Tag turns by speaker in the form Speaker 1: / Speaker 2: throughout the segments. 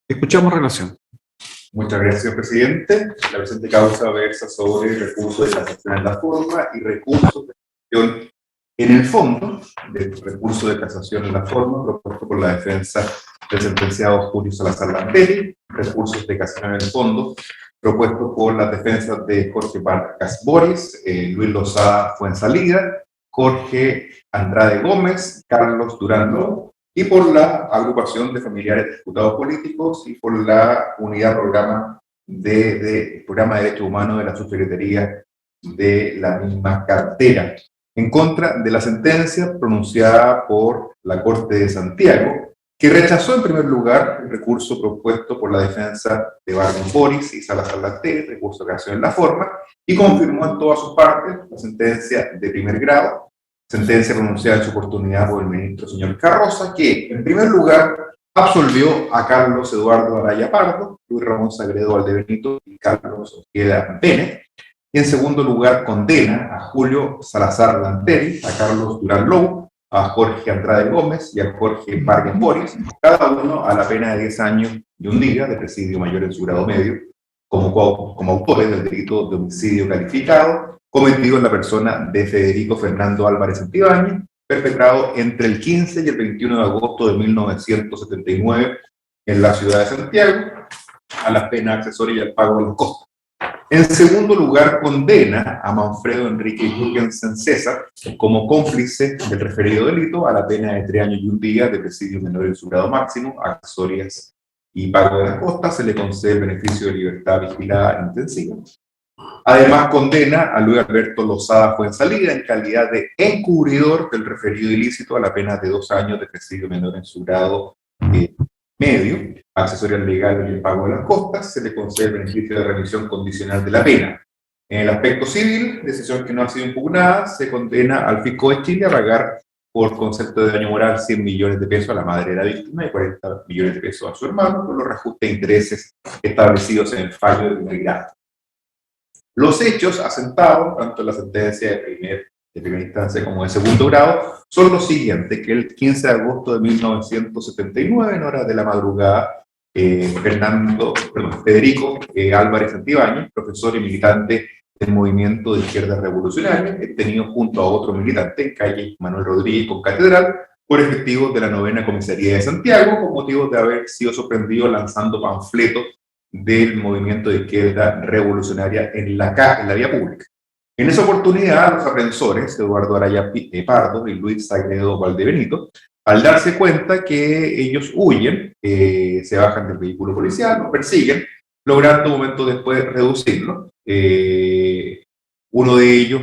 Speaker 1: Escuchamos relación.
Speaker 2: Muchas gracias, señor presidente. La presente causa versa sobre recursos de casación en la forma y recursos de casación en el fondo, del recurso de casación en la forma propuesto por la defensa del sentenciado Julio Salazar Lanteri, recursos de casación en el fondo propuesto por las defensas de Jorge Vargas Boris, Luis Lozada Fuenzalida, Jorge Andrade Gómez, Carlos Durán Ló, y por la agrupación de familiares de diputados políticos y por la unidad programa de Programa de Derechos Humanos de la Subsecretaría de la misma cartera, en contra de la sentencia pronunciada por la Corte de Santiago, que rechazó en primer lugar el recurso propuesto por la defensa de Vargas Boris y Salazar Lanteri, recurso de casación en la forma, y confirmó en todas sus partes la sentencia de primer grado, sentencia pronunciada en su oportunidad por el ministro señor Carroza, que en primer lugar absolvió a Carlos Eduardo Araya Pardo, Luis Ramón Sagredo Valdebenito y Carlos Ojeda Bennett, y en segundo lugar condena a Julio Salazar Lanteri, a Carlos Durán Ló, a Jorge Andrade Gómez y a Jorge Vargas Boris, cada uno a la pena de 10 años y un día de presidio mayor en su grado medio, como autores del delito de homicidio calificado cometido en la persona de Federico Fernando Álvarez Santibáñez, perpetrado entre el 15 y el 21 de agosto de 1979 en la ciudad de Santiago, a las penas accesorias y al pago de las costas. En segundo lugar, condena a Manfredo Enrique Jürgensen César como cómplice del referido delito a la pena de 3 años y un día de presidio menor en su grado máximo, accesorias y pago de las costas. Se le concede el beneficio de libertad vigilada intensiva. Además, condena a Luis Alberto Lozada Fuenzalida en calidad de encubridor del referido ilícito a la pena de 2 años de presidio menor en su grado medio, accesorias legales y el pago de las costas. Se le concede el beneficio de remisión condicional de la pena. En el aspecto civil, decisión que no ha sido impugnada, se condena al fisco de Chile a pagar por concepto de daño moral 100 millones de pesos a la madre de la víctima y 40 millones de pesos a su hermano por los reajustes de intereses establecidos en el fallo de primer grado. Los hechos asentados, tanto en la sentencia de primera instancia como de segundo grado, son los siguientes: que el 15 de agosto de 1979, en horas de la madrugada, Federico Álvarez Santibáñez, profesor y militante del movimiento de izquierda revolucionaria, detenido junto a otro militante en calle Manuel Rodríguez con Catedral, por efectivos de la 9ª Comisaría de Santiago, con motivo de haber sido sorprendido lanzando panfletos del movimiento de izquierda revolucionaria en la vía pública. En esa oportunidad, los aprensores, Eduardo Araya Pardo y Luis Sagredo Valdebenito, al darse cuenta que ellos huyen, se bajan del vehículo policial, los persiguen, logrando un momento después reducirlo. Uno de ellos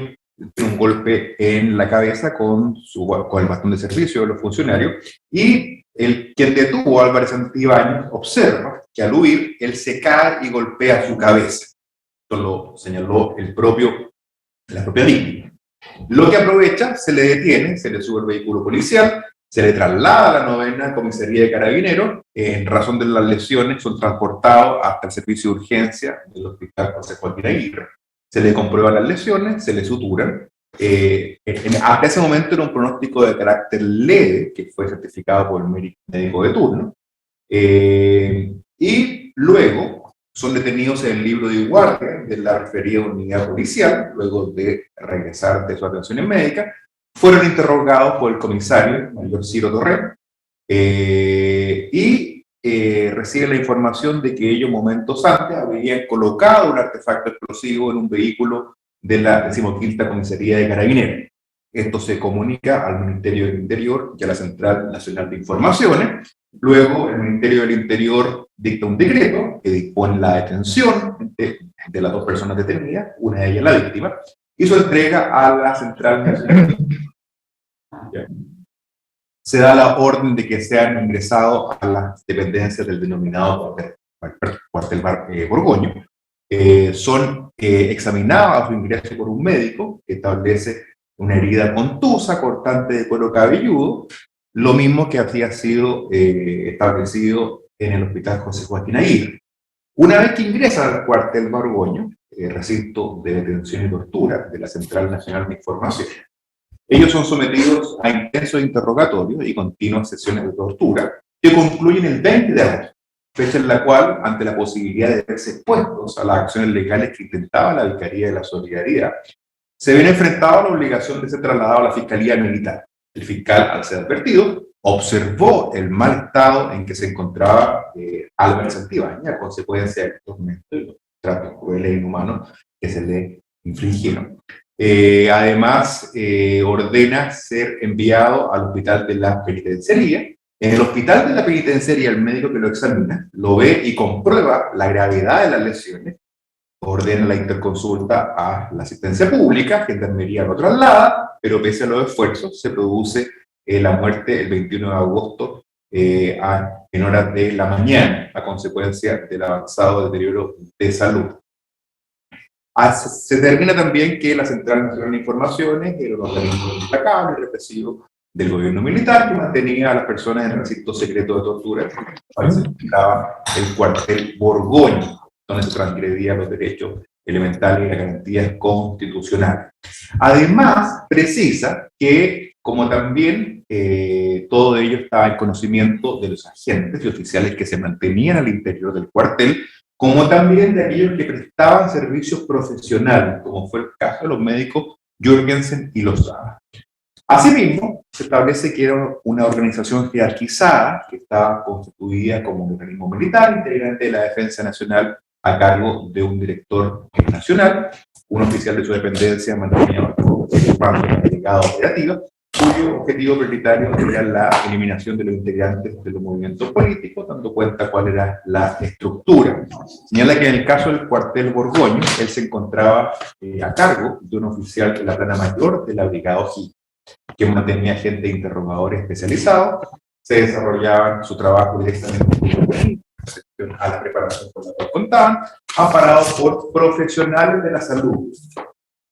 Speaker 2: tiene un golpe en la cabeza con el bastón de servicio de los funcionarios, y quien detuvo a Álvarez Santibáñez observa que al huir él se cae y golpea su cabeza. Esto lo señaló la propia víctima. Lo que aprovecha, se le detiene, se le sube el vehículo policial, se le traslada a la 9ª Comisaría de Carabineros. En razón de las lesiones son transportados hasta el servicio de urgencia del Hospital José Joaquín Aguirre. Se le comprueban las lesiones, se le suturan. Hasta ese momento era un pronóstico de carácter leve que fue certificado por el médico de turno, y luego son detenidos en el libro de guardia de la referida unidad policial. Luego de regresar de sus atenciones médicas, fueron interrogados por el comisario mayor Ciro Torrent, y reciben la información de que ellos momentos antes habían colocado un artefacto explosivo en un vehículo de la 15ª Comisaría de Carabineros. Esto se comunica al Ministerio del Interior y a la Central Nacional de Informaciones. Luego, el Ministerio del Interior dicta un decreto que dispone la detención de las 2 personas detenidas, una de ellas la víctima, y su entrega a la Central Nacional. Se da la orden de que sean ingresados a las dependencias del denominado cuartel Borgoño. Son examinados a su ingreso por un médico que establece una herida contusa, cortante de cuero cabelludo, lo mismo que había sido establecido en el Hospital José Joaquín Aguirre. Una vez que ingresan al cuartel Borgoño, recinto de detención y tortura de la Central Nacional de Información, ellos son sometidos a intensos interrogatorios y continuas sesiones de tortura que concluyen el 20 de agosto. fecha en la cual, ante la posibilidad de verse expuestos a las acciones legales que intentaba la Vicaría de la Solidaridad, se ven enfrentados a la obligación de ser trasladados a la Fiscalía Militar. El fiscal, al ser advertido, observó el mal estado en que se encontraba Álvaro Santibáñez a consecuencia de estos momentos y los tratos crueles e inhumanos que se le infligieron. Además, ordena ser enviado al hospital de la penitenciaría. En el hospital de la penitenciaría, el médico que lo examina lo ve y comprueba la gravedad de las lesiones, ordena la interconsulta a la asistencia pública, Gendarmería lo traslada, pero pese a los esfuerzos se produce la muerte el 21 de agosto en horas de la mañana, a consecuencia del avanzado deterioro de salud. Se determina también que la Central Nacional de Informaciones era un organismo destacable y represivo del gobierno militar que mantenía a las personas en recinto secreto de tortura, se denominaba el cuartel Borgoño, donde se transgredían los derechos elementales y las garantías constitucionales. Además, precisa que, como también todo ello estaba en conocimiento de los agentes y oficiales que se mantenían al interior del cuartel, como también de aquellos que prestaban servicios profesionales, como fue el caso de los médicos Jürgensen y Lozada. Asimismo, se establece que era una organización jerarquizada, que estaba constituida como un organismo militar, integrante de la Defensa Nacional, a cargo de un director nacional, un oficial de su dependencia mantenía un delegado operativo, cuyo objetivo prioritario era la eliminación de los integrantes de los movimientos políticos, dando cuenta cuál era la estructura. Señala que en el caso del cuartel Borgoño, él se encontraba a cargo de un oficial de la plana mayor de la Brigada O'Higgins, que mantenía gente de interrogadores especializados, se desarrollaban su trabajo directamente a la preparación con la que contaban, amparados por profesionales de la salud,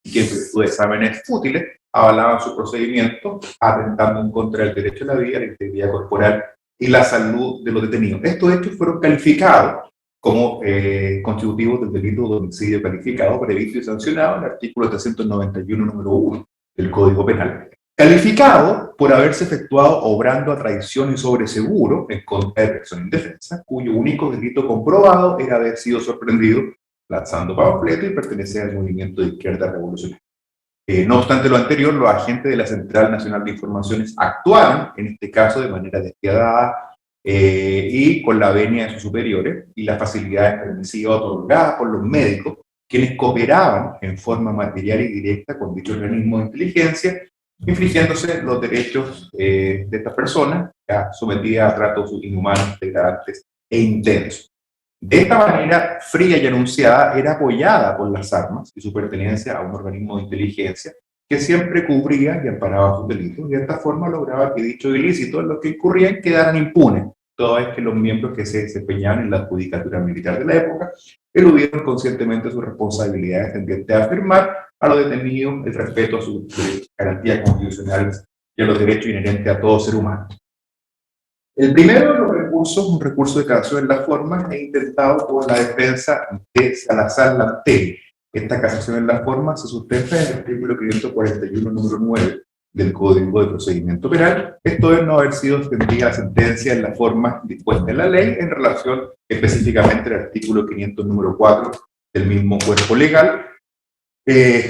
Speaker 2: que en virtud de exámenes fútiles avalaban su procedimiento, atentando en contra del derecho a la vida, la integridad corporal y la salud de los detenidos. Estos hechos fueron calificados como constitutivos del delito de homicidio calificado, previsto y sancionado en el artículo 391, número 1 del Código Penal. Calificado por haberse efectuado obrando a traición y sobreseguro en contra de persona indefensa, cuyo único delito comprobado era haber sido sorprendido lanzando panfletos y pertenecer al movimiento de izquierda revolucionaria. No obstante lo anterior, los agentes de la Central Nacional de Informaciones actuaron, en este caso, de manera despiadada y con la venia de sus superiores y las facilidades permisivas otorgadas por los médicos, quienes cooperaban en forma material y directa con dicho organismo de inteligencia, infringiéndose los derechos de estas personas, sometidas a tratos inhumanos, degradantes e intensos. De esta manera, fría y anunciada, era apoyada por las armas y su pertenencia a un organismo de inteligencia que siempre cubría y amparaba sus delitos, y de esta forma lograba que dichos ilícitos en los que incurrían quedaran impunes, toda vez que los miembros que se desempeñaban en la judicatura militar de la época eludieron conscientemente sus responsabilidades tendientes a afirmar a los detenidos el respeto a sus garantías constitucionales y a los derechos inherentes a todo ser humano. El primero de los recursos, un recurso de casación en la forma, es intentado por la defensa de Salazar Lanteri. Esta casación en la forma se sustenta en el artículo 541, número 9 del Código de Procedimiento Penal, esto es no haber sido extendida la sentencia en la forma dispuesta en la ley en relación específicamente al artículo 500, número 4 del mismo cuerpo legal,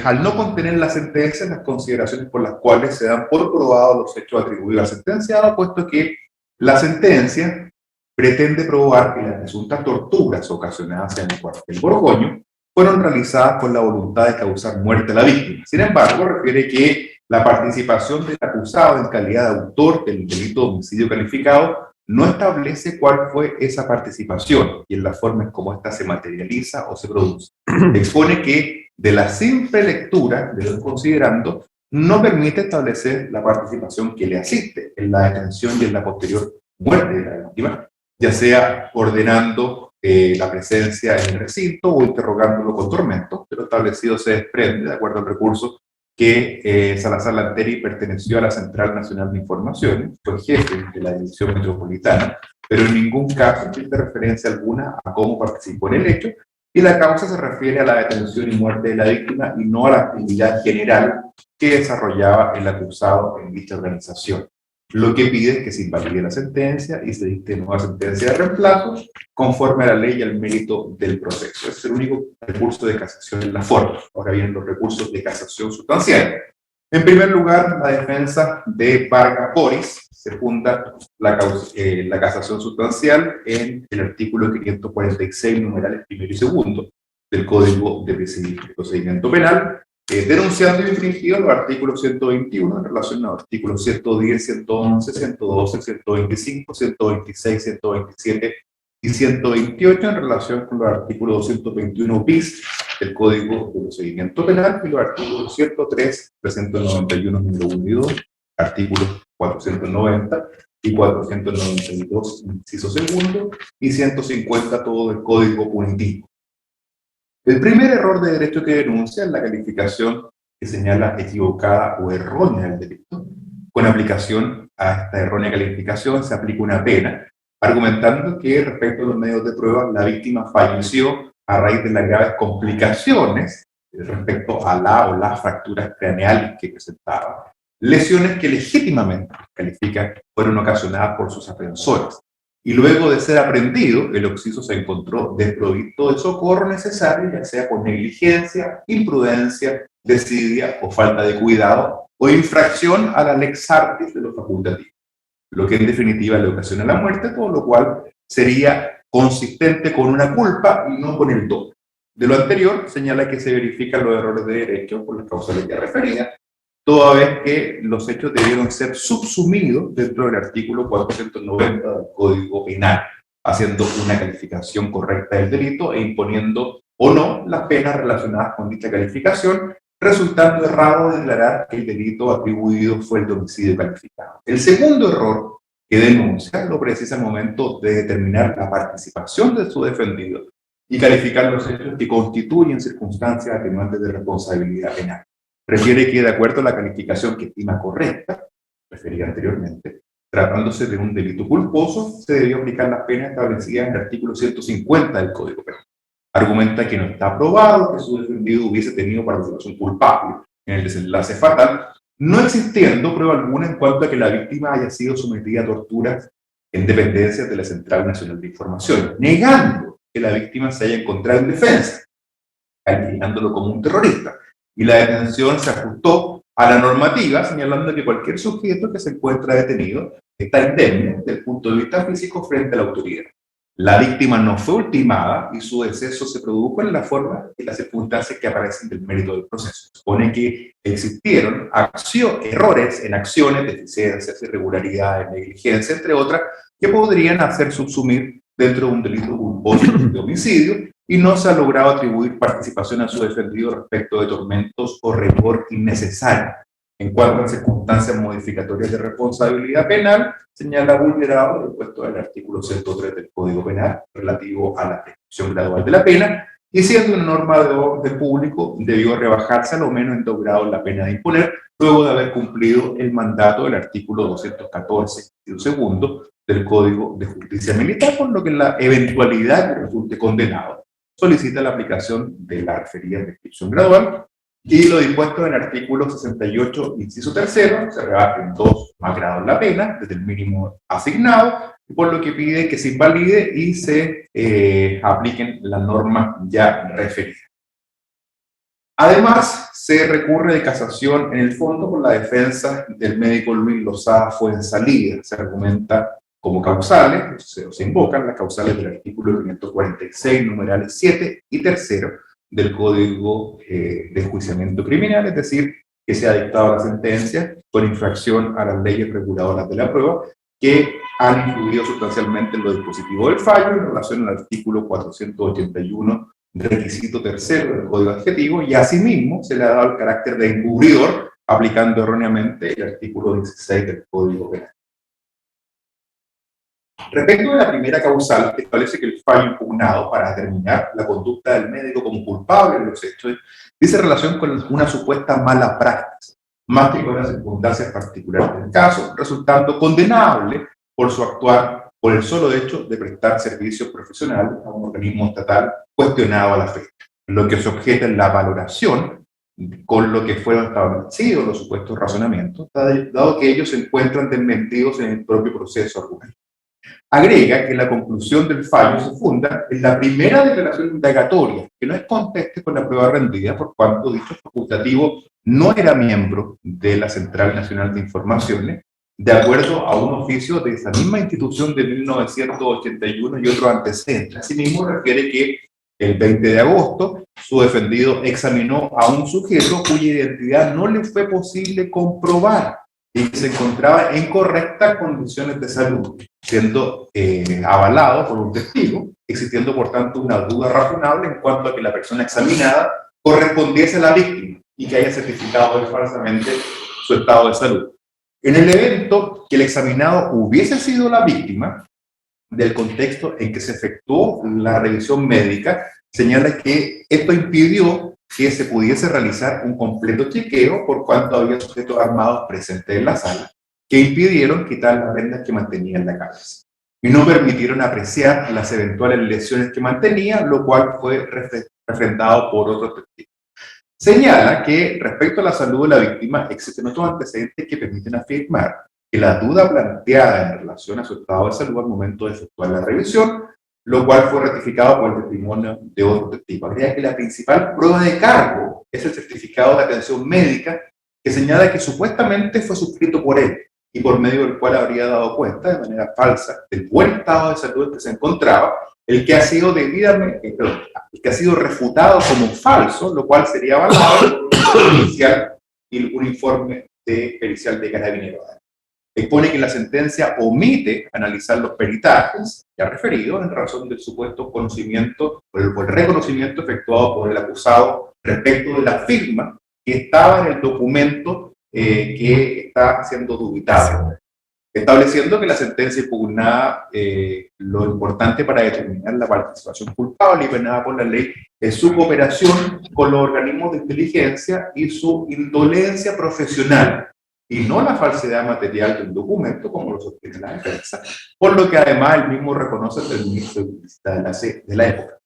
Speaker 2: al no contener la sentencia las consideraciones por las cuales se dan por probados los hechos atribuidos al sentenciado, puesto que la sentencia pretende probar que las presuntas torturas ocasionadas en el cuartel Borgoño fueron realizadas con la voluntad de causar muerte a la víctima. Sin embargo, refiere que la participación del acusado en calidad de autor del delito de homicidio calificado no establece cuál fue esa participación y en la forma en cómo ésta se materializa o se produce. Expone que de la simple lectura de lo considerando no permite establecer la participación que le asiste en la detención y en la posterior muerte de la víctima, ya sea ordenando la presencia en el recinto o interrogándolo con tormento, pero establecido se desprende, de acuerdo al recurso, que Salazar Lanteri perteneció a la Central Nacional de Informaciones, fue jefe de la Dirección Metropolitana, pero en ningún caso existe referencia alguna a cómo participó en el hecho, y la causa se refiere a la detención y muerte de la víctima y no a la actividad general que desarrollaba el acusado en dicha organización. lo que pide es que se invalide la sentencia y se dicte nueva sentencia de reemplazo conforme a la ley y al mérito del proceso. Ese es el único recurso de casación en la forma. Ahora vienen los recursos de casación sustancial. En primer lugar, la defensa de Vargas Boris se funda la casación sustancial en el artículo 546, numerales primero y segundo del Código de Procedimiento Penal, denunciando y infringido los artículos 121 en relación a los artículos 110, 111, 112, 125, 126, 127 y 128 en relación con los artículos 221 bis del Código de Procedimiento Penal y los artículos 103, 391, número 1 y 2, artículos 490 y 492, inciso segundo, y 150, todo el Código Punitivo. El primer error de derecho que denuncia es la calificación que señala equivocada o errónea del delito. Con aplicación a esta errónea calificación se aplica una pena, argumentando que respecto a los medios de prueba la víctima falleció a raíz de las graves complicaciones respecto a la o las fracturas craneales que presentaba, lesiones que legítimamente califican fueron ocasionadas por sus ofensores. Y luego de ser aprendido, el occiso se encontró desprovisto de socorro necesario, ya sea por negligencia, imprudencia, desidia o falta de cuidado, o infracción a la lex artis de los facultativos, lo que en definitiva le ocasiona la muerte, todo lo cual sería consistente con una culpa y no con el dolo. De lo anterior, señala que se verifican los errores de derecho por las causales ya referidas, toda vez que los hechos debieron ser subsumidos dentro del artículo 490 del Código Penal, haciendo una calificación correcta del delito e imponiendo o no las penas relacionadas con dicha calificación, resultando errado declarar que el delito atribuido fue el de homicidio calificado. El segundo error que denuncia lo precisa al momento de determinar la participación de su defendido y calificar los hechos que constituyen circunstancias atenuantes de responsabilidad penal. Refiere que, de acuerdo a la calificación que estima correcta, referida anteriormente, tratándose de un delito culposo, se debió aplicar las penas establecidas en el artículo 150 del Código Penal. Argumenta que no está probado que su defendido hubiese tenido participación culpable en el desenlace fatal, no existiendo prueba alguna en cuanto a que la víctima haya sido sometida a torturas en dependencias de la Central Nacional de Información, negando que la víctima se haya encontrado en defensa, calificándolo como un terrorista. Y la detención se ajustó a la normativa, señalando que cualquier sujeto que se encuentra detenido está indemne desde el punto de vista físico frente a la autoridad. La víctima no fue ultimada y su deceso se produjo en la forma y las circunstancias que aparecen del mérito del proceso. Supone que existieron errores en acciones, deficiencias, irregularidades, negligencia, entre otras, que podrían hacer subsumir dentro de un delito culposo de homicidio, y no se ha logrado atribuir participación a su defendido respecto de tormentos o rigor innecesario. En cuanto a circunstancias modificatorias de responsabilidad penal, señala vulnerado el puesto del artículo 103 del Código Penal relativo a la prescripción gradual de la pena, y siendo una norma de orden público, debió rebajarse a lo menos en 2 grados la pena de imponer, luego de haber cumplido el mandato del artículo 214, segundo, del Código de Justicia Militar, por lo que en la eventualidad que resulte condenado, solicita la aplicación de la referida prescripción gradual, y lo dispuesto en el artículo 68, inciso tercero, se rebaja en 2 más grados la pena, desde el mínimo asignado, por lo que pide que se invalide y se apliquen las normas ya referidas. Además, se recurre de casación en el fondo por la defensa del médico Luis Lozada Fuenzalida. Se argumenta como causales, se invocan las causales del artículo 546, numerales 7 y tercero del Código de Enjuiciamiento Criminal, es decir, que se ha dictado la sentencia por infracción a las leyes reguladoras de la prueba que han influido sustancialmente en los dispositivos del fallo en relación al artículo 481, requisito tercero del Código Adjetivo, y asimismo se le ha dado el carácter de encubridor aplicando erróneamente el artículo 16 del Código Penal. Respecto a la primera causal, establece que el fallo impugnado para determinar la conducta del médico como culpable en los hechos dice relación con una supuesta mala práctica, más que con las circunstancias particulares del caso, resultando condenable por su actuar por el solo hecho de prestar servicios profesionales a un organismo estatal cuestionado a la fe, lo que se objeta en la valoración con lo que fueron establecidos los supuestos razonamientos, dado que ellos se encuentran desmentidos en el propio proceso argumental. Agrega que la conclusión del fallo se funda en la primera declaración indagatoria, que no es conteste con la prueba rendida, por cuanto dicho facultativo no era miembro de la Central Nacional de Informaciones, de acuerdo a un oficio de esa misma institución de 1981 y otro antecedente. Asimismo, refiere que el 20 de agosto su defendido examinó a un sujeto cuya identidad no le fue posible comprobar y que se encontraba en correctas condiciones de salud, siendo avalado por un testigo, existiendo por tanto una duda razonable en cuanto a que la persona examinada correspondiese a la víctima y que haya certificado falsamente su estado de salud. En el evento que el examinado hubiese sido la víctima, del contexto en que se efectuó la revisión médica, señala que esto impidió que se pudiese realizar un completo chequeo por cuanto había sujetos armados presentes en la sala, que impidieron quitar las vendas que mantenía en la cabeza y no permitieron apreciar las eventuales lesiones que mantenía, lo cual fue refrendado por otros testigos. Señala que respecto a la salud de la víctima existen otros antecedentes que permiten afirmar que la duda planteada en relación a su estado de salud al momento de efectuar la revisión, lo cual fue ratificado por el testimonio de otro testigo. Agrega que la principal prueba de cargo es el certificado de atención médica que señala que supuestamente fue suscrito por él y por medio del cual habría dado cuenta de manera falsa del buen estado de salud en que se encontraba, el que ha sido debidamente, el que ha sido refutado como falso, lo cual sería avalado por un informe pericial de Carabineros. Expone que la sentencia omite analizar los peritajes ya referidos en razón del supuesto conocimiento o el reconocimiento efectuado por el acusado respecto de la firma que estaba en el documento que está siendo dubitado, estableciendo que la sentencia impugnada, lo importante para determinar la participación culpable y penada por la ley es su cooperación con los organismos de inteligencia y su indolencia profesional, y no la falsedad material del documento, como lo sostiene la defensa, por lo que además él mismo reconoce el ministro de la época.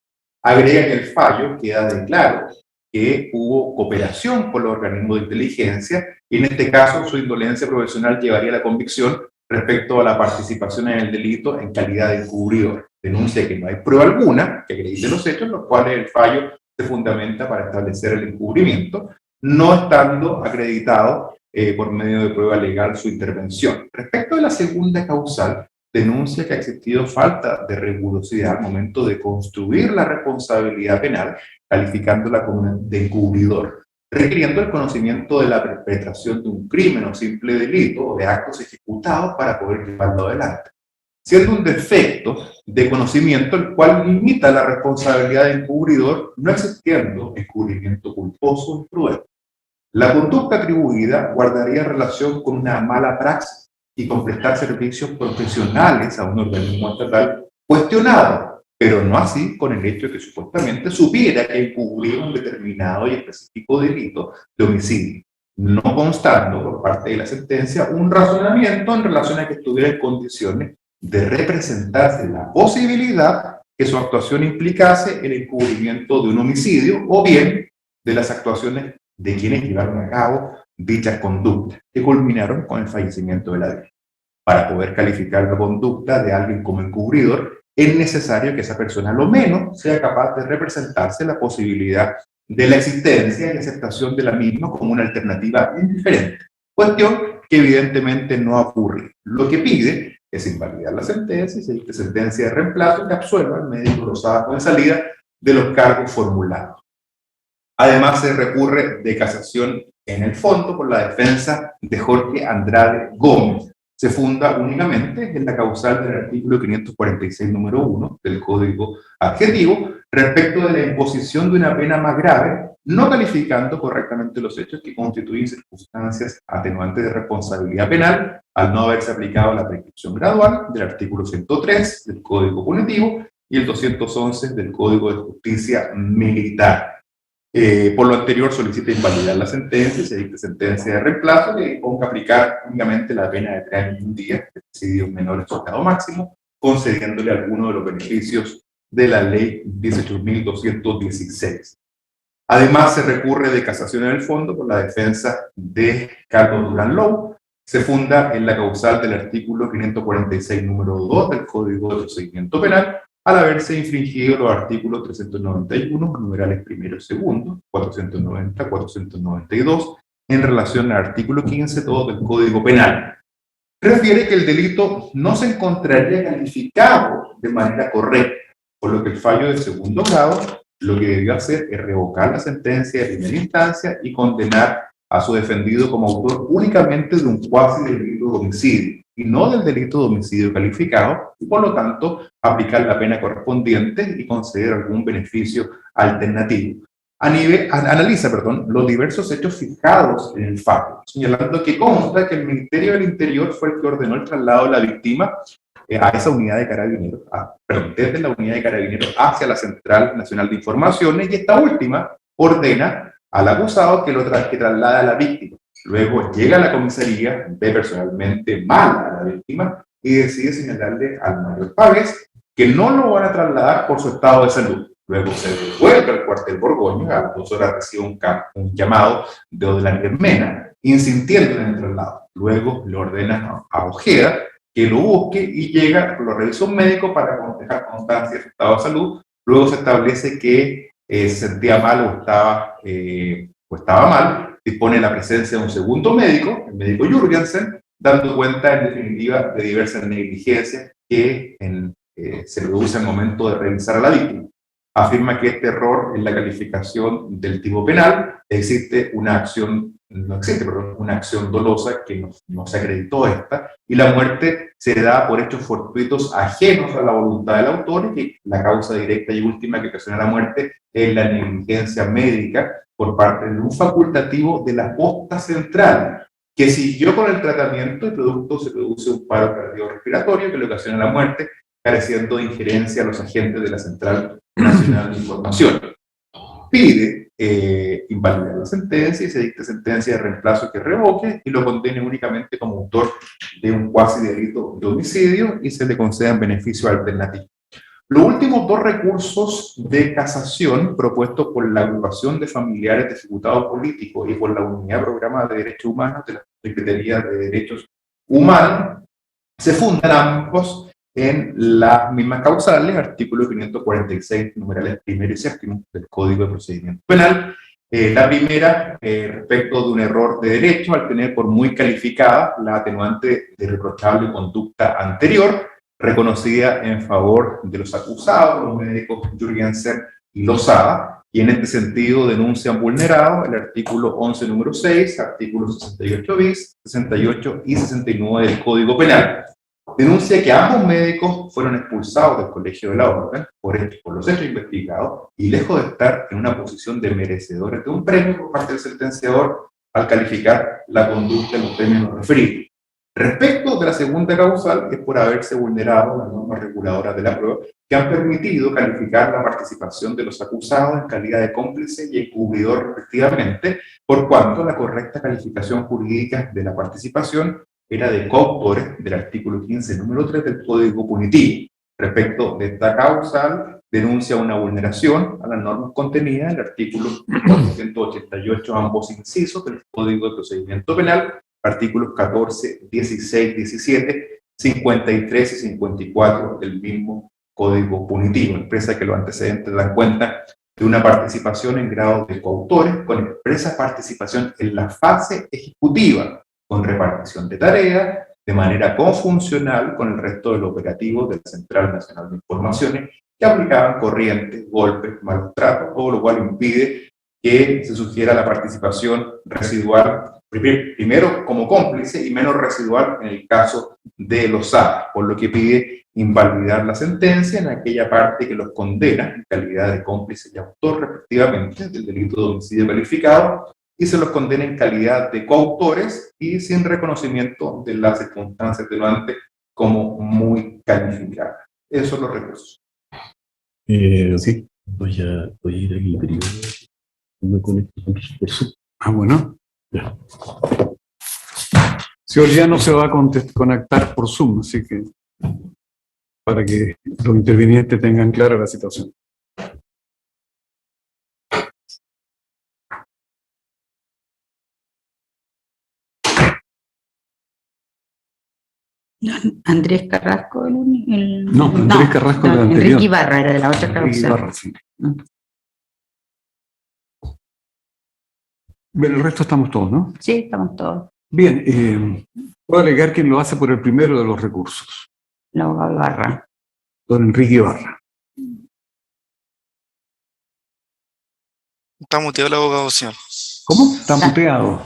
Speaker 2: Agrega que el fallo queda de claro que hubo cooperación con los organismos de inteligencia y en este caso su indolencia profesional llevaría a la convicción respecto a la participación en el delito en calidad de encubridor. Denuncia que no hay prueba alguna que acredite los hechos, los cuales el fallo se fundamenta para establecer el encubrimiento, no estando acreditado por medio de prueba legal su intervención. Respecto a la segunda causal, denuncia que ha existido falta de rigurosidad al momento de construir la responsabilidad penal, calificándola como de encubridor, requiriendo el conocimiento de la perpetración de un crimen o simple delito o de actos ejecutados para poder llevarlo adelante, siendo un defecto de conocimiento el cual limita la responsabilidad de encubridor, no existiendo encubrimiento culposo o imprudente. La conducta atribuida guardaría relación con una mala praxis y con prestar servicios profesionales a un organismo estatal cuestionado, pero no así con el hecho de que supuestamente supiera que encubría un determinado y específico delito de homicidio, no constando por parte de la sentencia un razonamiento en relación a que estuviera en condiciones de representarse la posibilidad que su actuación implicase el encubrimiento de un homicidio o bien de las actuaciones de quienes llevaron a cabo dichas conductas que culminaron con el fallecimiento de la víctima. Para poder calificar la conducta de alguien como encubridor, es necesario que esa persona a lo menos sea capaz de representarse la posibilidad de la existencia y aceptación de la misma como una alternativa indiferente, cuestión que evidentemente no ocurre. Lo que pide es invalidar la sentencia y se sentencia de reemplazo que absuelva al médico Rosada con salida de los cargos formulados. Además, se recurre de casación en el fondo por la defensa de Jorge Andrade Gómez. Se funda únicamente en la causal del artículo 546, número 1 del Código Adjetivo, respecto de la imposición de una pena más grave, no calificando correctamente los hechos que constituyen circunstancias atenuantes de responsabilidad penal, al no haberse aplicado la prescripción gradual del artículo 103 del Código Punitivo y el 211 del Código de Justicia Militar. Por lo anterior, solicita invalidar la sentencia y se dicte sentencia de reemplazo que ponga a aplicar únicamente la pena de 3 años y 1 día, de homicidio menor en su grado máximo, concediéndole algunos de los beneficios de la ley 18.216. Además, se recurre de casación en el fondo por la defensa de Carlos Durán Lou. Se funda en la causal del artículo 546, número 2 del Código de Procedimiento Penal, al haberse infringido los artículos 391, numerales primero y segundo, 490, 492, en relación al artículo 15, todo del Código Penal. Refiere que el delito no se encontraría calificado de manera correcta, por lo que el fallo de segundo grado lo que debió hacer es revocar la sentencia de primera instancia y condenar a su defendido como autor únicamente de un cuasi delito de homicidio y no del delito de homicidio calificado, y por lo tanto aplicar la pena correspondiente y conceder algún beneficio alternativo. Analiza los diversos hechos fijados en el fallo, señalando que consta que el Ministerio del Interior fue el que ordenó el traslado de la víctima a esa unidad de carabineros, desde la unidad de carabineros hacia la Central Nacional de Informaciones, y esta última ordena al acusado que traslade a la víctima. Luego llega a la comisaría, ve personalmente mal a la víctima y decide señalarle al mayor Pávez que no lo van a trasladar por su estado de salud. Luego se devuelve al cuartel Borgoño, a las 2 horas recibe un llamado de Odelander Mena, insintiendo en el traslado. Luego le ordena a Ojeda que lo busque y llega, lo revisa un médico para dejar constancia de su estado de salud. Luego se establece que se sentía mal o estaba mal, dispone la presencia de un segundo médico, el médico Jürgensen, dando cuenta en definitiva de diversas negligencias que se produce al momento de revisar a la víctima. Afirma que este error en la calificación del tipo penal existe una acción dolosa que no se acreditó esta, y la muerte se da por hechos fortuitos ajenos a la voluntad del autor, y que la causa directa y última que ocasiona la muerte es la negligencia médica por parte de un facultativo de la posta central, que siguió con el tratamiento y producto se produce un paro cardiorrespiratorio que le ocasiona la muerte, careciendo de injerencia a los agentes de la Central Nacional de Información. Pide invalidar la sentencia y se dicte sentencia de reemplazo que revoque y lo condene únicamente como autor de un cuasi delito de homicidio y se le concedan beneficios alternativos. Los últimos dos recursos de casación propuestos por la agrupación de familiares de ejecutados políticos y por la Unidad de Programa de Derechos Humanos de la Secretaría de Derechos Humanos se fundan ambos en las mismas causales, artículo 546, numerales primero y séptimo del Código de Procedimiento Penal. La primera, respecto de un error de derecho, al tener por muy calificada la atenuante de reprochable conducta anterior, reconocida en favor de los acusados, los médicos Jürgensen y Lozada, y en este sentido denuncian vulnerado el artículo 11, número 6, artículos 68 bis, 68 y 69 del Código Penal. Denuncia que ambos médicos fueron expulsados del Colegio de la Orden por los hechos investigados y lejos de estar en una posición de merecedores de un premio por parte del sentenciador al calificar la conducta en los términos referidos. Respecto de la segunda causal, es por haberse vulnerado las normas reguladoras de la prueba que han permitido calificar la participación de los acusados en calidad de cómplice y encubridor respectivamente, por cuanto la correcta calificación jurídica de la participación era de coautores del artículo 15, número 3 del Código Punitivo. Respecto de esta causal, denuncia una vulneración a las normas contenidas en el artículo 488, ambos incisos del Código de Procedimiento Penal, artículos 14, 16, 17, 53 y 54 del mismo Código Punitivo. Expresa que los antecedentes dan cuenta de una participación en grado de coautores con expresa participación en la fase ejecutiva, con repartición de tareas, de manera confuncional con el resto del operativo de la Central Nacional de Informaciones, que aplicaban corrientes, golpes, malos tratos, todo lo cual impide que se sugiera la participación residual, primero como cómplice y menos residual en el caso de Lozada, por lo que pide invalidar la sentencia en aquella parte que los condena en calidad de cómplice y autor respectivamente del delito de homicidio calificado, y se los condena en calidad de coautores y sin reconocimiento de las circunstancias atenuantes como muy calificadas. Esos son los recursos.
Speaker 1: Sí, voy a ir al interior. Me conecto por Zoom.
Speaker 3: Bueno.
Speaker 1: Ya.
Speaker 3: Si hoy día no se va a conectar por Zoom, así que para que los intervinientes tengan clara la situación.
Speaker 4: Andrés Carrasco,
Speaker 3: No, Andrés Carrasco era el anterior.
Speaker 4: Enrique Ibarra era de la otra
Speaker 3: Enrique
Speaker 4: causa.
Speaker 3: Ibarra, sí. Bien, el resto estamos todos, ¿no?
Speaker 4: Sí, estamos todos.
Speaker 3: Bien, puedo alegar quién lo hace por el primero de los recursos,
Speaker 4: El abogado Ibarra.
Speaker 3: don Enrique Ibarra.
Speaker 5: Está muteado el abogado, señor.
Speaker 3: ¿Cómo? Está muteado.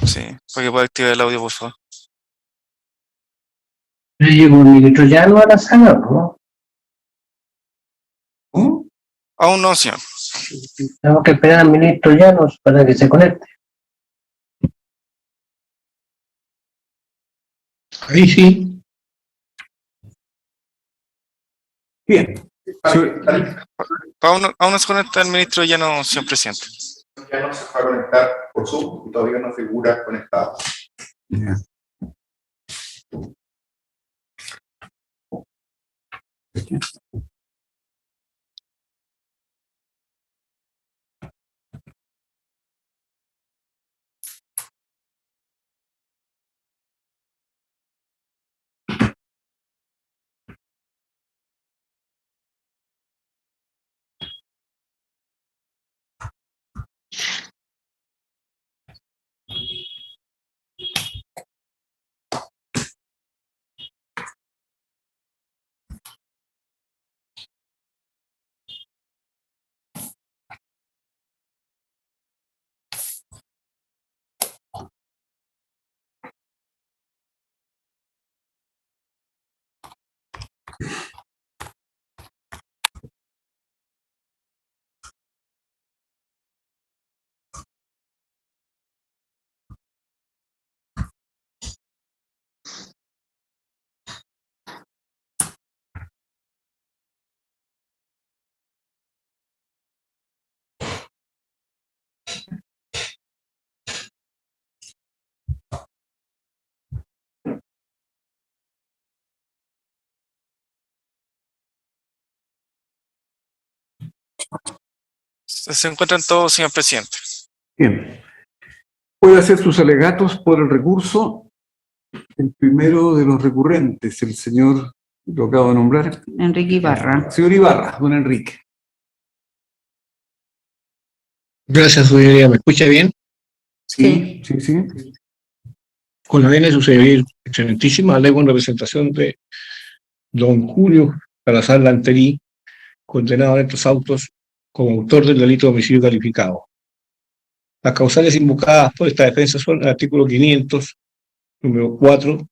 Speaker 5: Sí, para que pueda activar el audio, por favor.
Speaker 6: Llegó el ministro Llano a la sala, ¿no?
Speaker 3: ¿Cómo?
Speaker 5: Aún no, señor.
Speaker 6: Tenemos que esperar al ministro Llanos para que se conecte. Ahí sí.
Speaker 3: Bien.
Speaker 5: Aún no se conecta el ministro ya no, señor presidente.
Speaker 2: Ya no se va a conectar por Zoom y todavía no figura conectado.
Speaker 3: Ya.
Speaker 5: Se encuentran todos, señor presidente.
Speaker 3: Bien. Puede hacer sus alegatos por el recurso. El primero de los recurrentes, el señor, lo acabo de nombrar.
Speaker 4: Enrique Ibarra.
Speaker 3: Señor Ibarra, don Enrique.
Speaker 6: Gracias, su señoría. ¿Me escucha bien?
Speaker 4: Sí.
Speaker 3: Sí, sí.
Speaker 6: Con la venia de su señoría excelentísima, alego en representación de don Julio Salazar Lanterí, condenado en estos autos como autor del delito de homicidio calificado. Las causales invocadas por esta defensa son el artículo 500, número 4,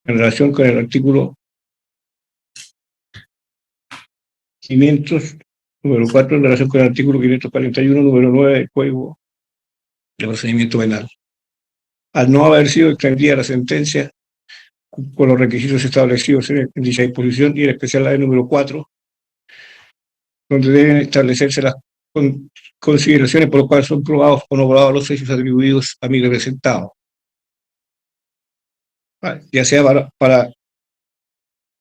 Speaker 6: en relación con el artículo 500, número 4, en relación con el artículo 541, número 9 del Código de Procedimiento Penal. Al no haber sido extendida la sentencia con los requisitos establecidos en dicha disposición, y en especial la del número 4, donde deben establecerse las consideraciones por las cuales son probados o no probados los hechos atribuidos a mi representado, ya sea para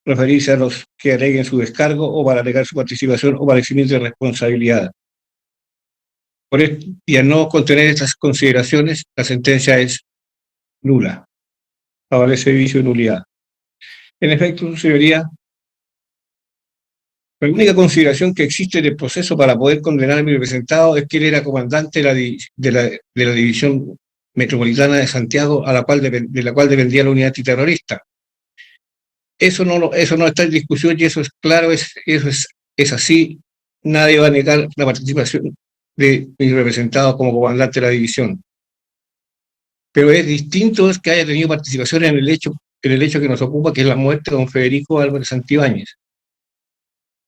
Speaker 6: referirse a los que aleguen su descargo o para alegar su participación o para eximir de responsabilidad. Y al no contener estas consideraciones, la sentencia es nula. Favorece vicio de nulidad. En efecto, su señoría, la única consideración que existe del proceso para poder condenar a mi representado es que él era comandante de la División Metropolitana de Santiago, de la cual dependía la unidad antiterrorista. Eso no está en discusión y eso es claro, es así. Nadie va a negar la participación de mi representado como comandante de la división. Pero es distinto es que haya tenido participación en el hecho que nos ocupa, que es la muerte de don Federico Álvarez Santibáñez.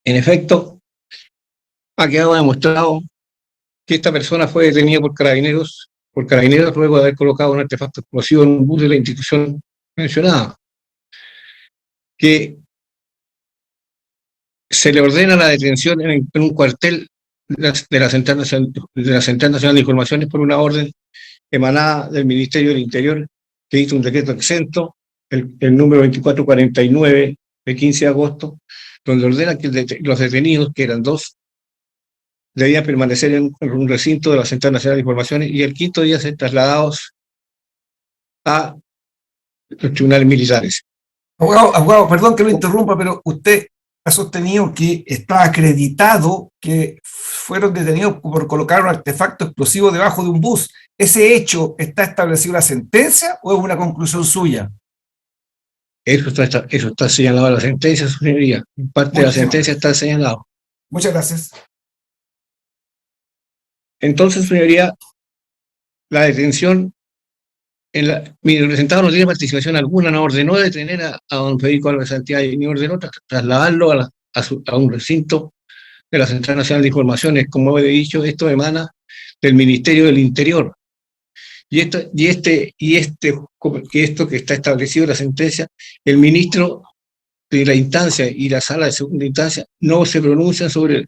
Speaker 6: En efecto, ha quedado demostrado que esta persona fue detenida por carabineros luego de haber colocado un artefacto explosivo en un bus de la institución mencionada, que se le ordena la detención en un cuartel de la Central Nacional de Informaciones por una orden emanada del Ministerio del Interior, que hizo un decreto exento, el número 2449 de 15 de agosto, donde ordena que los detenidos, que eran 2, debían permanecer en un recinto de la Central Nacional de Informaciones y el quinto día ser trasladados a los tribunales militares.
Speaker 7: Abogado, perdón que lo interrumpa, pero usted ha sostenido que está acreditado que fueron detenidos por colocar un artefacto explosivo debajo de un bus. ¿Ese hecho está establecido en la sentencia o es una conclusión suya?
Speaker 6: Eso está señalado en la sentencia, su señoría. En parte de la
Speaker 7: Muchísimas
Speaker 6: sentencia está señalado.
Speaker 7: Muchas gracias.
Speaker 6: Entonces, su señoría, la detención, mi representado no tiene participación alguna, no ordenó detener a don Federico Álvarez Santiago, ni ordenó trasladarlo a un recinto de la Central Nacional de Informaciones. Como he dicho, esto emana del Ministerio del Interior. Esto que está establecido en la sentencia, el ministro de la instancia y la sala de segunda instancia no se pronuncian sobre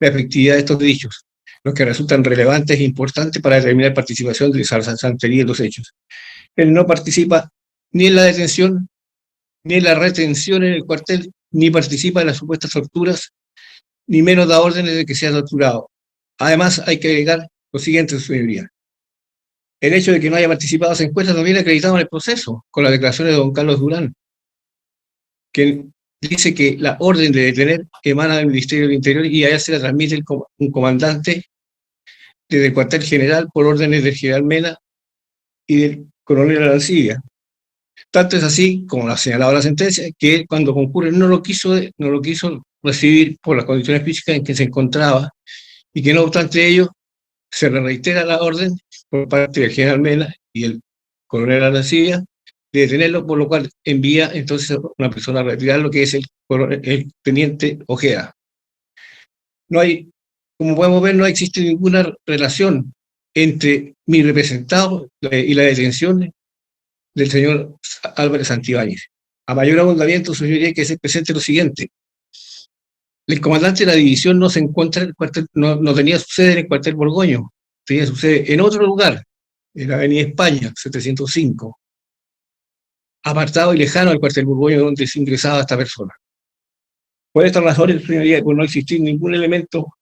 Speaker 6: la efectividad de estos dichos, los que resultan relevantes e importantes para determinar participación de Santería en los hechos. Él no participa ni en la detención, ni en la retención en el cuartel, ni participa en las supuestas torturas, ni menos da órdenes de que sea torturado. Además, hay que agregar lo siguiente, su señoría. El hecho de que no haya participado se encuentra también acreditado en el proceso, con las declaraciones de don Carlos Durán, que dice que la orden de detener emana del Ministerio del Interior y allá se la transmite un comandante desde el cuartel general por órdenes del general Mena y del coronel Arancibia. Tanto es así, como lo ha señalado la sentencia, que él, cuando concurre no lo quiso recibir por las condiciones físicas en que se encontraba y que no obstante ello se reitera la orden por parte del general Mena y el coronel Arancibia de detenerlo, por lo cual envía entonces a una persona a retirar lo que es el teniente Ojeda. No hay, como podemos ver, no existe ninguna relación entre mi representado y la detención del señor Álvarez Santibáñez. A mayor abundamiento, sugeriría que se presente lo siguiente. El comandante de la división no se encuentra en el cuartel, no tenía su sede en el cuartel Borgoño, tenía su sede en otro lugar, en la avenida España, 705, apartado y lejano del cuartel Borgoño donde se ingresaba esta persona. Por estas razones, señoría, por no existir ningún elemento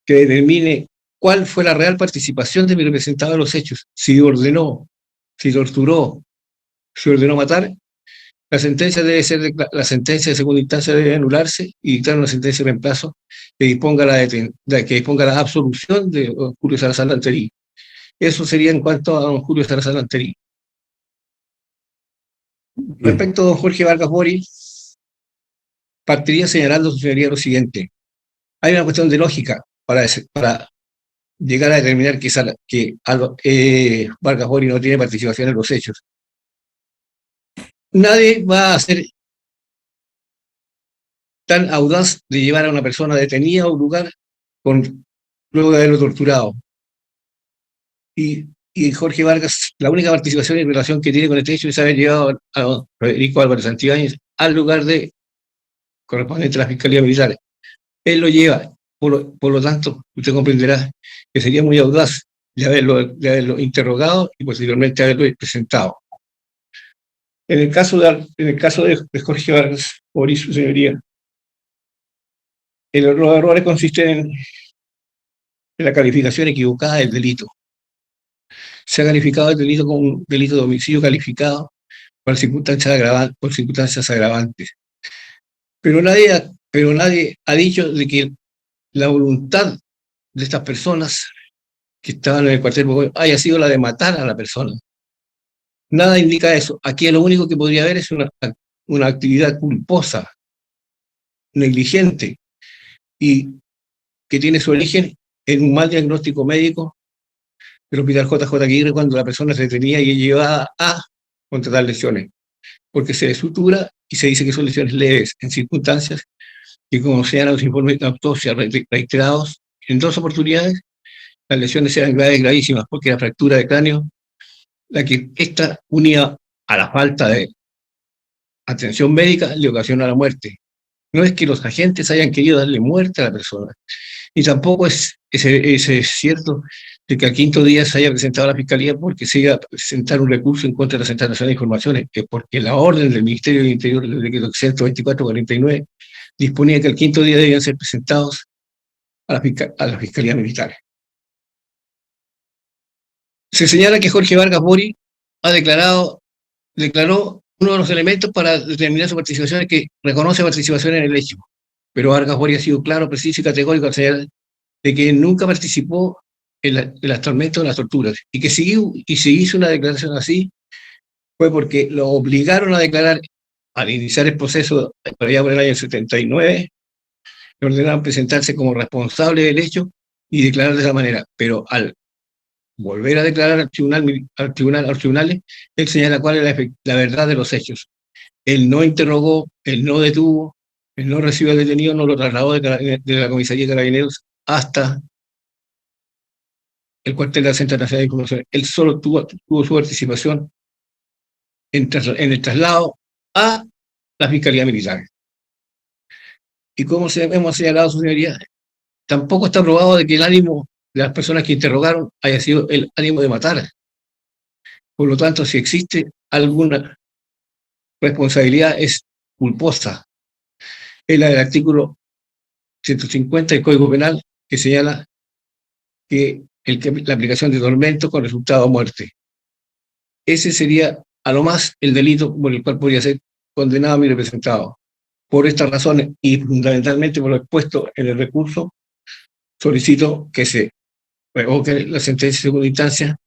Speaker 6: que determine cuál fue la real participación de mi representado en los hechos, si ordenó, si torturó, si ordenó matar, la sentencia de segunda instancia debe anularse y dictar una sentencia de reemplazo que disponga la absolución de don Julio Salazar Lanterí. Eso sería en cuanto a don Julio Salazar Lanterí. Respecto a don Jorge Vargas Bori, partiría señalando, su señoría, lo siguiente. Hay una cuestión de lógica para llegar a determinar que Vargas Bori no tiene participación en los hechos. Nadie va a ser tan audaz de llevar a una persona detenida a un lugar luego de haberlo torturado. Y Jorge Vargas, la única participación y relación que tiene con este hecho es haber llevado a Federico Álvarez Santibáñez al lugar correspondiente a la Fiscalía Militar. Él lo lleva, por lo tanto, usted comprenderá que sería muy audaz de haberlo interrogado y posteriormente haberlo presentado. En el caso de Jorge Vargas Bori, su señoría, los errores consisten en la calificación equivocada del delito. Se ha calificado el delito como un delito de homicidio calificado por circunstancias agravantes. Pero nadie ha dicho de que la voluntad de estas personas que estaban en el cuartel haya sido la de matar a la persona. Nada indica eso. Aquí lo único que podría haber es una actividad culposa, negligente, y que tiene su origen en un mal diagnóstico médico del hospital JJ Aguirre cuando la persona se detenía y llevada a contratar lesiones, porque se sutura y se dice que son lesiones leves en circunstancias que, como sean los informes de autopsia reiterados en 2 oportunidades, las lesiones eran gravísimas, porque la fractura de cráneo, la que esta unida a la falta de atención médica, le ocasiona la muerte. No es que los agentes hayan querido darle muerte a la persona, y tampoco es cierto de que al 5.º día se haya presentado a la Fiscalía porque se iba a presentar un recurso en contra de la Central Nacional de Informaciones, que porque la orden del Ministerio del Interior, del decreto 124/49, disponía que al 5.º día debían ser presentados a la Fiscalía Militar. Se señala que Jorge Vargas Bori declaró uno de los elementos para determinar su participación es que reconoce participación en el hecho. Pero Vargas Boria ha sido claro, preciso y categórico al señalar de que nunca participó en las tormentas o en las torturas. Y que si hizo una declaración así, fue porque lo obligaron a declarar al iniciar el proceso, por allá por el año 79, le ordenaron presentarse como responsable del hecho y declarar de esa manera. Pero al volver a declarar al tribunal, él señala cuál es la verdad de los hechos. Él no interrogó, él no detuvo, él no recibió al detenido, no lo trasladó de la comisaría de Carabineros hasta el cuartel de la Central Nacional de Información. Él solo tuvo su participación en el traslado a la Fiscalía Militar. Y como hemos señalado, su señoría, tampoco está probado de que el ánimo de las personas que interrogaron haya sido el ánimo de matar. Por lo tanto, si existe alguna responsabilidad, es culposa. Es la del artículo 150 del Código Penal, que señala que la aplicación de tormento con resultado de muerte. Ese sería, a lo más, el delito por el cual podría ser condenado mi representado. Por estas razones, y fundamentalmente por lo expuesto en el recurso, solicito que se revoque la sentencia de segunda instancia,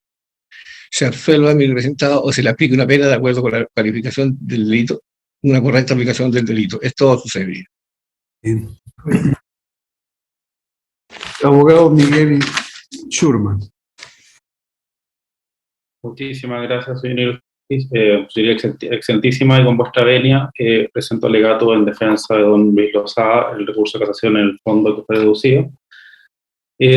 Speaker 6: se absuelva a mi representado o se le aplique una pena de acuerdo con la calificación del delito, una correcta aplicación del delito. Es todo su señoría.
Speaker 3: Bien. Abogado Miguel Schurman.
Speaker 8: Muchísimas gracias, señor. Sería excelentísima, y con vuestra venia presento alegato en defensa de don Luis Lozada, el recurso de casación en el fondo que fue deducido.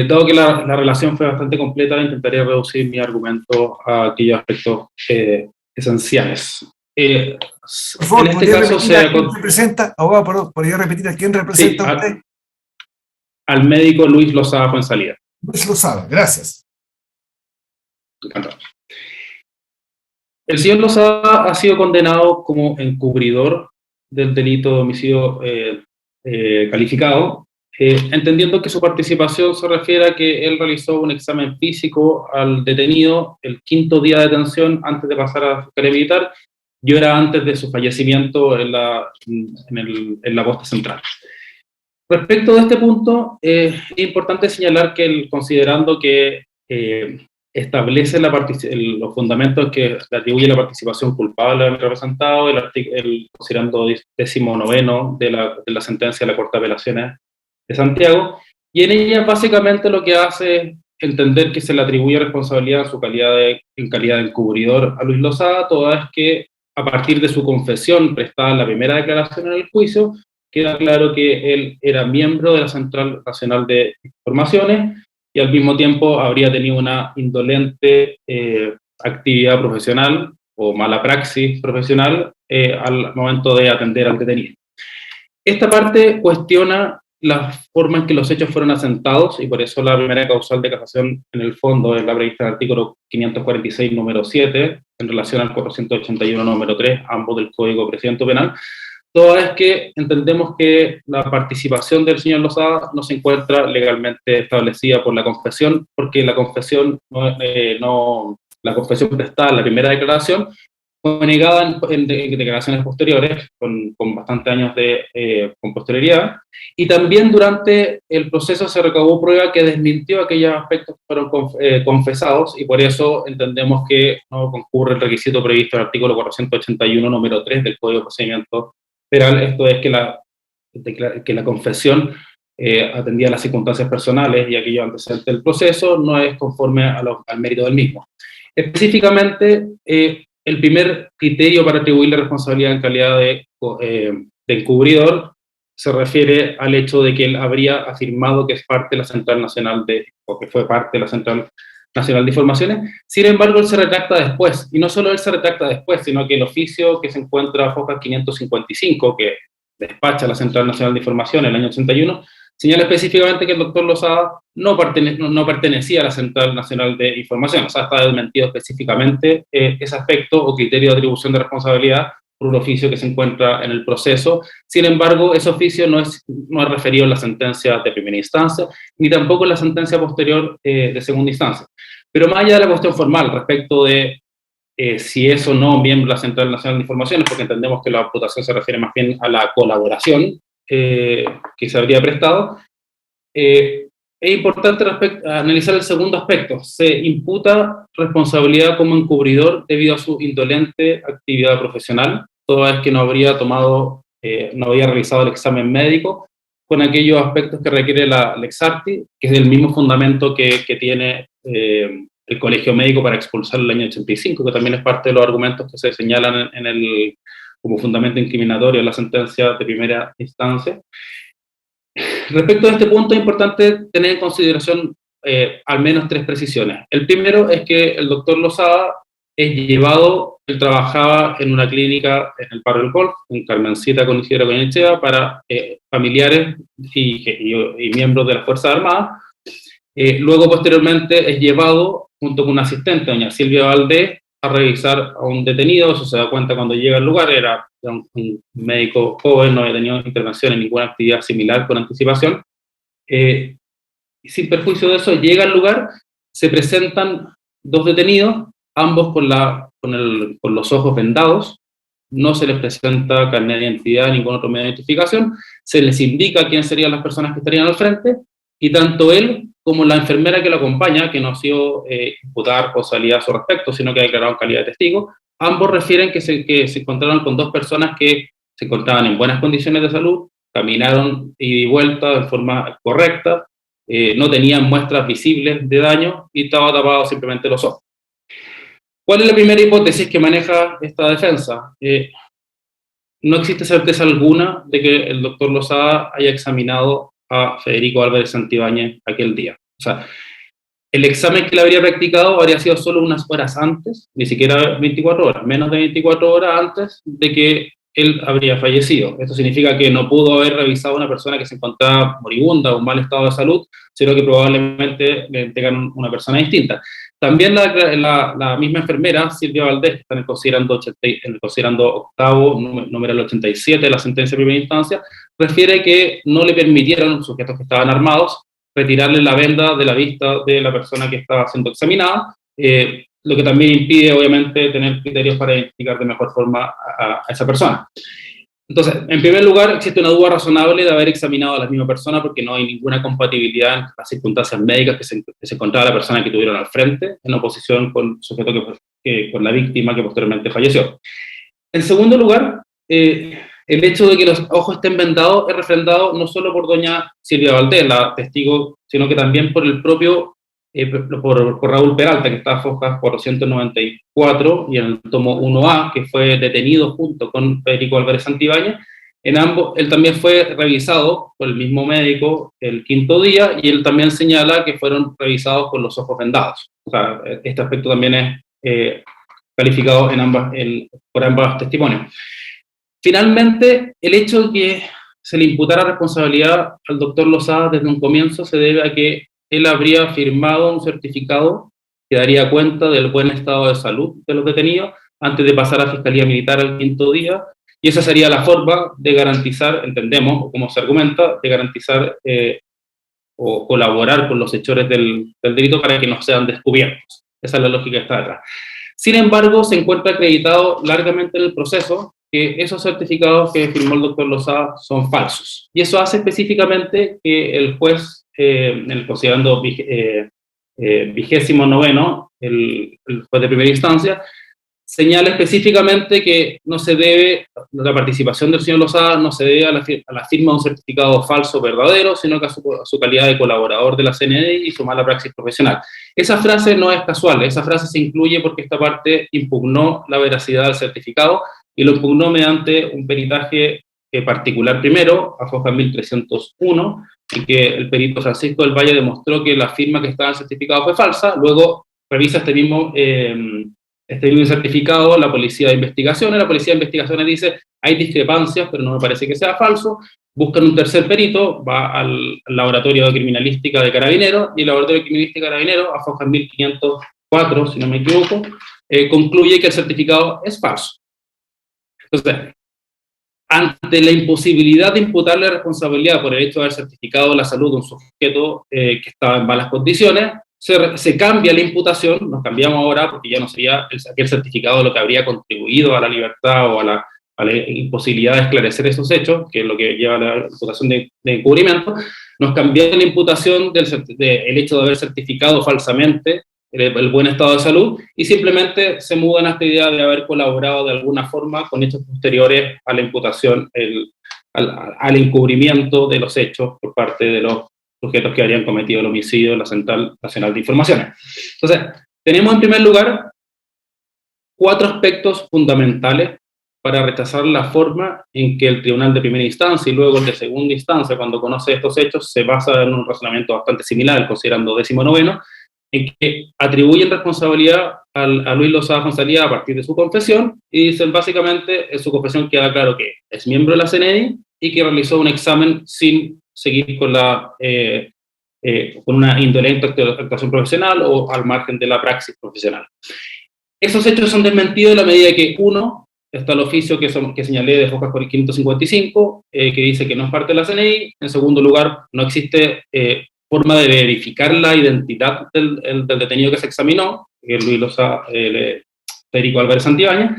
Speaker 8: Dado que la relación fue bastante completa, intentaré reducir mi argumento a aquellos aspectos esenciales.
Speaker 7: Por favor,
Speaker 8: en este caso
Speaker 7: ¿quién representa? Abogado, perdón, ¿podría repetir a quién representa usted?
Speaker 8: Al médico Luis Lozada Fuenzalía.
Speaker 7: Luis Lozada, gracias.
Speaker 8: Encantado. El señor Lozada ha sido condenado como encubridor del delito de homicidio calificado, entendiendo que su participación se refiere a que él realizó un examen físico al detenido el 5º día de detención antes de pasar a la Fiscalía Militar, y era antes de su fallecimiento en la posta central. Respecto de este punto, es importante señalar que considerando que establece los fundamentos que le atribuye la participación culpable al representado, considerando 19º de la sentencia de la Corte de Apelaciones de Santiago, y en ella básicamente lo que hace es entender que se le atribuye responsabilidad en calidad de encubridor a Luis Lozada, toda vez que a partir de su confesión prestada en la primera declaración en el juicio, queda claro que él era miembro de la Central Nacional de Informaciones y al mismo tiempo habría tenido una indolente actividad profesional o mala praxis profesional al momento de atender al detenido. Esta parte cuestiona la forma en que los hechos fueron asentados, y por eso la primera causal de casación en el fondo es la prevista en el artículo 546 número 7 en relación al 481 número 3, ambos del Código de Procedimiento Penal, toda vez que entendemos que la participación del señor Lozada no se encuentra legalmente establecida por la confesión, porque la confesión la confesión prestada en la primera declaración fue negada en declaraciones posteriores, con bastantes años con posterioridad, y también durante el proceso se recabó prueba que desmintió aquellos aspectos que fueron confesados, y por eso entendemos que no concurre el requisito previsto en el artículo 481 número 3 del Código de Procedimiento Penal, esto es que la confesión atendía a las circunstancias personales y aquello antecedente del proceso no es conforme al mérito del mismo. Específicamente, el primer criterio para atribuirle responsabilidad en calidad de encubridor se refiere al hecho de que él habría afirmado que es parte de la Central Nacional o que fue parte de la Central Nacional de Informaciones. Sin embargo, él se retracta después, y no solo él se retracta después, sino que el oficio que se encuentra a Focas 555, que despacha la Central Nacional de Información en el año 81, señala específicamente que el doctor Lozada no pertenecía a la Central Nacional de Información, o sea, está desmentido específicamente ese aspecto o criterio de atribución de responsabilidad por un oficio que se encuentra en el proceso. Sin embargo, ese oficio no es referido en la sentencia de primera instancia, ni tampoco en la sentencia posterior de segunda instancia. Pero más allá de la cuestión formal respecto de si es o no miembro de la Central Nacional de Informaciones, porque entendemos que la imputación se refiere más bien a la colaboración que se habría prestado. Es importante analizar el segundo aspecto. Se imputa responsabilidad como encubridor debido a su indolente actividad profesional, toda vez que no habría no había realizado el examen médico con aquellos aspectos que requiere la Lex Artis, que es el mismo fundamento que tiene el Colegio Médico para expulsar el año 85, que también es parte de los argumentos que se señalan como fundamento incriminatorio en la sentencia de primera instancia. Respecto a este punto es importante tener en consideración al menos 3 precisiones. El primero es que el doctor Lozada él trabajaba en una clínica en el Barrio del Golf, en Carmencita con Isidro Goyenechea, para familiares y miembros de las Fuerzas Armadas. Luego, posteriormente, es llevado junto con una asistente, doña Silvia Valdés, a revisar a un detenido. Eso se da cuenta cuando llega al lugar. Era un médico joven, no había tenido intervención en ninguna actividad similar con anticipación. Sin perjuicio de eso, llega al lugar, se presentan 2 detenidos, ambos con los ojos vendados. No se les presenta carnet de identidad, ningún otro medio de identificación. Se les indica quiénes serían las personas que estarían al frente, y tanto él como la enfermera que lo acompaña, que no ha sido imputada responsabilidad a su respecto, sino que ha declarado en calidad de testigo, ambos refieren que se encontraron con 2 personas que se encontraban en buenas condiciones de salud, caminaron ida y vuelta de forma correcta, no tenían muestras visibles de daño y estaba tapado simplemente los ojos. ¿Cuál es la primera hipótesis que maneja esta defensa? No existe certeza alguna de que el doctor Lozada haya examinado a Federico Álvarez Santibáñez aquel día. O sea, el examen que le habría practicado habría sido solo unas horas antes, ni siquiera 24 horas, menos de 24 horas antes de que él habría fallecido. Esto significa que no pudo haber revisado a una persona que se encontraba moribunda o en mal estado de salud, sino que probablemente le entregan una persona distinta. También la misma enfermera, Silvia Valdés, que está en el considerando octavo, número 87 de la sentencia de primera instancia, refiere que no le permitieron a los sujetos que estaban armados retirarle la venda de la vista de la persona que estaba siendo examinada, lo que también impide, obviamente, tener criterios para identificar de mejor forma a esa persona. Entonces, en primer lugar, existe una duda razonable de haber examinado a la misma persona porque no hay ninguna compatibilidad en las circunstancias médicas que se encontraba la persona que tuvieron al frente, en oposición con el sujeto con la víctima que posteriormente falleció. En segundo lugar, el hecho de que los ojos estén vendados es refrendado no solo por doña Silvia Valdés, la testigo, sino que también por el propio por Raúl Peralta, que está en Foscas 494 y en el tomo 1A, que fue detenido junto con Federico Álvarez Santibáñez. En ambos, él también fue revisado por el mismo médico el 5º día, y él también señala que fueron revisados con los ojos vendados. O sea, este aspecto también es calificado por ambos testimonios. Finalmente, el hecho de que se le imputara responsabilidad al doctor Lozada desde un comienzo se debe a que él habría firmado un certificado que daría cuenta del buen estado de salud de los detenidos antes de pasar a Fiscalía Militar al 5º día, y esa sería la forma de garantizar, entendemos, o como se argumenta, de garantizar o colaborar con los hechores del delito para que no sean descubiertos. Esa es la lógica que está detrás. Sin embargo, se encuentra acreditado largamente en el proceso que esos certificados que firmó el doctor Lozada son falsos. Y eso hace específicamente que el juez, en el considerando 29º, el juez de primera instancia, señala específicamente que no se debe, la participación del señor Lozada no se debe a la firma de un certificado falso verdadero, sino que a su calidad de colaborador de la CNDI y su mala praxis profesional. Esa frase no es casual, esa frase se incluye porque esta parte impugnó la veracidad del certificado y lo impugnó mediante un peritaje particular primero, a Foscas 1301, en que el perito Francisco del Valle demostró que la firma que estaba en el certificado fue falsa. Luego revisa este mismo certificado la Policía de Investigaciones. La Policía de Investigaciones dice, hay discrepancias, pero no me parece que sea falso. Buscan un tercer perito, va al laboratorio de criminalística de Carabineros, y el laboratorio de criminalística de Carabineros, a Foscas 1504, si no me equivoco, concluye que el certificado es falso. Entonces, ante la imposibilidad de imputarle responsabilidad por el hecho de haber certificado la salud de un sujeto que estaba en malas condiciones, se cambia la imputación, nos cambiamos ahora porque ya no sería aquel certificado lo que habría contribuido a la libertad o a la imposibilidad de esclarecer esos hechos, que es lo que lleva a la imputación de encubrimiento. Nos cambió la imputación el hecho de haber certificado falsamente el buen estado de salud, y simplemente se mudan a esta idea de haber colaborado de alguna forma con hechos posteriores a la imputación, al encubrimiento de los hechos por parte de los sujetos que habrían cometido el homicidio en la Central Nacional de Informaciones. Entonces, tenemos en primer lugar 4 aspectos fundamentales para rechazar la forma en que el tribunal de primera instancia y luego el de segunda instancia, cuando conoce estos hechos, se basa en un razonamiento bastante similar, considerando 19º, en que atribuyen responsabilidad a Luis Lozada Fonsalía a partir de su confesión, y dicen básicamente en su confesión queda claro que es miembro de la CNI y que realizó un examen sin seguir con una indolente actuación profesional o al margen de la praxis profesional. Esos hechos son desmentidos en la medida que, uno, está el oficio que señalé de Fojas por el 555, que dice que no es parte de la CNI. En segundo lugar, no existe forma de verificar la identidad del detenido que se examinó, que es Luis Lozada, Federico Álvarez Santibáñez.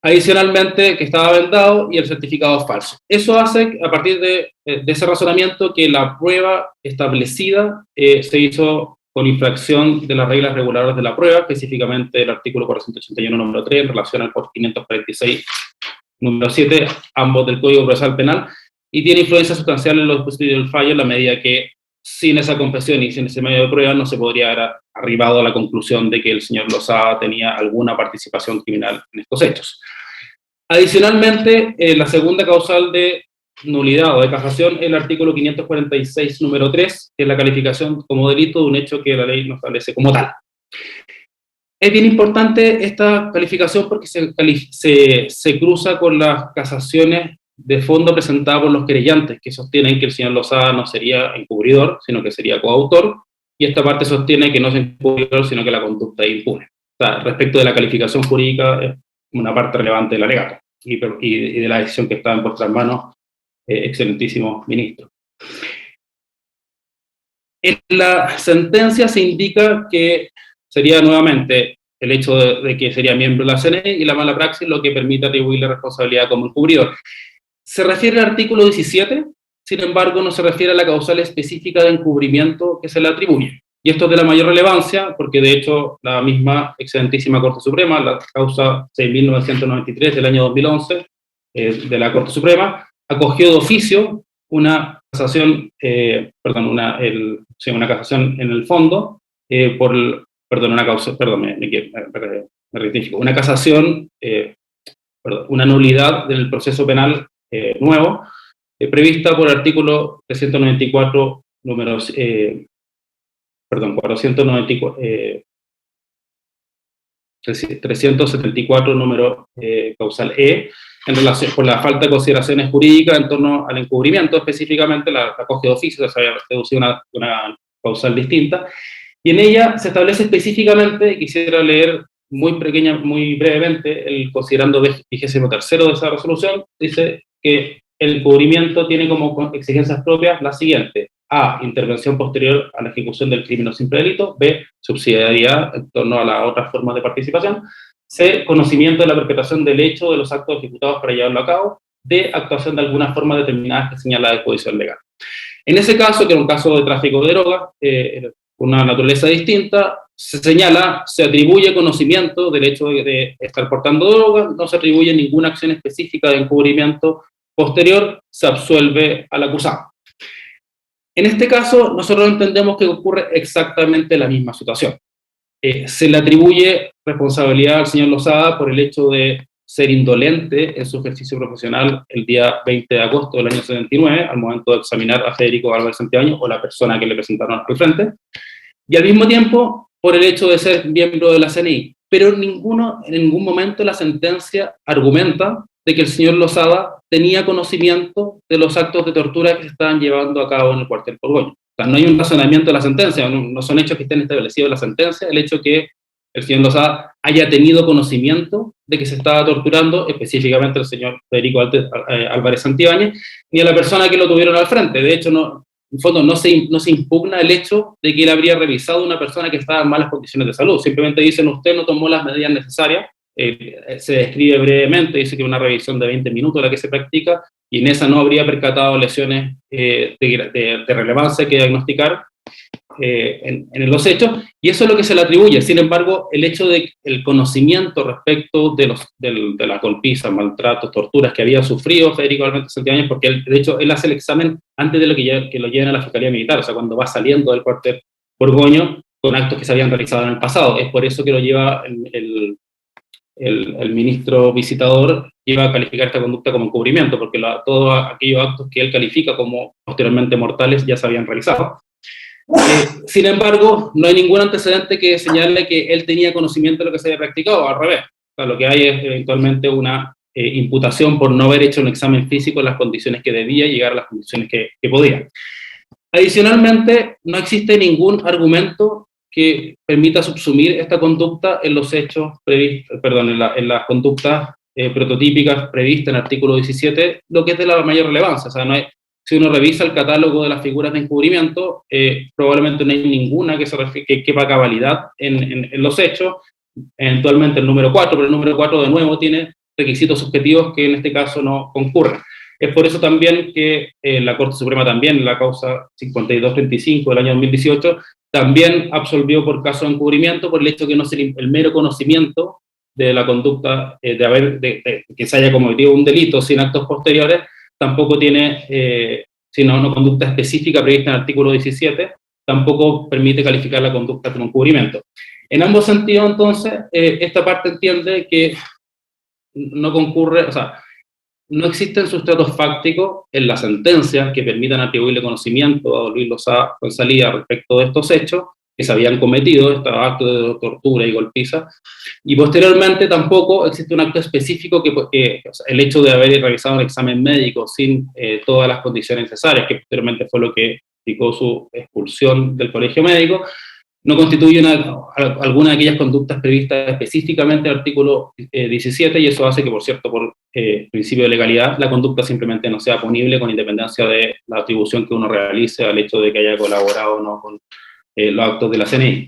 Speaker 8: Adicionalmente, que estaba vendado y el certificado es falso. Eso hace, a partir de ese razonamiento, que la prueba establecida se hizo con infracción de las reglas reguladoras de la prueba, específicamente el artículo 481, número 3, en relación al 546, número 7, ambos del Código Procesal Penal, y tiene influencia sustancial en los dispositivos del fallo, en la medida que sin esa confesión y sin ese medio de prueba no se podría haber arribado a la conclusión de que el señor Lozada tenía alguna participación criminal en estos hechos. Adicionalmente, la segunda causal de nulidad o de casación, el artículo 546, número 3, que es la calificación como delito de un hecho que la ley no establece como tal. Es bien importante esta calificación porque se cruza con las casaciones de fondo presentadas por los querellantes, que sostienen que el señor Lozada no sería encubridor, sino que sería coautor, y esta parte sostiene que no es encubridor, sino que la conducta es impune. O sea, respecto de la calificación jurídica, es una parte relevante del alegato, y de la decisión que está en vuestras manos, excelentísimo ministro. En la sentencia se indica que sería nuevamente el hecho de que sería miembro de la CNI y la mala praxis lo que permite atribuirle responsabilidad como encubridor. Se refiere al artículo 17, sin embargo no se refiere a la causal específica de encubrimiento que se le atribuye. Y esto es de la mayor relevancia porque de hecho la misma excelentísima Corte Suprema, la causa 6.993 del año 2011 de la Corte Suprema, acogió de oficio una casación, una casación en el fondo una casación, una nulidad del proceso penal nuevo, prevista por el artículo 394, números, 374, número causal E, en relación con la falta de consideraciones jurídicas en torno al encubrimiento, específicamente la acoge de oficio, se había deducido una causal distinta, y en ella se establece específicamente, quisiera leer muy brevemente, el considerando 23º de esa resolución, dice que el encubrimiento tiene como exigencias propias la siguiente: A, intervención posterior a la ejecución del crimen o simple delito; B, subsidiariedad en torno a las otras formas de participación; C, conocimiento de la perpetración del hecho de los actos ejecutados para llevarlo a cabo; D, actuación de alguna forma determinada que señala la disposición legal. En ese caso, que era un caso de tráfico de drogas, una naturaleza distinta, se señala, se atribuye conocimiento del hecho de estar portando drogas, no se atribuye ninguna acción específica de encubrimiento posterior, se absuelve al acusado. En este caso, nosotros entendemos que ocurre exactamente la misma situación. Se le atribuye responsabilidad al señor Lozada por el hecho de ser indolente en su ejercicio profesional el día 20 de agosto del año 79, al momento de examinar a Federico Álvarez Santibáñez, o la persona que le presentaron al frente, y al mismo tiempo por el hecho de ser miembro de la CNI. Pero en ningún momento la sentencia argumenta de que el señor Lozada tenía conocimiento de los actos de tortura que se estaban llevando a cabo en el cuartel Borgoño. O sea, no hay un razonamiento de la sentencia, no son hechos que estén establecidos en la sentencia, el hecho que el señor Lozada haya tenido conocimiento de que se estaba torturando específicamente al señor Federico Álvarez Santibáñez, ni a la persona que lo tuvieron al frente. De hecho, no en fondo no se impugna el hecho de que él habría revisado a una persona que estaba en malas condiciones de salud. Simplemente dicen, usted no tomó las medidas necesarias. Se describe brevemente, dice que una revisión de 20 minutos la que se practica, y en esa no habría percatado lesiones de relevancia que diagnosticar en los hechos, y eso es lo que se le atribuye. Sin embargo, el hecho de el conocimiento respecto de las golpizas, maltratos, torturas que había sufrido Federico Álvarez Santibáñez, porque él, de hecho, él hace el examen antes de que lo lleven a la Fiscalía Militar, o sea, cuando va saliendo del cuartel Borgoño, con actos que se habían realizado en el pasado. Es por eso que lo lleva el ministro visitador, lleva a calificar esta conducta como encubrimiento, porque todos aquellos actos que él califica como posteriormente mortales ya se habían realizado. Sin embargo, no hay ningún antecedente que señale que él tenía conocimiento de lo que se había practicado, al revés. O sea, lo que hay es eventualmente una imputación por no haber hecho un examen físico en las condiciones que debía, llegar a las condiciones que podía. Adicionalmente, no existe ningún argumento que permita subsumir esta conducta en los hechos previstos, en las conductas prototípicas previstas en el artículo 17, lo que es de la mayor relevancia. O sea, no hay, si uno revisa el catálogo de las figuras de encubrimiento, probablemente no hay ninguna que quepa cabalidad en los hechos. Eventualmente el número 4, pero el número 4 de nuevo tiene requisitos subjetivos que en este caso no concurren. Es por eso también que la Corte Suprema también, en la causa 5235 del año 2018, también absolvió por caso de encubrimiento por el hecho que no sea el mero conocimiento de la conducta, que se haya cometido un delito sin actos posteriores, tampoco tiene, sino una conducta específica prevista en el artículo 17, tampoco permite calificar la conducta como encubrimiento. En ambos sentidos, entonces, esta parte entiende que no concurre, o sea, no existen sustratos fácticos en la sentencia que permitan atribuirle conocimiento a don Luis Lozada Fonsalía respecto de estos hechos que se habían cometido, estos actos de tortura y golpiza, y posteriormente tampoco existe un acto específico o sea, el hecho de haber realizado un examen médico sin todas las condiciones necesarias, que posteriormente fue lo que indicó su expulsión del colegio médico, no constituye alguna de aquellas conductas previstas específicamente en el artículo 17, y eso hace que, por cierto, por principio de legalidad, la conducta simplemente no sea punible con independencia de la atribución que uno realice al hecho de que haya colaborado o no con los actos de la CNI.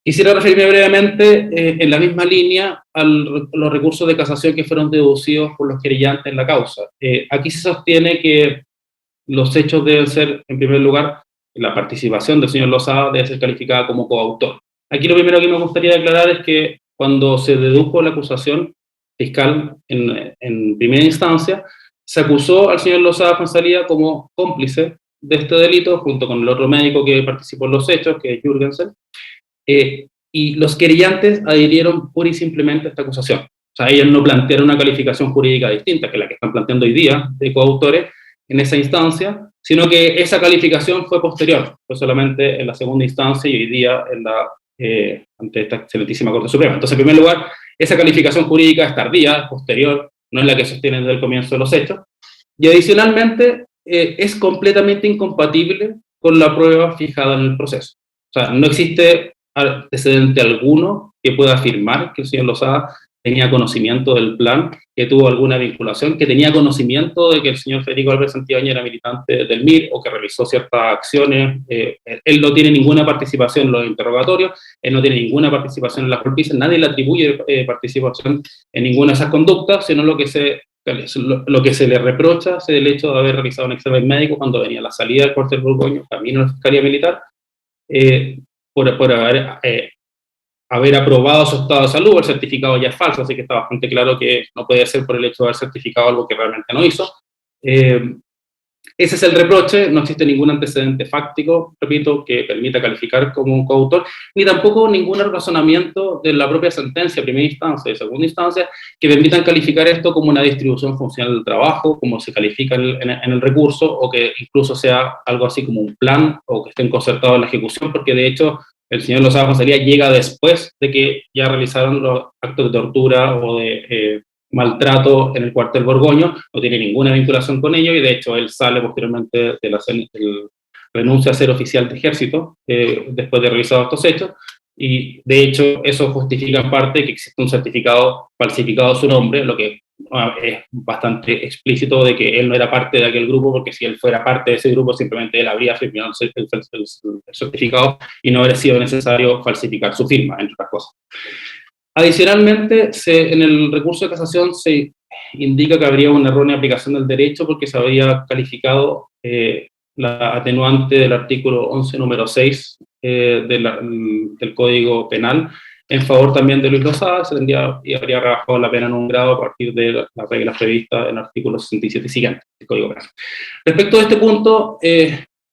Speaker 8: Quisiera referirme brevemente, en la misma línea, a los recursos de casación que fueron deducidos por los querellantes en la causa. Aquí se sostiene que los hechos deben ser, en primer lugar, la participación del señor Lozada debe ser calificada como coautor. Aquí lo primero que me gustaría aclarar es que cuando se dedujo la acusación fiscal en primera instancia, se acusó al señor Lozada Fonsalía como cómplice de este delito, junto con el otro médico que participó en los hechos, que es Jürgensen, y los querellantes adhirieron pura y simplemente a esta acusación. O sea, ellos no plantearon una calificación jurídica distinta que la que están planteando hoy día de coautores en esa instancia, sino que esa calificación fue posterior, fue solamente en la segunda instancia y hoy día ante esta excelentísima Corte Suprema. Entonces, en primer lugar, esa calificación jurídica es tardía, posterior, no es la que sostiene desde el comienzo de los hechos, y adicionalmente es completamente incompatible con la prueba fijada en el proceso. O sea, no existe antecedente alguno que pueda afirmar que el señor Lozada tenía conocimiento del plan, que tuvo alguna vinculación, que tenía conocimiento de que el señor Federico Álvarez Santibáñez era militante del MIR o que realizó ciertas acciones. Él no tiene ninguna participación en los interrogatorios, él no tiene ninguna participación en las golpizas, nadie le atribuye participación en ninguna de esas conductas, sino lo que se le reprocha es el hecho de haber realizado un examen médico cuando venía a la salida del cuartel Borgoño, camino a la Fiscalía Militar, por haber aprobado su estado de salud. El certificado ya es falso, así que está bastante claro que no puede ser por el hecho de haber certificado algo que realmente no hizo. Ese es el reproche, no existe ningún antecedente fáctico, repito, que permita calificar como un coautor, ni tampoco ningún razonamiento de la propia sentencia, primera instancia y segunda instancia, que permitan calificar esto como una distribución funcional del trabajo, como se califica en el recurso, o que incluso sea algo así como un plan, o que estén concertados en la ejecución, porque de hecho el señor Lozada Fonsalía llega después de que ya realizaron los actos de tortura o de maltrato en el cuartel Borgoño, no tiene ninguna vinculación con ello, y de hecho él sale posteriormente de renuncia a ser oficial de ejército después de realizar estos hechos, y de hecho eso justifica en parte que existe un certificado falsificado a su nombre, lo que es bastante explícito de que él no era parte de aquel grupo, porque si él fuera parte de ese grupo, simplemente él habría firmado el certificado y no habría sido necesario falsificar su firma, entre otras cosas. Adicionalmente, en el recurso de casación se indica que habría una errónea aplicación del derecho porque se habría calificado la atenuante del artículo 11, número 6 del Código Penal en favor también de Luis Lozada, y habría rebajado la pena en un grado a partir de las reglas previstas en el artículo 67 y siguiente del Código Penal. Respecto a este punto,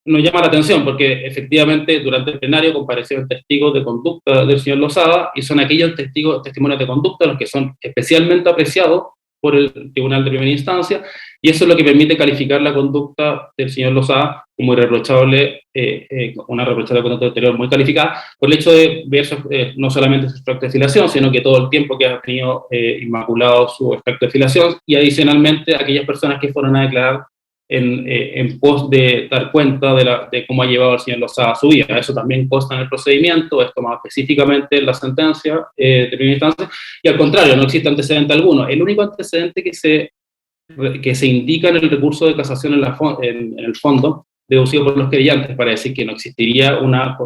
Speaker 8: nos llama la atención porque efectivamente durante el plenario comparecieron testigos de conducta del señor Lozada y son aquellos testimonios de conducta los que son especialmente apreciados por el Tribunal de Primera Instancia, y eso es lo que permite calificar la conducta del señor Lozada como irreprochable, una reprochable conducta anterior muy calificada, por el hecho de ver no solamente su extracto de filiación, sino que todo el tiempo que ha tenido inmaculado su extracto de filiación, y adicionalmente aquellas personas que fueron a declarar en pos de dar cuenta de cómo ha llevado el señor Lozada su vida. Eso también consta en el procedimiento, es tomado específicamente en la sentencia de primera instancia, y al contrario, no existe antecedente alguno. El único antecedente que se indica en el recurso de casación en el fondo, deducido por los querellantes, para decir que no existiría una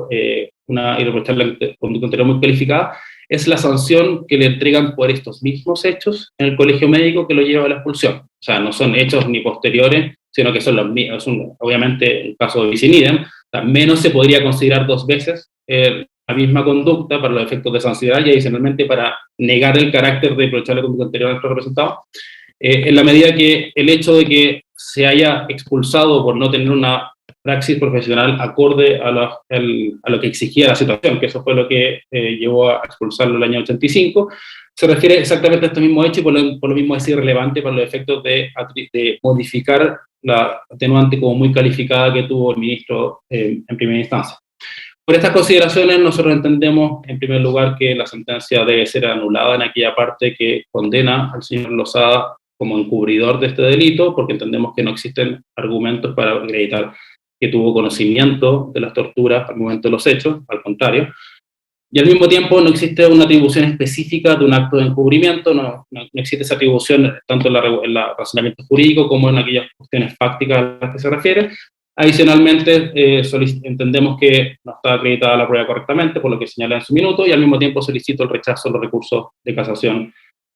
Speaker 8: irreprochable conducta anterior muy calificada, es la sanción que le entregan por estos mismos hechos en el colegio médico que lo lleva a la expulsión. O sea, no son hechos ni posteriores, sino que son los mismos. Obviamente, el caso de bis in idem, menos se podría considerar 2 veces la misma conducta para los efectos de sancionar y adicionalmente para negar el carácter de irreprochable conducta anterior a nuestro representado, en la medida que el hecho de que se haya expulsado por no tener una praxis profesional acorde a lo que exigía la situación, que eso fue lo que llevó a expulsarlo el año 85, se refiere exactamente a este mismo hecho y por lo mismo es irrelevante para los efectos de modificar la atenuante como muy calificada que tuvo el ministro en primera instancia. Por estas consideraciones, nosotros entendemos, en primer lugar, que la sentencia debe ser anulada en aquella parte que condena al señor Lozada como encubridor de este delito, porque entendemos que no existen argumentos para acreditar que tuvo conocimiento de las torturas al momento de los hechos, al contrario. Y al mismo tiempo no existe una atribución específica de un acto de encubrimiento, no existe esa atribución tanto en el razonamiento jurídico como en aquellas cuestiones fácticas a las que se refiere. Adicionalmente, entendemos que no está acreditada la prueba correctamente, por lo que señala en su minuto, y al mismo tiempo solicito el rechazo de los recursos de casación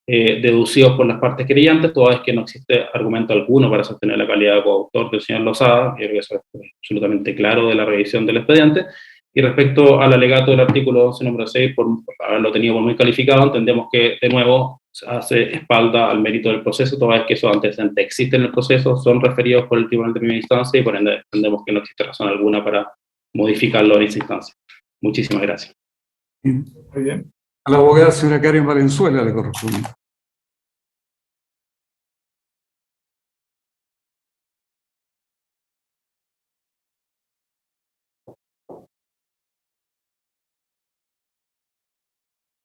Speaker 8: deducidos por las partes querellantes, toda vez que no existe argumento alguno para sostener la calidad de coautor del señor Lozada. Creo que eso es absolutamente claro de la revisión del expediente. Y respecto al alegato del artículo 11, número 6, por haberlo tenido por muy calificado, entendemos que, de nuevo, hace espalda al mérito del proceso, toda vez que esos antecedentes existen en el proceso, son referidos por el Tribunal de Primera Instancia y por ende entendemos que no existe razón alguna para modificarlo en esa instancia. Muchísimas gracias.
Speaker 7: Muy bien.
Speaker 3: A la abogada señora Karen Valenzuela le corresponde.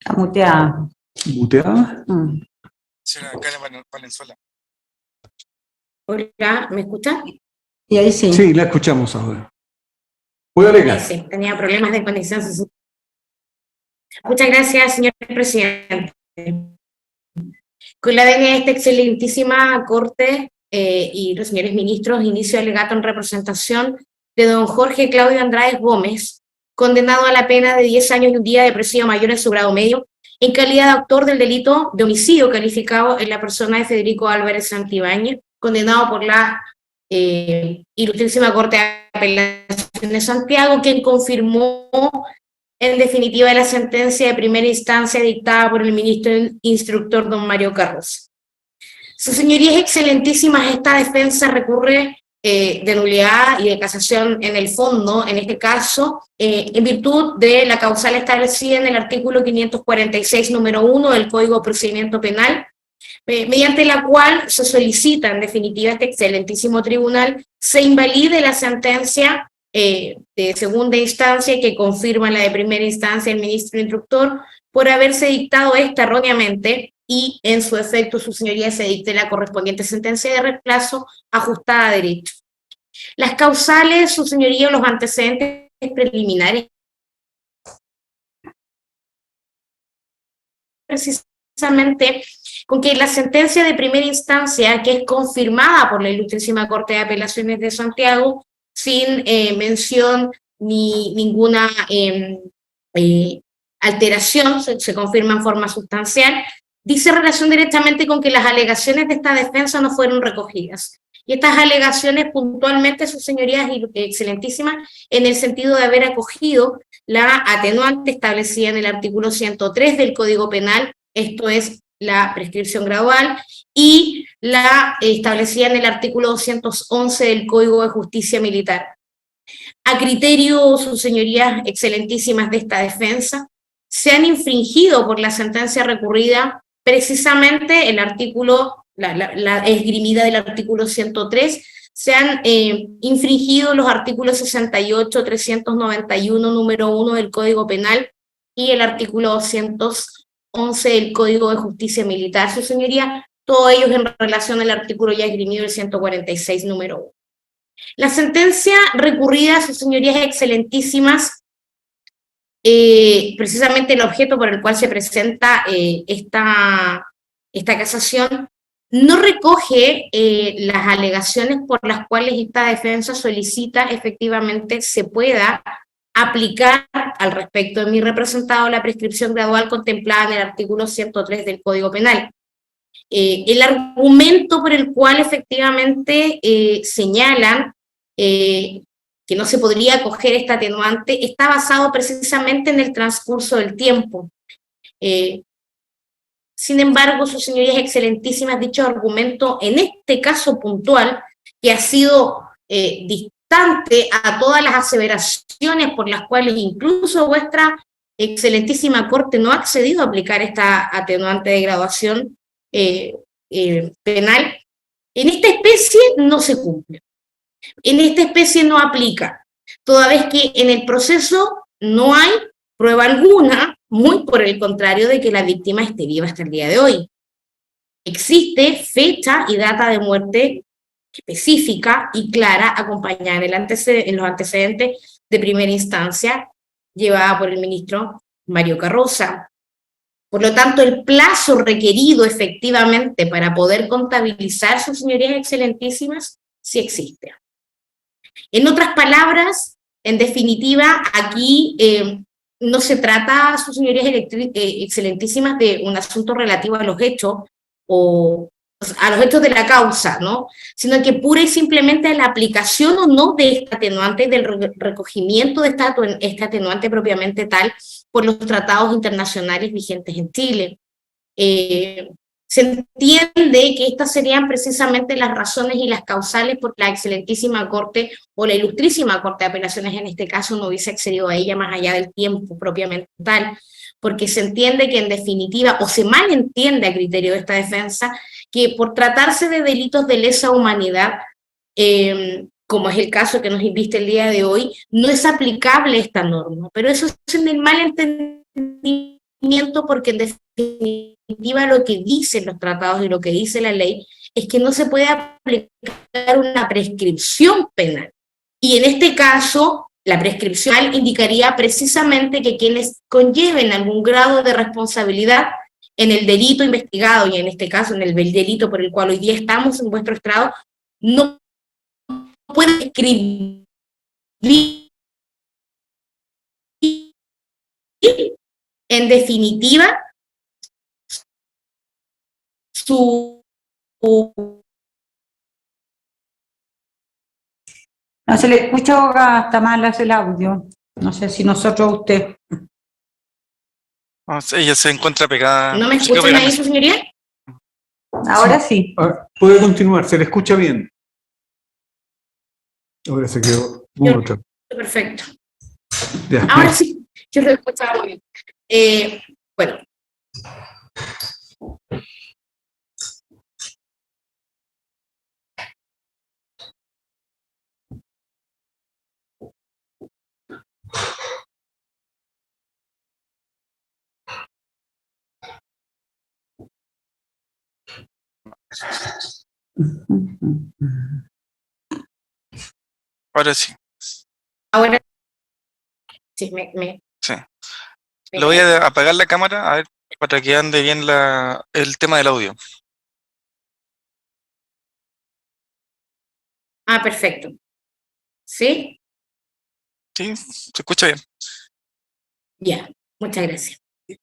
Speaker 4: Está muteada.
Speaker 3: ¿Muteada?
Speaker 5: Señora Karen Valenzuela.
Speaker 9: Hola, ¿me escucha?
Speaker 4: Y ahí sí.
Speaker 3: Sí, la escuchamos ahora. ¿Puede alegar?
Speaker 9: Sí, tenía problemas de conexión. Muchas gracias, señor presidente. Con la venia de esta excelentísima Corte y los señores ministros, inicio el alegato en representación de don Jorge Claudio Andrade Gómez, condenado a la pena de 10 años y un día de presidio mayor en su grado medio, en calidad de autor del delito de homicidio calificado en la persona de Federico Álvarez Santibáñez, condenado por la Ilustrísima Corte de Apelación de Santiago, quien confirmó en definitiva la sentencia de primera instancia dictada por el ministro instructor don Mario Carros. Sus señorías excelentísimas, esta defensa recurre de nulidad y de casación en el fondo, en este caso, en virtud de la causal establecida en el artículo 546, número 1 del Código de Procedimiento Penal, mediante la cual se solicita, en definitiva, este excelentísimo tribunal se invalide la sentencia de segunda instancia que confirma la de primera instancia el ministro instructor por haberse dictado esta erróneamente y, en su efecto, su señoría se dicte la correspondiente sentencia de reemplazo ajustada a derecho. Las causales, su señoría, los antecedentes preliminares precisamente con que la sentencia de primera instancia, que es confirmada por la Ilustrísima Corte de Apelaciones de Santiago, sin mención ni ninguna alteración, se confirma en forma sustancial, dice relación directamente con que las alegaciones de esta defensa no fueron recogidas. Y estas alegaciones puntualmente, sus señorías excelentísimas, en el sentido de haber acogido la atenuante establecida en el artículo 103 del Código Penal, esto es la prescripción gradual, y la establecida en el artículo 211 del Código de Justicia Militar. A criterio, sus señorías excelentísimas, de esta defensa, se han infringido por la sentencia recurrida precisamente el artículo, la esgrimida del artículo 103, se han infringido los artículos 68, 391, número 1 del Código Penal y el artículo 211 del Código de Justicia Militar, su señoría, todos ellos en relación al artículo ya esgrimido, el 146, número 1. La sentencia recurrida, sus señorías excelentísimas, precisamente el objeto por el cual se presenta esta casación, no recoge las alegaciones por las cuales esta defensa solicita efectivamente se pueda aplicar al respecto de mi representado la prescripción gradual contemplada en el artículo 103 del Código Penal. El argumento por el cual efectivamente señalan que no se podría acoger esta atenuante está basado precisamente en el transcurso del tiempo. Sin embargo, sus señorías excelentísimas, dicho argumento, en este caso puntual, que ha sido distante a todas las aseveraciones por las cuales incluso vuestra excelentísima Corte no ha accedido a aplicar esta atenuante de graduación penal, en esta especie no se cumple. En esta especie no aplica, toda vez que en el proceso no hay prueba alguna, muy por el contrario de que la víctima esté viva hasta el día de hoy. Existe fecha y data de muerte específica y clara acompañada en los antecedentes de primera instancia, llevada por el ministro Mario Carroza. Por lo tanto, el plazo requerido efectivamente para poder contabilizar, sus señorías excelentísimas, sí existe. En otras palabras, en definitiva, aquí no se trata, sus señorías excelentísimas, de un asunto relativo a los hechos o a los hechos de la causa, ¿no? Sino que pura y simplemente a la aplicación o no de esta atenuante, del recogimiento de esta atenuante propiamente tal por los tratados internacionales vigentes en Chile. Se entiende que estas serían precisamente las razones y las causales por la excelentísima Corte o la ilustrísima Corte de Apelaciones en este caso no hubiese accedido a ella más allá del tiempo propiamente tal, porque se entiende que en definitiva, o se malentiende a criterio de esta defensa, que por tratarse de delitos de lesa humanidad, como es el caso que nos inviste el día de hoy, no es aplicable esta norma, pero eso es en el malentendimiento, porque en definitiva lo que dicen los tratados y lo que dice la ley es que no se puede aplicar una prescripción penal. Y en este caso, la prescripción indicaría precisamente que quienes conlleven algún grado de responsabilidad en el delito investigado, y en este caso en el delito por el cual hoy día estamos en vuestro estrado, no pueden escribir en definitiva
Speaker 4: No se le escucha, Olga, está mal el audio. No sé si nosotros o usted.
Speaker 5: No sé, ella se encuentra pegada.
Speaker 9: ¿No me escuchan ahí, su señoría?
Speaker 4: Ahora sí.
Speaker 3: Puede continuar, se le escucha bien. Ahora se quedó mucho.
Speaker 9: Perfecto.
Speaker 3: Ya.
Speaker 9: Ahora sí, yo lo escuchaba muy bien. Bueno.
Speaker 5: Ahora sí.
Speaker 9: Ahora sí,
Speaker 5: Sí. Le voy a apagar la cámara, a ver para que ande bien el tema del audio.
Speaker 9: Ah, perfecto. ¿Sí?
Speaker 5: Sí, se escucha bien.
Speaker 9: Ya, muchas gracias.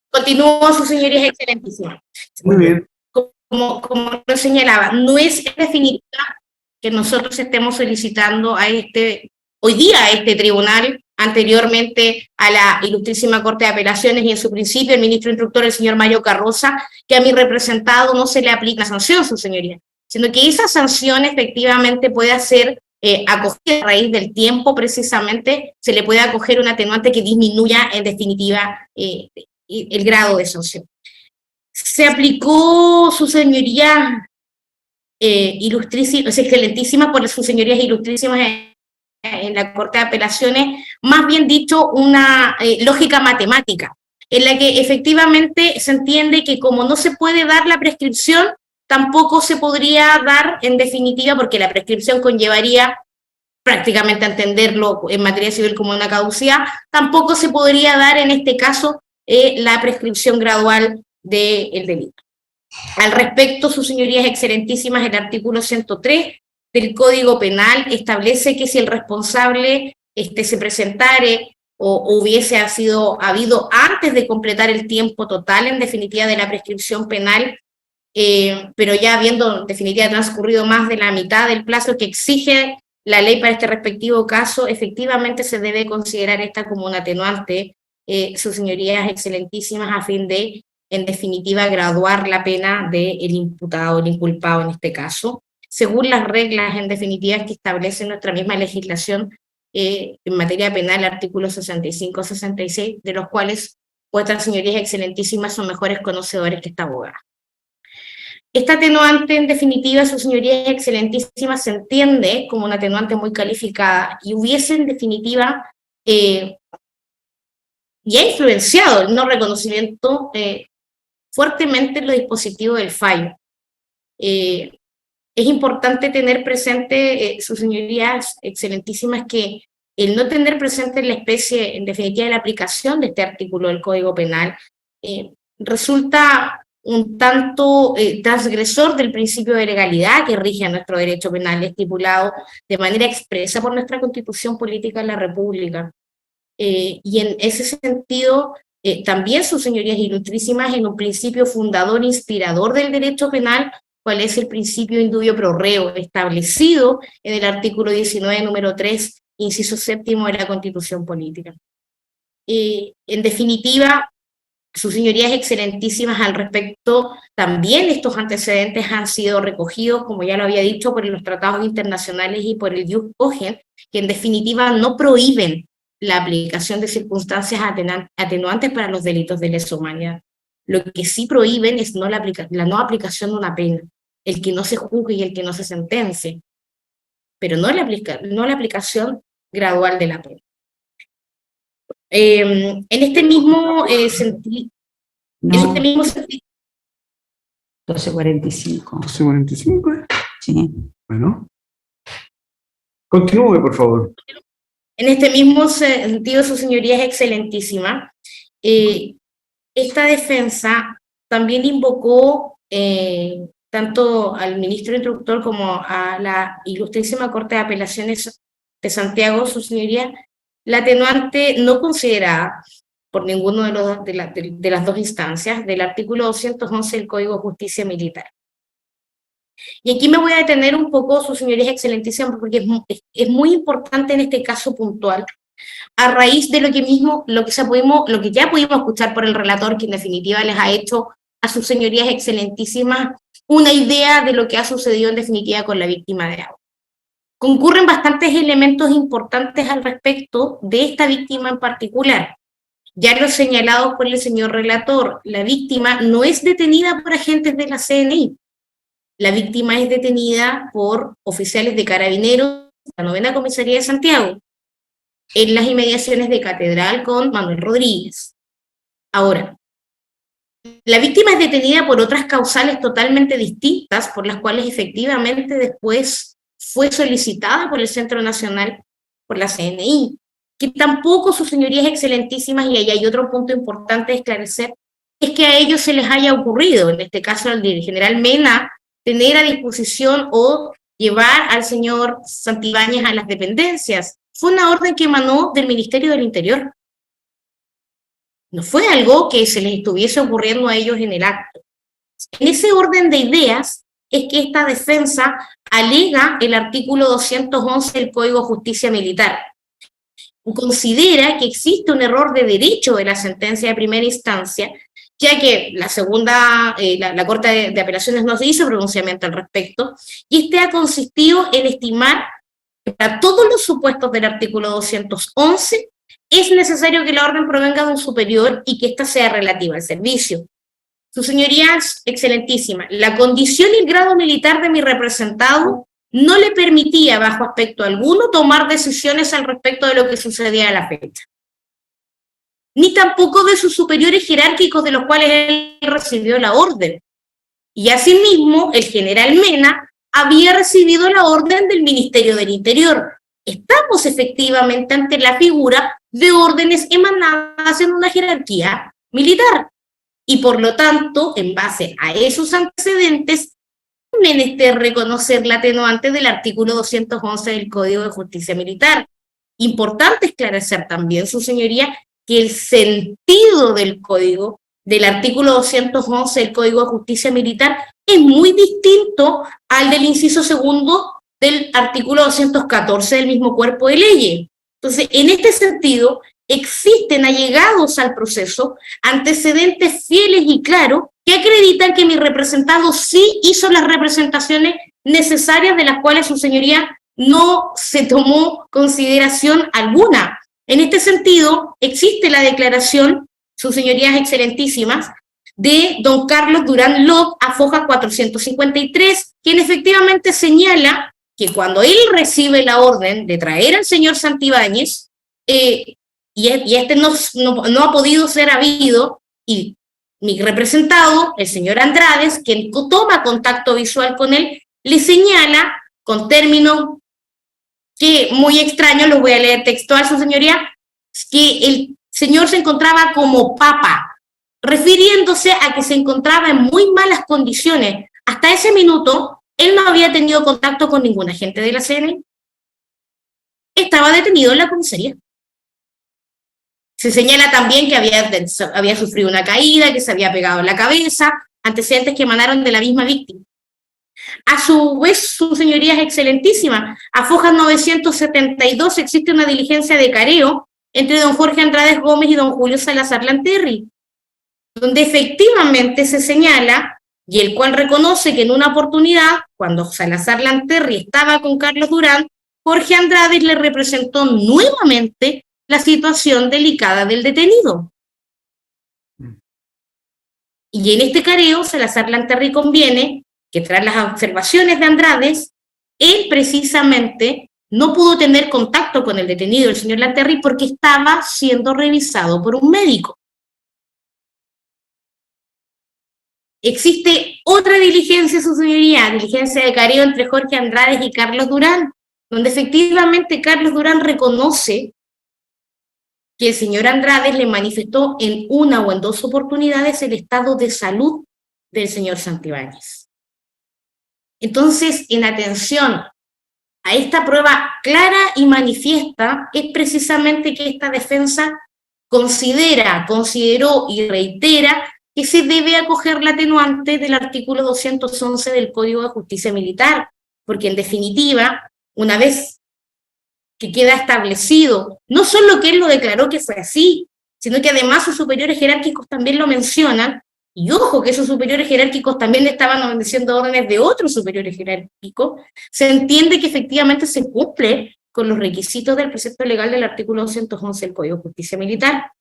Speaker 9: Continúo, sus señorías excelentísimas.
Speaker 3: Muy bien.
Speaker 9: Como lo señalaba, no es en definitiva que nosotros estemos solicitando hoy día a este tribunal, anteriormente a la Ilustrísima Corte de Apelaciones y en su principio el ministro instructor, el señor Mario Carroza, que a mi representado no se le aplica sanción, su señoría, sino que esa sanción efectivamente puede ser acogida a raíz del tiempo, precisamente se le puede acoger un atenuante que disminuya en definitiva el grado de sanción. Se aplicó, su señoría, excelentísima, por sus señorías ilustrísimas en la Corte de Apelaciones, más bien dicho, una lógica matemática, en la que efectivamente se entiende que como no se puede dar la prescripción, tampoco se podría dar en definitiva, porque la prescripción conllevaría prácticamente a entenderlo en materia civil como una caducidad, tampoco se podría dar en este caso la prescripción gradual del delito. Al respecto, sus señorías excelentísimas, el artículo 103 del Código Penal establece que si el responsable se presentare o hubiese habido antes de completar el tiempo total, en definitiva, de la prescripción penal, pero ya habiendo en definitiva transcurrido más de la mitad del plazo que exige la ley para este respectivo caso, efectivamente se debe considerar esta como un atenuante, sus señorías excelentísimas, a fin de, en definitiva, graduar la pena del imputado, el inculpado en este caso, según las reglas, en definitiva, que establece nuestra misma legislación en materia penal, artículos 65-66, de los cuales vuestras señorías excelentísimas son mejores conocedores que esta abogada. Esta atenuante, en definitiva, sus señorías excelentísimas, se entiende como una atenuante muy calificada y hubiese, en definitiva, ya influenciado el no reconocimiento fuertemente en los dispositivos del fallo. Es importante tener presente, sus señorías excelentísimas, que el no tener presente la especie, en definitiva, de la aplicación de este artículo del Código Penal, resulta un tanto transgresor del principio de legalidad que rige a nuestro derecho penal, estipulado de manera expresa por nuestra Constitución Política de la República. Y en ese sentido, también sus señorías ilustrísimas, en un principio fundador, inspirador del derecho penal, cuál es el principio indubio pro reo, establecido en el artículo 19, número 3, inciso séptimo de la Constitución Política. En definitiva, sus señorías excelentísimas, al respecto, también estos antecedentes han sido recogidos, como ya lo había dicho, por los tratados internacionales y por el Jus Cogens, que en definitiva no prohíben la aplicación de circunstancias atenuantes para los delitos de lesa humanidad. Lo que sí prohíben es la no aplicación de una pena, el que no se juzgue y el que no se sentencie, pero no la aplicación gradual de la pena. En este mismo sentido,
Speaker 4: No,
Speaker 9: en este mismo sentido,
Speaker 4: 12:45.
Speaker 3: 12:45.
Speaker 4: Sí.
Speaker 3: Bueno. Continúe, por favor.
Speaker 9: en este mismo sentido, sus señorías excelentísimas, esta defensa también invocó tanto al ministro instructor como a la Ilustrísima Corte de Apelaciones de Santiago, su señoría, la atenuante no considerada por ninguno de las dos instancias del artículo 211 del Código de Justicia Militar. Y aquí me voy a detener un poco, sus señorías excelentísimas, porque es muy importante en este caso puntual, a raíz de lo que ya pudimos escuchar por el relator, que en definitiva les ha hecho a sus señorías excelentísimas una idea de lo que ha sucedido en definitiva con la víctima de agua. Concurren bastantes elementos importantes al respecto de esta víctima en particular. Ya lo señalado por el señor relator, la víctima no es detenida por agentes de la CNI. La víctima es detenida por oficiales de Carabineros de la 9ª Comisaría de Santiago, en las inmediaciones de Catedral con Manuel Rodríguez. Ahora, la víctima es detenida por otras causales totalmente distintas, por las cuales efectivamente después fue solicitada por el Centro Nacional, por la CNI, que tampoco sus señorías excelentísimas, y ahí hay otro punto importante de esclarecer, es que a ellos se les haya ocurrido, en este caso al general Mena, tener a disposición o llevar al señor Santibáñez a las dependencias. Fue una orden que emanó del Ministerio del Interior. No fue algo que se les estuviese ocurriendo a ellos en el acto. En ese orden de ideas es que esta defensa alega el artículo 211 del Código de Justicia Militar. Considera que existe un error de derecho de la sentencia de primera instancia, ya que la segunda, la Corte de Apelaciones no se hizo pronunciamiento al respecto, y este ha consistido en estimar que para todos los supuestos del artículo 211 es necesario que la orden provenga de un superior y que ésta sea relativa al servicio. Su señoría, excelentísima, la condición y el grado militar de mi representado no le permitía, bajo aspecto alguno, tomar decisiones al respecto de lo que sucedía a la fecha, ni tampoco de sus superiores jerárquicos de los cuales él recibió la orden. Y asimismo, el general Mena había recibido la orden del Ministerio del Interior. Estamos efectivamente ante la figura de órdenes emanadas en una jerarquía militar. Y por lo tanto, en base a esos antecedentes, es menester reconocer la atenuante del artículo 211 del Código de Justicia Militar. Importante esclarecer también, su señoría, que el sentido del código, del artículo 211 del Código de Justicia Militar, es muy distinto al del inciso segundo del artículo 214 del mismo cuerpo de leyes. Entonces, en este sentido, existen allegados al proceso antecedentes fieles y claros que acreditan que mi representado sí hizo las representaciones necesarias de las cuales su señoría no se tomó consideración alguna. En este sentido, existe la declaración, sus señorías excelentísimas, de don Carlos Durán Lop a foja 453, quien efectivamente señala que cuando él recibe la orden de traer al señor Santibáñez, y este no ha podido ser habido, y mi representado, el señor Andrades, quien toma contacto visual con él, le señala con términos que muy extraños, los voy a leer textual, su señoría, que el señor se encontraba como papa, refiriéndose a que se encontraba en muy malas condiciones. Hasta ese minuto, él no había tenido contacto con ningún agente de la CNI. Estaba detenido en la comisaría. Se señala también que había sufrido una caída, que se había pegado en la cabeza, antecedentes que emanaron de la misma víctima. A su vez, su señoría es excelentísima, a foja 972 existe una diligencia de careo entre don Jorge Andrades Gómez y don Julio Salazar Lanterri, donde efectivamente se señala, y el cual reconoce que en una oportunidad, cuando Salazar Lanterri estaba con Carlos Durán, Jorge Andrades le representó nuevamente la situación delicada del detenido. Y en este careo, Salazar Lanterri conviene que tras las observaciones de Andrades, él precisamente no pudo tener contacto con el detenido, el señor Lanterri, porque estaba siendo revisado por un médico. Existe otra diligencia, su señoría, diligencia de careo entre Jorge Andrades y Carlos Durán, donde efectivamente Carlos Durán reconoce que el señor Andrades le manifestó en una o en dos oportunidades el estado de salud del señor Santibáñez. Entonces, en atención a esta prueba clara y manifiesta, es precisamente que esta defensa consideró y reitera que se debe acoger la atenuante del artículo 211 del Código de Justicia Militar, porque en definitiva, una vez que queda establecido, no solo que él lo declaró que fue así, sino que además sus superiores jerárquicos también lo mencionan, y ojo que esos superiores jerárquicos también estaban obedeciendo órdenes de otros superiores jerárquicos, se entiende que efectivamente se cumple con los requisitos del precepto legal del artículo 211 del Código de Justicia Militar.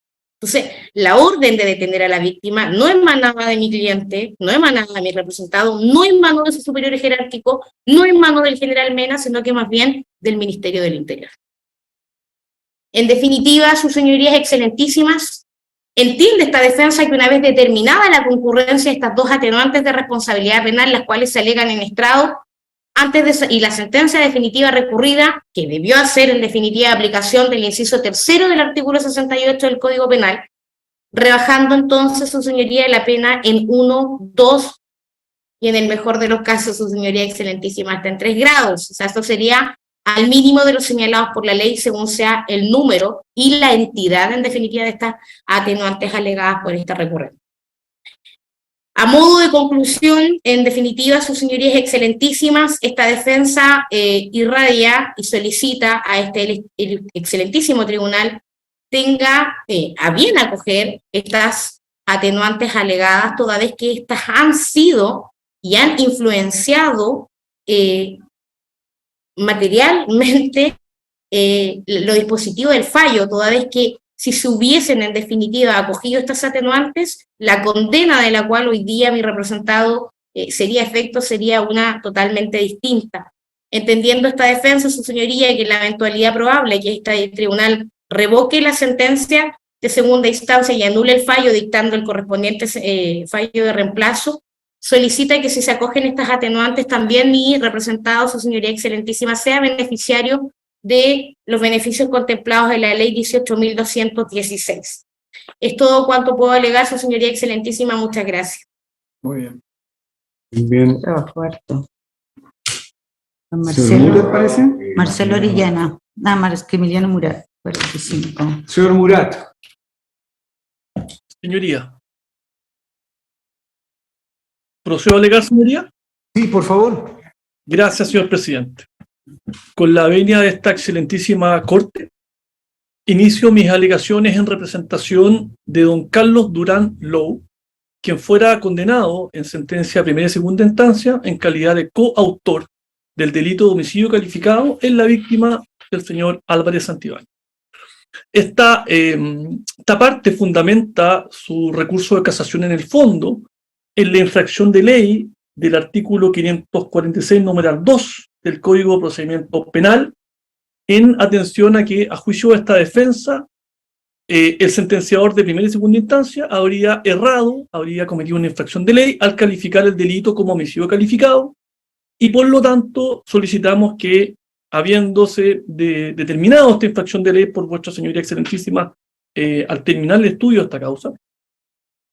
Speaker 9: Entonces, la orden de detener a la víctima no emanaba de mi cliente, no emanaba de mi representado, no emanó de sus superiores jerárquicos, no emanó del general Mena, sino que más bien del Ministerio del Interior. En definitiva, sus señorías excelentísimas, entiende esta defensa que una vez determinada la concurrencia de estas dos atenuantes de responsabilidad penal, las cuales se alegan en estrado, y la sentencia definitiva recurrida, que debió hacer en definitiva aplicación del inciso tercero del artículo 68 del Código Penal, rebajando entonces, su señoría, la pena en 1, 2 y en el mejor de los casos, su señoría excelentísima, hasta en 3 grados. O sea, esto sería al mínimo de los señalados por la ley según sea el número y la entidad, en definitiva, de estas atenuantes alegadas por esta recurrente. A modo de conclusión, en definitiva, sus señorías excelentísimas, esta defensa irradia y solicita a el excelentísimo tribunal tenga a bien acoger estas atenuantes alegadas, toda vez que estas han sido y han influenciado materialmente los dispositivos del fallo, toda vez que si se hubiesen en definitiva acogido estas atenuantes, la condena de la cual hoy día mi representado sería una totalmente distinta. Entendiendo esta defensa, su señoría, que en la eventualidad probable que este tribunal revoque la sentencia de segunda instancia y anule el fallo dictando el correspondiente fallo de reemplazo, solicita que si se acogen estas atenuantes también mi representado, su señoría excelentísima, sea beneficiario de los beneficios contemplados en la ley 18.216. Es todo cuanto puedo alegar, su señoría excelentísima, muchas gracias.
Speaker 3: Muy bien. Bien.
Speaker 4: Trabajo harto. Don
Speaker 3: Señor Murat,
Speaker 4: Marcelo,
Speaker 3: parece.
Speaker 4: Marcelo Orellana. Emiliano Murat, 45.
Speaker 3: Señor Murat.
Speaker 10: Señoría. ¿Procedo a alegar, señoría?
Speaker 3: Sí, por favor.
Speaker 10: Gracias, señor presidente. Con la venia de esta excelentísima Corte, inicio mis alegaciones en representación de don Carlos Durán Low, quien fuera condenado en sentencia primera y segunda instancia en calidad de coautor del delito de homicidio calificado en la víctima del señor Álvarez Santibáñez. Esta parte fundamenta su recurso de casación en el fondo en la infracción de ley del artículo 546, numeral 2 del Código de Procedimiento Penal, en atención a que, a juicio de esta defensa, el sentenciador de primera y segunda instancia habría errado, habría cometido una infracción de ley al calificar el delito como homicidio calificado, y por lo tanto solicitamos que, habiéndose determinado esta infracción de ley por vuestra señoría excelentísima, al terminar el estudio de esta causa,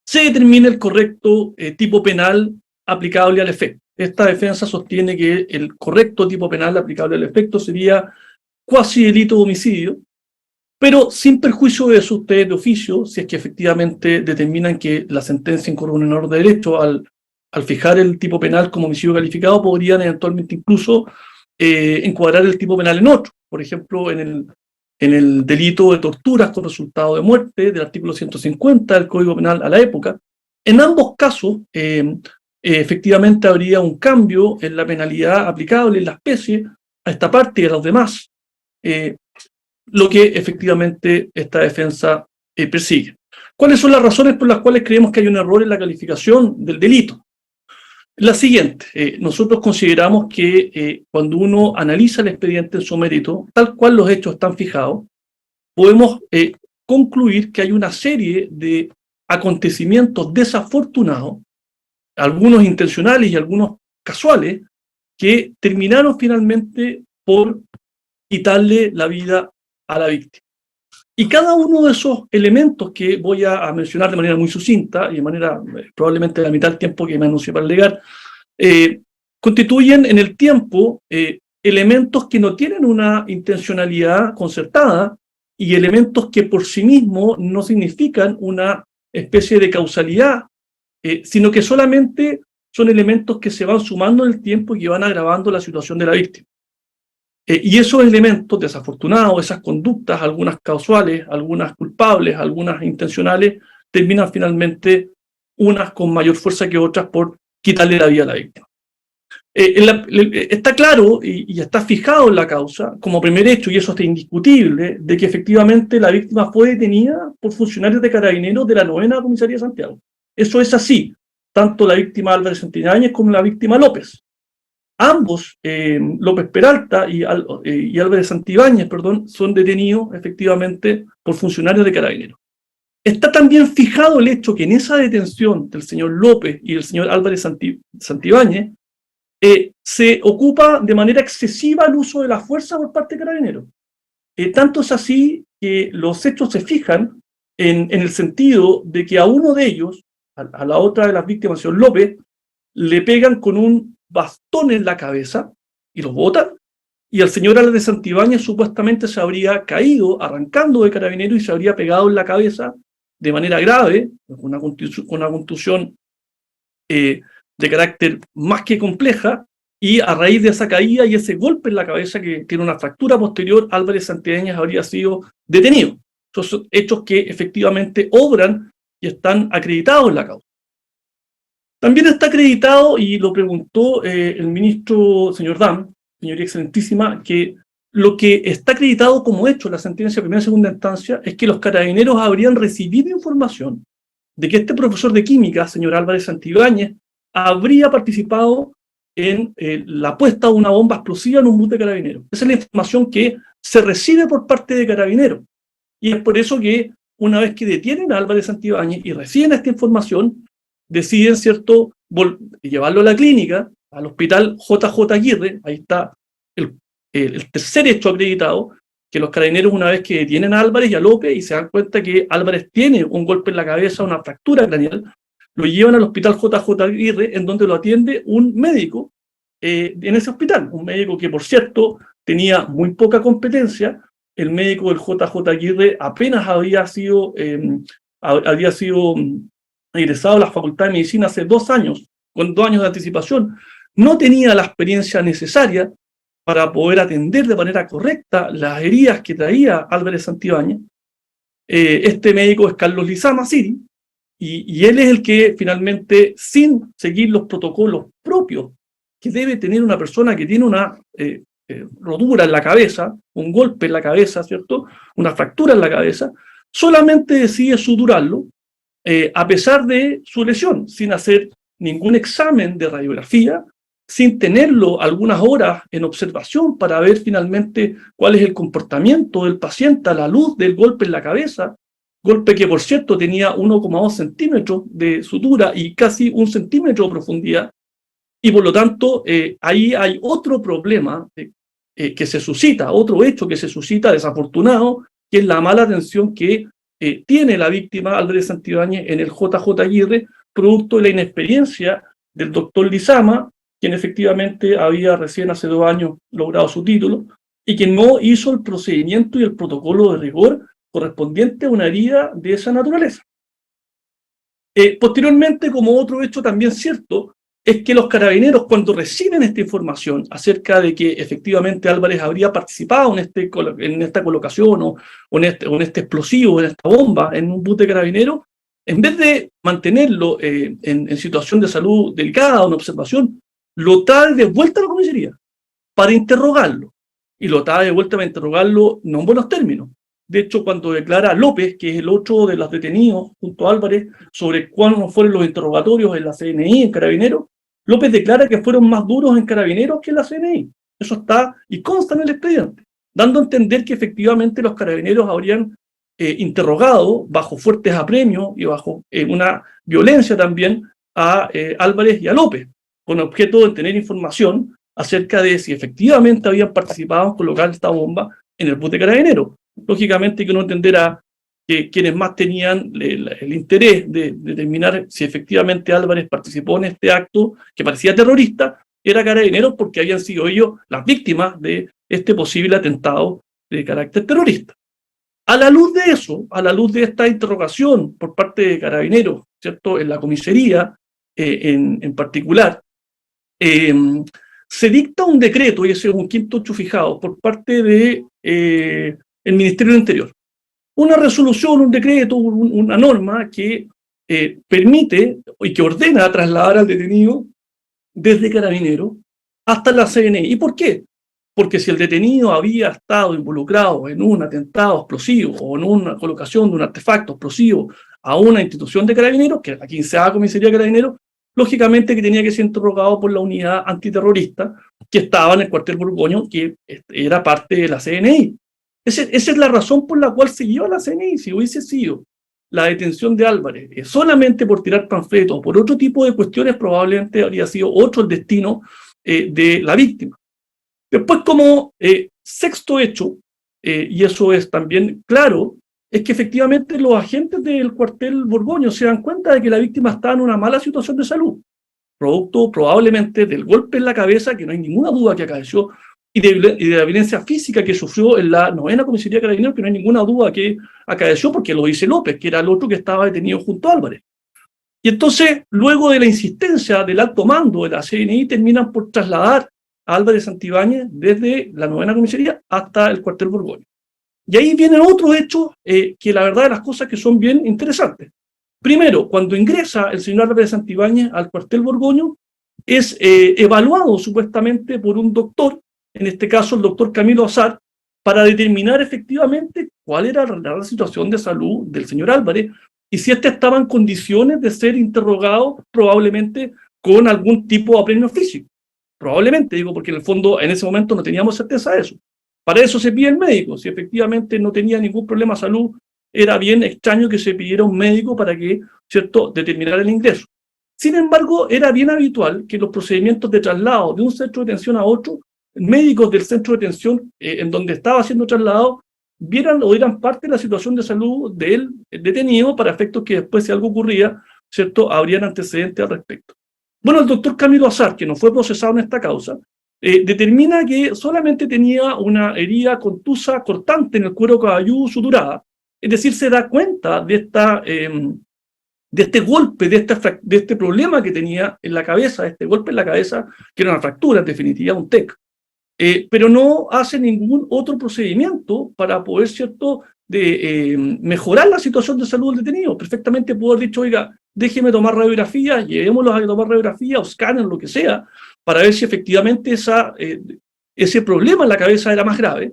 Speaker 10: se determine el correcto tipo penal aplicable al efecto. Esta defensa sostiene que el correcto tipo penal aplicable al efecto sería cuasi delito de homicidio, pero sin perjuicio de eso, ustedes de oficio, si es que efectivamente determinan que la sentencia incurre en un error de derecho al fijar el tipo penal como homicidio calificado, podrían eventualmente incluso encuadrar el tipo penal en otro. Por ejemplo, en el delito de torturas con resultado de muerte del artículo 150 del Código Penal a la época. En ambos casos, efectivamente habría un cambio en la penalidad aplicable en la especie a esta parte y a los demás, lo que efectivamente esta defensa persigue. ¿Cuáles son las razones por las cuales creemos que hay un error en la calificación del delito? La siguiente, nosotros consideramos que cuando uno analiza el expediente en su mérito, tal cual los hechos están fijados, podemos concluir que hay una serie de acontecimientos desafortunados, algunos intencionales y algunos casuales, que terminaron finalmente por quitarle la vida a la víctima. Y cada uno de esos elementos que voy a mencionar de manera muy sucinta y de manera probablemente la mitad del tiempo que me anuncié para alegar, constituyen en el tiempo elementos que no tienen una intencionalidad concertada y elementos que por sí mismos no significan una especie de causalidad, sino que solamente son elementos que se van sumando en el tiempo y que van agravando la situación de la víctima. Y esos elementos desafortunados, esas conductas, algunas causales, algunas culpables, algunas intencionales, terminan finalmente unas con mayor fuerza que otras por quitarle la vida a la víctima. Está claro y está fijado en la causa como primer hecho, y eso está indiscutible, de que efectivamente la víctima fue detenida por funcionarios de Carabineros de la 9ª Comisaría de Santiago. Eso es así, tanto la víctima Álvarez Santibáñez como la víctima López. Ambos, López Peralta y Álvarez Santibáñez, son detenidos efectivamente por funcionarios de Carabineros. Está también fijado el hecho que en esa detención del señor López y del señor Álvarez Santibáñez se ocupa de manera excesiva el uso de la fuerza por parte de Carabineros. Tanto es así que los hechos se fijan en el sentido de que a uno de ellos, a la otra de las víctimas, el señor López, le pegan con un bastón en la cabeza y los botan, y el señor Álvarez Santibáñez supuestamente se habría caído arrancando de Carabinero y se habría pegado en la cabeza de manera grave, con una contusión de carácter más que compleja, y a raíz de esa caída y ese golpe en la cabeza que tiene una fractura posterior, Álvarez Santibáñez habría sido detenido. Esos son hechos que efectivamente obran y están acreditados en la causa. También está acreditado, y lo preguntó el ministro, señor Dam, señoría excelentísima, que lo que está acreditado como hecho en la sentencia de primera y segunda instancia es que los carabineros habrían recibido información de que este profesor de química, señor Álvarez Santibáñez, habría participado en la puesta de una bomba explosiva en un bus de carabineros. Esa es la información que se recibe por parte de carabineros. Y es por eso que una vez que detienen a Álvarez Santibáñez y reciben esta información, deciden, ¿cierto?, llevarlo a la clínica, al hospital JJ Aguirre. Ahí está el tercer hecho acreditado, que los carabineros, una vez que detienen a Álvarez y a López y se dan cuenta que Álvarez tiene un golpe en la cabeza, una fractura craneal, lo llevan al hospital JJ Aguirre, en donde lo atiende un médico en ese hospital, un médico que, por cierto, tenía muy poca competencia. El médico del JJ Aguirre apenas había sido egresado a la Facultad de Medicina hace 2 años, con 2 años de anticipación. No tenía la experiencia necesaria para poder atender de manera correcta las heridas que traía Álvarez Santibáñez. Este médico es Carlos Lizama Siri, y él es el que finalmente, sin seguir los protocolos propios que debe tener una persona que tiene una rotura en la cabeza, un golpe en la cabeza, ¿cierto?, una fractura en la cabeza, solamente decide suturarlo a pesar de su lesión, sin hacer ningún examen de radiografía, sin tenerlo algunas horas en observación para ver finalmente cuál es el comportamiento del paciente a la luz del golpe en la cabeza, golpe que, por cierto, tenía 1,2 centímetros de sutura y casi 1 centímetro de profundidad, y por lo tanto ahí hay otro problema que se suscita, otro hecho que se suscita desafortunado, que es la mala atención que tiene la víctima Álvarez Santibáñez en el JJ Aguirre, producto de la inexperiencia del doctor Lizama, quien efectivamente había recién hace 2 años logrado su título, y que no hizo el procedimiento y el protocolo de rigor correspondiente a una herida de esa naturaleza. Posteriormente, como otro hecho también cierto, es que los carabineros, cuando reciben esta información acerca de que efectivamente Álvarez habría participado en esta colocación o en este explosivo, en esta bomba, en un bus de carabineros, en vez de mantenerlo en situación de salud delicada o en observación, lo trae de vuelta a la comisaría para interrogarlo. Y lo trae de vuelta para interrogarlo no en buenos términos. De hecho, cuando declara López, que es el otro de los detenidos junto a Álvarez, sobre cuáles fueron los interrogatorios en la CNI, en Carabineros, López declara que fueron más duros en Carabineros que en la CNI. Eso está y consta en el expediente, dando a entender que efectivamente los Carabineros habrían interrogado bajo fuertes apremios y bajo una violencia también a Álvarez y a López, con objeto de tener información acerca de si efectivamente habían participado en colocar esta bomba en el bus de Carabineros. Lógicamente que uno entenderá que quienes más tenían el interés de determinar si efectivamente Álvarez participó en este acto que parecía terrorista, era Carabineros, porque habían sido ellos las víctimas de este posible atentado de carácter terrorista. A la luz de eso, a la luz de esta interrogación por parte de Carabineros, ¿cierto?, en la comisaría en particular, se dicta un decreto, y ese es un quinto hecho fijado, por parte de el Ministerio del Interior. Una resolución, un decreto, una norma que permite y que ordena trasladar al detenido desde Carabineros hasta la CNI. ¿Y por qué? Porque si el detenido había estado involucrado en un atentado explosivo o en una colocación de un artefacto explosivo a una institución de Carabineros, que es la 15ª Comisaría de Carabineros, lógicamente que tenía que ser interrogado por la unidad antiterrorista que estaba en el cuartel Borgoño, que era parte de la CNI. Esa es la razón por la cual se lleva la CNI. Si hubiese sido la detención de Álvarez solamente por tirar panfletos o por otro tipo de cuestiones, probablemente habría sido otro el destino de la víctima. Después, como sexto hecho, y eso es también claro, es que efectivamente los agentes del cuartel Borgoño se dan cuenta de que la víctima está en una mala situación de salud, producto probablemente del golpe en la cabeza, que no hay ninguna duda que acaeció, y de la violencia física que sufrió en la 9ª Comisaría de Carabineros, que no hay ninguna duda que acaeció, porque lo dice López, que era el otro que estaba detenido junto a Álvarez. Y entonces, luego de la insistencia del alto mando de la CNI, terminan por trasladar a Álvarez Santibáñez desde la 9ª Comisaría hasta el cuartel Borgoño. Y ahí vienen otros hechos que la verdad de las cosas que son bien interesantes. Primero, cuando ingresa el señor Álvarez Santibáñez al cuartel Borgoño, es evaluado supuestamente por un doctor, en este caso el doctor Camilo Azar, para determinar efectivamente cuál era la situación de salud del señor Álvarez y si éste estaba en condiciones de ser interrogado probablemente con algún tipo de apremio físico. Probablemente, digo, porque en el fondo en ese momento no teníamos certeza de eso. Para eso se pide el médico. Si efectivamente no tenía ningún problema de salud, era bien extraño que se pidiera un médico para que, ¿cierto?, determinara el ingreso. Sin embargo, era bien habitual que los procedimientos de traslado de un centro de detención a otro, médicos del centro de detención en donde estaba siendo trasladado, vieran o eran parte de la situación de salud del detenido para efectos que después, si algo ocurría, ¿cierto?, habrían antecedentes al respecto. Bueno, el doctor Camilo Azar, que no fue procesado en esta causa, determina que solamente tenía una herida contusa cortante en el cuero cabelludo suturada, es decir, se da cuenta de este golpe, de este problema que tenía en la cabeza, este golpe en la cabeza, que era una fractura, en definitiva, un TEC. Pero no hace ningún otro procedimiento para poder, ¿cierto?, mejorar la situación de salud del detenido. Perfectamente pudo haber dicho, oiga, déjeme tomar radiografía, llevémoslos a tomar radiografía o escáner, lo que sea, para ver si efectivamente ese problema en la cabeza era más grave.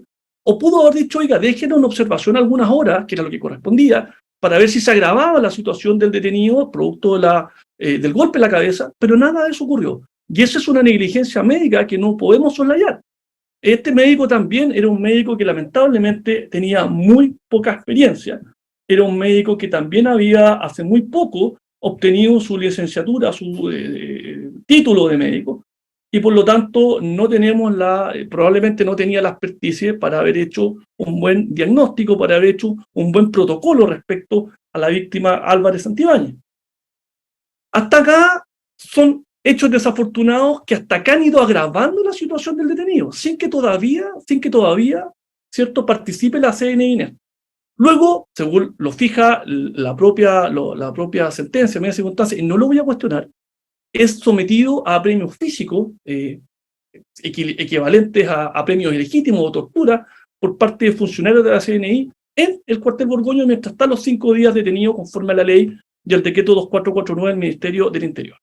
Speaker 10: O pudo haber dicho, oiga, déjenos en observación algunas horas, que era lo que correspondía, para ver si se agravaba la situación del detenido producto del golpe en la cabeza, pero nada de eso ocurrió. Y esa es una negligencia médica que no podemos soslayar. Este médico también era un médico que lamentablemente tenía muy poca experiencia. Era un médico que también había hace muy poco obtenido su licenciatura, su título de médico, y por lo tanto no tenemos probablemente no tenía la experticia para haber hecho un buen diagnóstico, para haber hecho un buen protocolo respecto a la víctima Álvarez Santibáñez. Hasta acá son hechos desafortunados que hasta acá han ido agravando la situación del detenido, sin que todavía, ¿cierto?, participe la CNI. Luego, según lo fija la propia sentencia, media circunstancia, y no lo voy a cuestionar, es sometido a premios físicos equivalentes a premios ilegítimos o tortura por parte de funcionarios de la CNI en el cuartel Borgoño mientras están los 5 días detenido conforme a la ley y el decreto 2449 del Ministerio del Interior.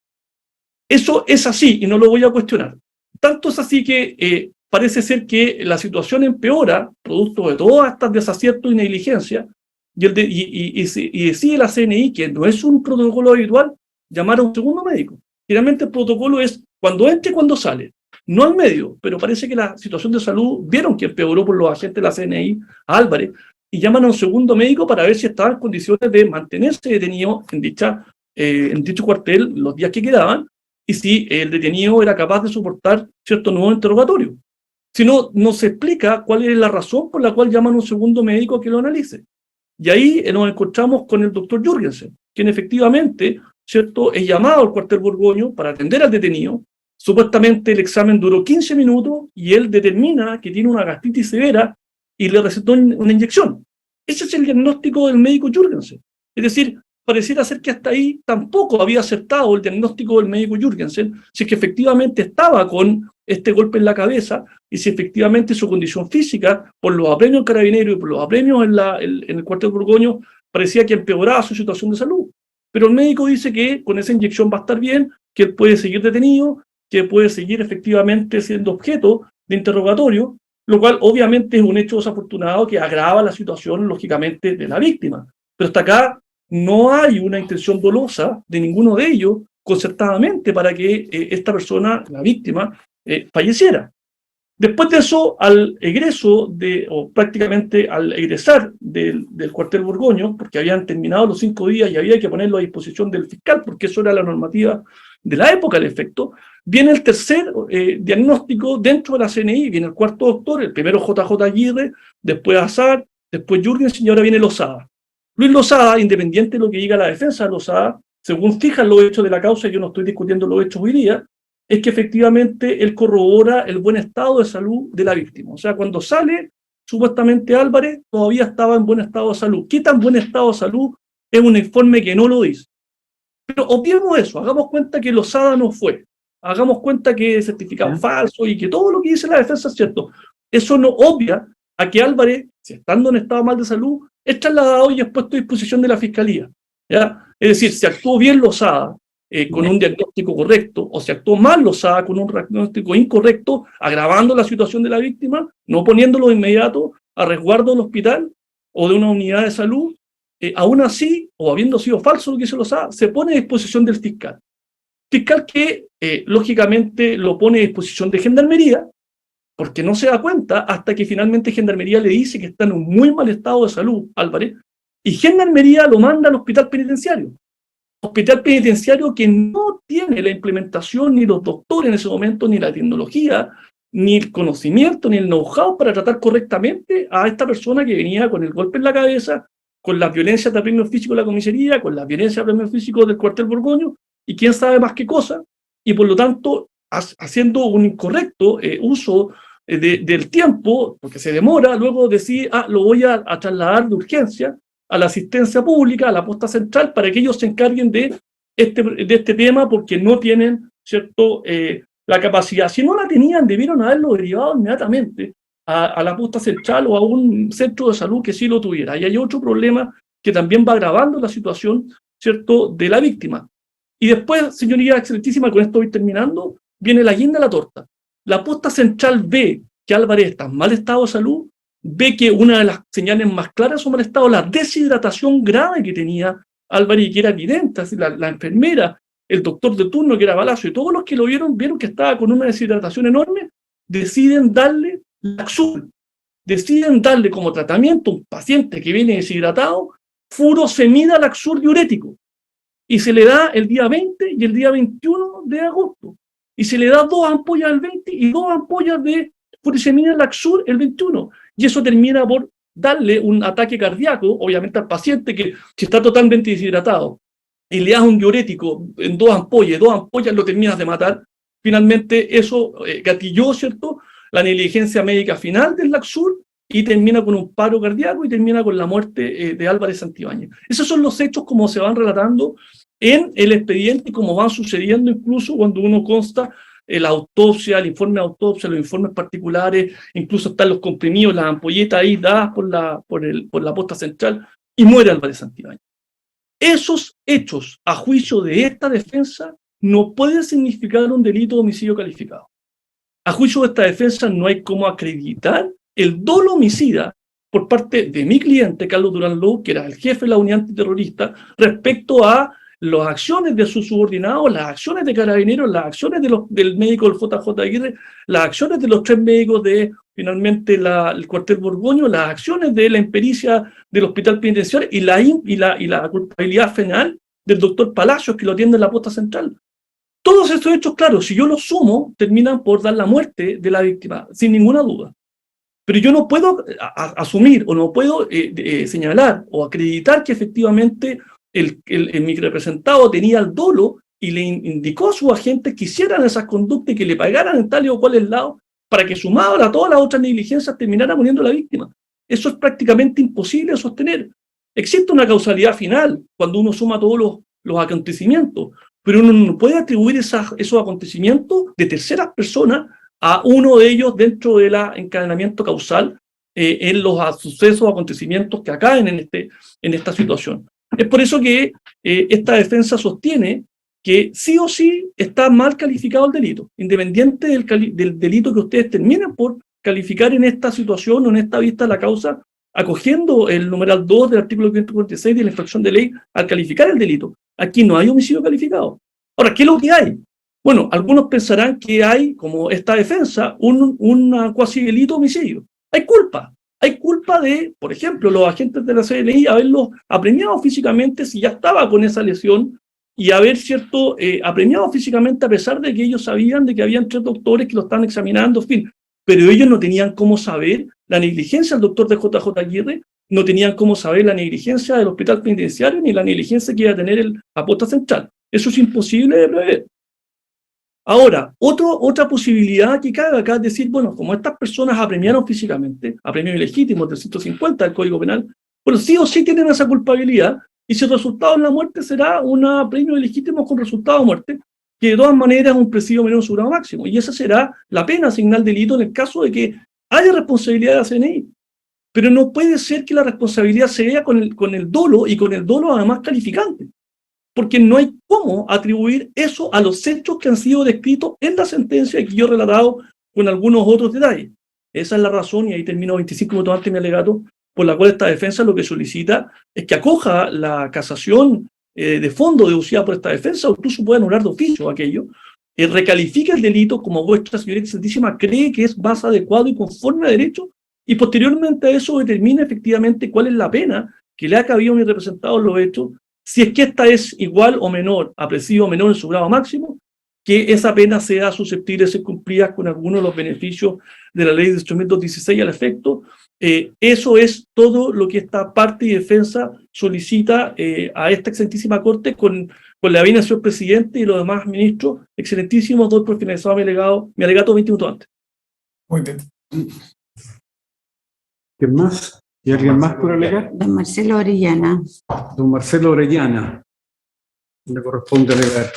Speaker 10: Eso es así y no lo voy a cuestionar. Tanto es así que parece ser que la situación empeora, producto de todas estas desaciertos y negligencia, y decide la CNI, que no es un protocolo habitual, llamar a un segundo médico. Generalmente el protocolo es cuando entra y cuando sale, no al medio, pero parece que la situación de salud vieron que empeoró por los agentes de la CNI a Álvarez y llaman a un segundo médico para ver si estaba en condiciones de mantenerse detenido en dicho cuartel los días que quedaban y si el detenido era capaz de soportar cierto nuevo interrogatorio. Si no, no se explica cuál es la razón por la cual llaman a un segundo médico que lo analice. Y ahí nos encontramos con el doctor Jürgensen, quien efectivamente, ¿cierto?, es llamado al cuartel Borgoño para atender al detenido. Supuestamente el examen duró 15 minutos y él determina que tiene una gastritis severa y le recetó una inyección. Ese es el diagnóstico del médico Jürgensen. Es decir, pareciera ser que hasta ahí tampoco había acertado el diagnóstico del médico Jürgensen, si es que efectivamente estaba con este golpe en la cabeza y si efectivamente su condición física, por los apremios en Carabineros y por los apremios en el cuartel Borgoño, parecía que empeoraba su situación de salud. Pero el médico dice que con esa inyección va a estar bien, que él puede seguir detenido, que puede seguir efectivamente siendo objeto de interrogatorio, lo cual obviamente es un hecho desafortunado que agrava la situación, lógicamente, de la víctima. Pero hasta acá no hay una intención dolosa de ninguno de ellos concertadamente para que esta persona, la víctima, falleciera. Después de eso, al egreso o prácticamente al egresar del cuartel Borgoño, porque habían terminado los 5 días y había que ponerlo a disposición del fiscal, porque eso era la normativa de la época al efecto, viene el tercer diagnóstico dentro de la CNI, viene el cuarto doctor, el primero JJ Aguirre, después Azar, después Jürgensen y ahora viene Lozada. Luis Lozada, independiente de lo que diga la defensa de Lozada, según fijan los hechos de la causa, yo no estoy discutiendo los hechos hoy día, es que efectivamente él corrobora el buen estado de salud de la víctima. O sea, cuando sale, supuestamente Álvarez todavía estaba en buen estado de salud. ¿Qué tan buen estado de salud? Es un informe que no lo dice. Pero obviemos eso, hagamos cuenta que Lozada no fue. Hagamos cuenta que es certificado falso y que todo lo que dice la defensa es cierto. Eso no obvia a que Álvarez, si estando en estado mal de salud, es trasladado y es puesto a disposición de la Fiscalía, ¿ya? Es decir, si actuó bien Lozada con un diagnóstico correcto, o si actuó mal Lozada con un diagnóstico incorrecto, agravando la situación de la víctima, no poniéndolo de inmediato a resguardo del hospital o de una unidad de salud, aún así, o habiendo sido falso lo que hizo Lozada, se pone a disposición del fiscal. Fiscal que, lógicamente, lo pone a disposición de Gendarmería, porque no se da cuenta hasta que finalmente Gendarmería le dice que está en un muy mal estado de salud, Álvarez, y Gendarmería lo manda al hospital penitenciario. Hospital penitenciario que no tiene la implementación, ni los doctores en ese momento, ni la tecnología, ni el conocimiento, ni el know-how para tratar correctamente a esta persona que venía con el golpe en la cabeza, con las violencias de apremio físico de la comisaría, con las violencias de apremio físico del cuartel Borgoño, y quién sabe más qué cosa, y por lo tanto haciendo un incorrecto uso del tiempo, porque se demora, luego decide, lo voy a trasladar de urgencia a la asistencia pública, a la posta central, para que ellos se encarguen de este tema, porque no tienen, ¿cierto?, la capacidad. Si no la tenían, debieron haberlo derivado inmediatamente a la posta central o a un centro de salud que sí lo tuviera. Y hay otro problema que también va agravando la situación, ¿cierto?, de la víctima. Y después, señoría excelentísima, con esto voy terminando, viene la guinda de la torta. La posta central ve que Álvarez está en mal estado de salud, ve que una de las señales más claras de su mal estado, la deshidratación grave que tenía Álvarez, y que era evidente, así, la enfermera, el doctor de turno que era Balazo, y todos los que lo vieron que estaba con una deshidratación enorme, deciden darle Laxul, deciden darle como tratamiento a un paciente que viene deshidratado, furosemida Laxul diurético, y se le da el día 20 y el día 21 de agosto, y se le da 2 ampollas el 20 y 2 ampollas de furosemida Laxul el 21, y eso termina por darle un ataque cardíaco, obviamente al paciente que si está totalmente deshidratado, y le das un diurético en 2 ampollas lo terminas de matar. Finalmente eso gatilló, ¿cierto?, la negligencia médica final del Laxul, y termina con un paro cardíaco y termina con la muerte de Álvarez Santibáñez. Esos son los hechos como se van relatando en el expediente y como van sucediendo incluso cuando uno consta la autopsia, el informe de autopsia, los informes particulares, incluso están los comprimidos, las ampolletas ahí dadas por la posta central, y muere Álvarez Santibáñez. Esos hechos, a juicio de esta defensa, no pueden significar un delito de homicidio calificado. A juicio de esta defensa no hay cómo acreditar el dolo homicida por parte de mi cliente, Carlos Durán Lou, que era el jefe de la unidad antiterrorista, respecto a las acciones de sus subordinados, las acciones de Carabineros, las acciones del médico del JJ Aguirre, las acciones de los 3 médicos de, finalmente, el cuartel Borgoño, las acciones de la impericia del hospital penitenciario y la culpabilidad penal del doctor Palacios, que lo atiende en la posta central. Todos estos hechos, claro, si yo los sumo, terminan por dar la muerte de la víctima, sin ninguna duda. Pero yo no puedo asumir o no puedo señalar o acreditar que efectivamente mi representado tenía el dolo y le indicó a sus agentes que hicieran esas conductas y que le pagaran en tal o cual lado para que, sumado a todas las otras negligencias, terminara muriendo la víctima. Eso es prácticamente imposible de sostener. Existe una causalidad final cuando uno suma todos los acontecimientos, pero uno no puede atribuir esos acontecimientos de terceras personas a uno de ellos dentro del encadenamiento causal en los sucesos o acontecimientos que acaben en esta situación. Es por eso que esta defensa sostiene que sí o sí está mal calificado el delito, independiente del delito que ustedes terminen por calificar en esta situación o en esta vista de la causa, acogiendo el numeral 2 del artículo 546 de la infracción de ley al calificar el delito. Aquí no hay homicidio calificado. Ahora, ¿qué es lo que hay? Bueno, algunos pensarán que hay, como esta defensa, un cuasi delito homicidio. Hay culpa de, por ejemplo, los agentes de la CNI haberlos apremiado físicamente si ya estaba con esa lesión y haber, ¿cierto?, apremiado físicamente a pesar de que ellos sabían de que habían 3 doctores que lo estaban examinando, en fin. Pero ellos no tenían cómo saber la negligencia del doctor de JJ Aguirre no tenían cómo saber la negligencia del hospital penitenciario ni la negligencia que iba a tener la posta central. Eso es imposible de prever. Ahora, otra posibilidad que cabe acá es decir, bueno, como estas personas apremiaron físicamente, apremios ilegítimos del 150 del Código Penal, bueno, sí o sí tienen esa culpabilidad, y si el resultado en la muerte será un apremio ilegítimo con resultado de muerte, que de todas maneras es un presidio menor en su grado máximo, y esa será la pena asignar al delito en el caso de que haya responsabilidad de la CNI. Pero no puede ser que la responsabilidad se vea con el dolo, y con el dolo además calificante, porque no hay cómo atribuir eso a los hechos que han sido descritos en la sentencia y que yo he relatado con algunos otros detalles. Esa es la razón, y ahí termino 25 minutos antes mi alegato, por la cual esta defensa lo que solicita es que acoja la casación de fondo deducida por esta defensa, o incluso puede anular de oficio aquello, recalifica el delito como vuestra señoría excelentísima cree que es más adecuado y conforme a derecho, y posteriormente a eso determina efectivamente cuál es la pena que le ha cabido a mi representado en los hechos, si es que esta es igual o menor, a presidio menor en su grado máximo, que esa pena sea susceptible de ser cumplida con alguno de los beneficios de la ley de 8.216 al efecto. Eso es todo lo que esta parte y defensa solicita a esta excelentísima Corte con la venia del señor presidente y los demás ministros. Excelentísimos, doy por finalizado mi alegato 20 minutos antes.
Speaker 7: Muy bien.
Speaker 3: ¿Quién más? ¿Y alguien más por alegar?
Speaker 4: Don Marcelo Orellana.
Speaker 3: Don Marcelo Orellana. Le corresponde alegar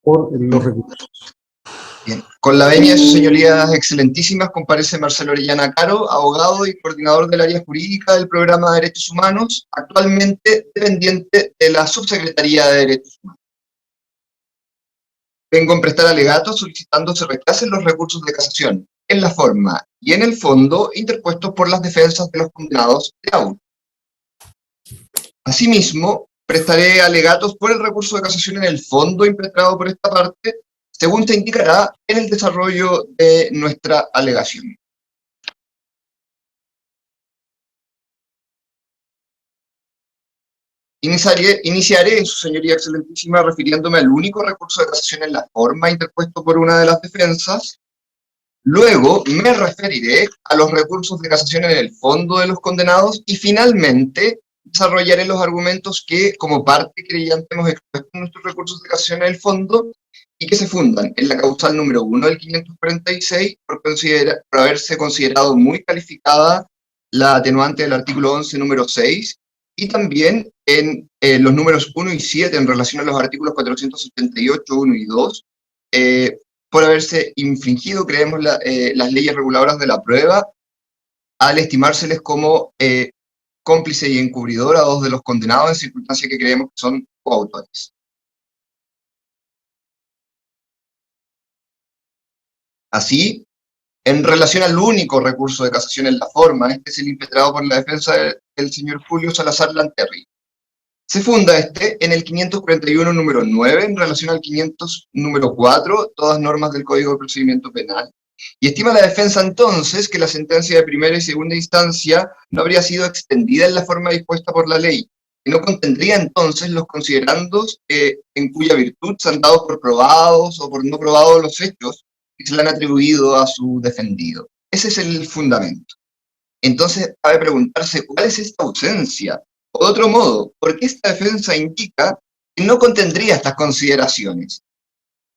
Speaker 3: por los recursos.
Speaker 11: Bien. Con la venia de sus señorías excelentísimas, comparece Marcelo Orellana Caro, abogado y coordinador del área jurídica del Programa de Derechos Humanos, actualmente dependiente de la Subsecretaría de Derechos Humanos. Vengo a prestar alegatos solicitando se rechacen los recursos de casación, en la forma y en el fondo interpuestos por las defensas de los condenados de auto. Asimismo, prestaré alegatos por el recurso de casación en el fondo impetrado por esta parte, según se indicará en el desarrollo de nuestra alegación. Iniciaré, su señoría excelentísima, refiriéndome al único recurso de casación en la forma interpuesto por una de las defensas. Luego me referiré a los recursos de casación en el fondo de los condenados y finalmente desarrollaré los argumentos que, como parte creyente, hemos expuesto en nuestros recursos de casación en el fondo y que se fundan en la causal número 1 del 546 por haberse considerado muy calificada la atenuante del artículo 11, número 6, y también en los números 1 y 7 en relación a los artículos 478, 1 y 2, por haberse infringido, creemos, las leyes reguladoras de la prueba, al estimárseles como cómplice y encubridor a dos de los condenados en circunstancias que creemos que son coautores. Así, en relación al único recurso de casación en la forma, este es el impetrado por la defensa del señor Julio Salazar Lanterri. Se funda en el 541 número 9 en relación al 500 número 4, todas normas del Código de Procedimiento Penal, y estima la defensa entonces que la sentencia de primera y segunda instancia no habría sido extendida en la forma dispuesta por la ley, y no contendría entonces los considerandos en cuya virtud se han dado por probados o por no probados los hechos que se le han atribuido a su defendido. Ese es el fundamento. Entonces, cabe preguntarse, ¿cuál es esta ausencia? O de otro modo, ¿por qué esta defensa indica que no contendría estas consideraciones?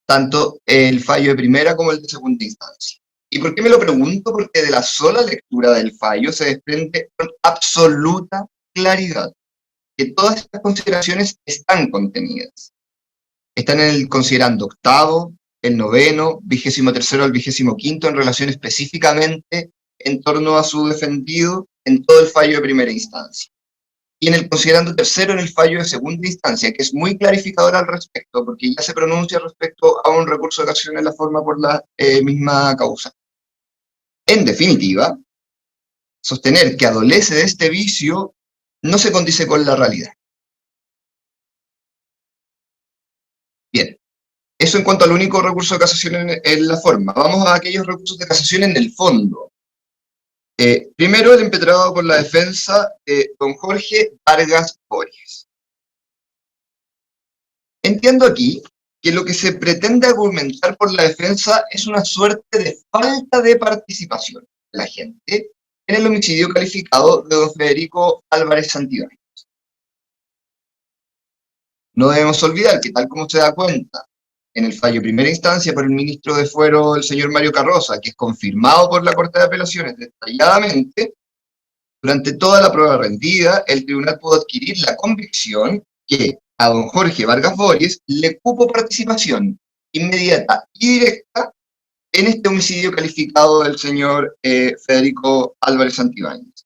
Speaker 11: Tanto el fallo de primera como el de segunda instancia. ¿Y por qué me lo pregunto? Porque de la sola lectura del fallo se desprende con absoluta claridad que todas estas consideraciones están contenidas. Están en el considerando octavo, el noveno, 23º al 25º en relación específicamente en torno a su defendido en todo el fallo de primera instancia. Y en el considerando tercero en el fallo de segunda instancia, que es muy clarificador al respecto, porque ya se pronuncia respecto a un recurso de casación en la forma por la misma causa. En definitiva, sostener que adolece de este vicio no se condice con la realidad. Bien, eso en cuanto al único recurso de casación en la forma. Vamos a aquellos recursos de casación en el fondo. Primero, el impetrado por la defensa de don Jorge Vargas Borges. Entiendo aquí que lo que se pretende argumentar por la defensa es una suerte de falta de participación de la gente en el homicidio calificado de don Federico Álvarez Santibáñez. No debemos olvidar que, tal como se da cuenta en el fallo de primera instancia por el ministro de Fuero, el señor Mario Carroza, que es confirmado por la Corte de Apelaciones detalladamente, durante toda la prueba rendida, el tribunal pudo adquirir la convicción que a don Jorge Vargas Boris le cupo participación inmediata y directa en este homicidio calificado del señor Federico Álvarez Santibáñez.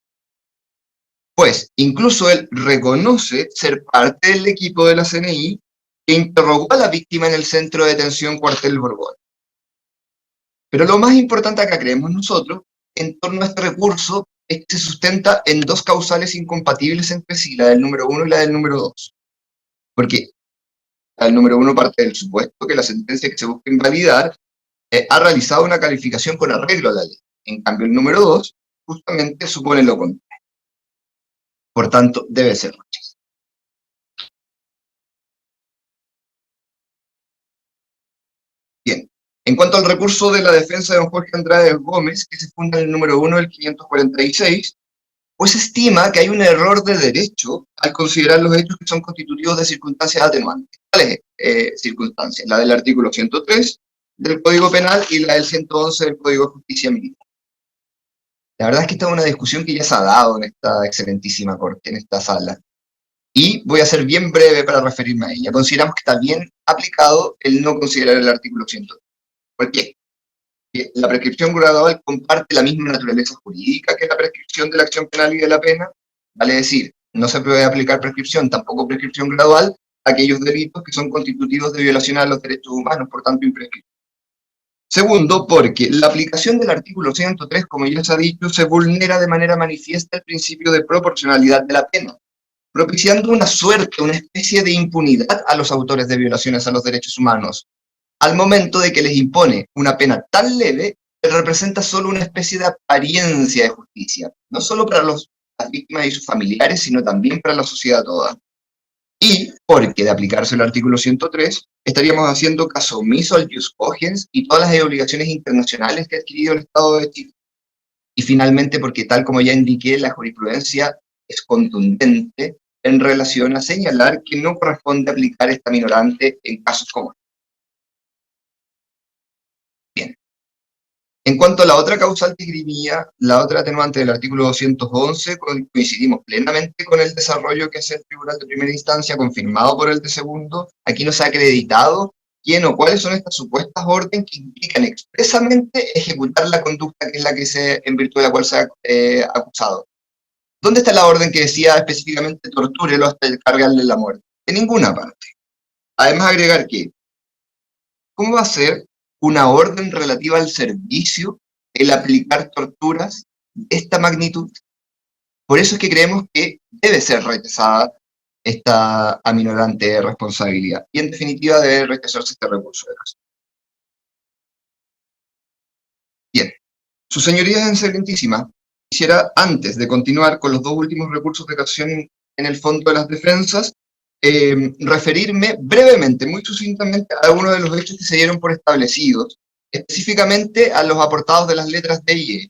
Speaker 11: Pues incluso él reconoce ser parte del equipo de la CNI que interrogó a la víctima en el centro de detención Cuartel Borgoño. Pero lo más importante acá, creemos nosotros, en torno a este recurso, es que se sustenta en dos causales incompatibles entre sí, la del número 1 y la del número 2. Porque la del número 1 parte del supuesto que la sentencia que se busca invalidar ha realizado una calificación con arreglo a la ley. En cambio, el número 2 justamente supone lo contrario. Por tanto, debe ser rechazado. Bien, en cuanto al recurso de la defensa de don Jorge Andrade Gómez, que se funda en el número 1 del 546, pues estima que hay un error de derecho al considerar los hechos que son constitutivos de circunstancias atenuantes. ¿Cuáles circunstancias? La del artículo 103 del Código Penal y la del 111 del Código de Justicia Militar. La verdad es que esta es una discusión que ya se ha dado en esta excelentísima corte, en esta sala. Y voy a ser bien breve para referirme a ella. Consideramos que está bien aplicado el no considerar el artículo 103. ¿Por qué? Porque la prescripción gradual comparte la misma naturaleza jurídica que la prescripción de la acción penal y de la pena. Vale decir, no se puede aplicar prescripción, tampoco prescripción gradual, a aquellos delitos que son constitutivos de violación a los derechos humanos, por tanto imprescriptibles. Segundo, porque la aplicación del artículo 103, como ya se ha dicho, se vulnera de manera manifiesta el principio de proporcionalidad de la pena, propiciando una suerte, una especie de impunidad a los autores de violaciones a los derechos humanos, al momento de que les impone una pena tan leve que representa solo una especie de apariencia de justicia, no solo para las víctimas y sus familiares, sino también para la sociedad toda. Y, porque de aplicarse el artículo 103, estaríamos haciendo caso omiso al jus cogens y todas las obligaciones internacionales que ha adquirido el Estado de Chile. Y finalmente, porque tal como ya indiqué, la jurisprudencia es contundente en relación a señalar que no corresponde aplicar esta minorante en casos como este. Bien. En cuanto a la otra causal que dirimía, la otra atenuante del artículo 211, coincidimos plenamente con el desarrollo que hace el Tribunal de Primera Instancia, confirmado por el de segundo. Aquí no se ha acreditado quién o cuáles son estas supuestas órdenes que implican expresamente ejecutar la conducta que es la que en virtud de la cual se ha acusado. ¿Dónde está la orden que decía específicamente tortúrelo hasta cargarle la muerte? En ninguna parte. Además, agregar que, ¿cómo va a ser una orden relativa al servicio el aplicar torturas de esta magnitud? Por eso es que creemos que debe ser rechazada esta aminorante responsabilidad. Y en definitiva debe rechazarse este recurso de caso. Bien. Sus señorías, excelentísima, quisiera, antes de continuar con los dos últimos recursos de casación en el fondo de las defensas, referirme brevemente, muy sucintamente, a algunos de los hechos que se dieron por establecidos, específicamente a los aportados de las letras D y E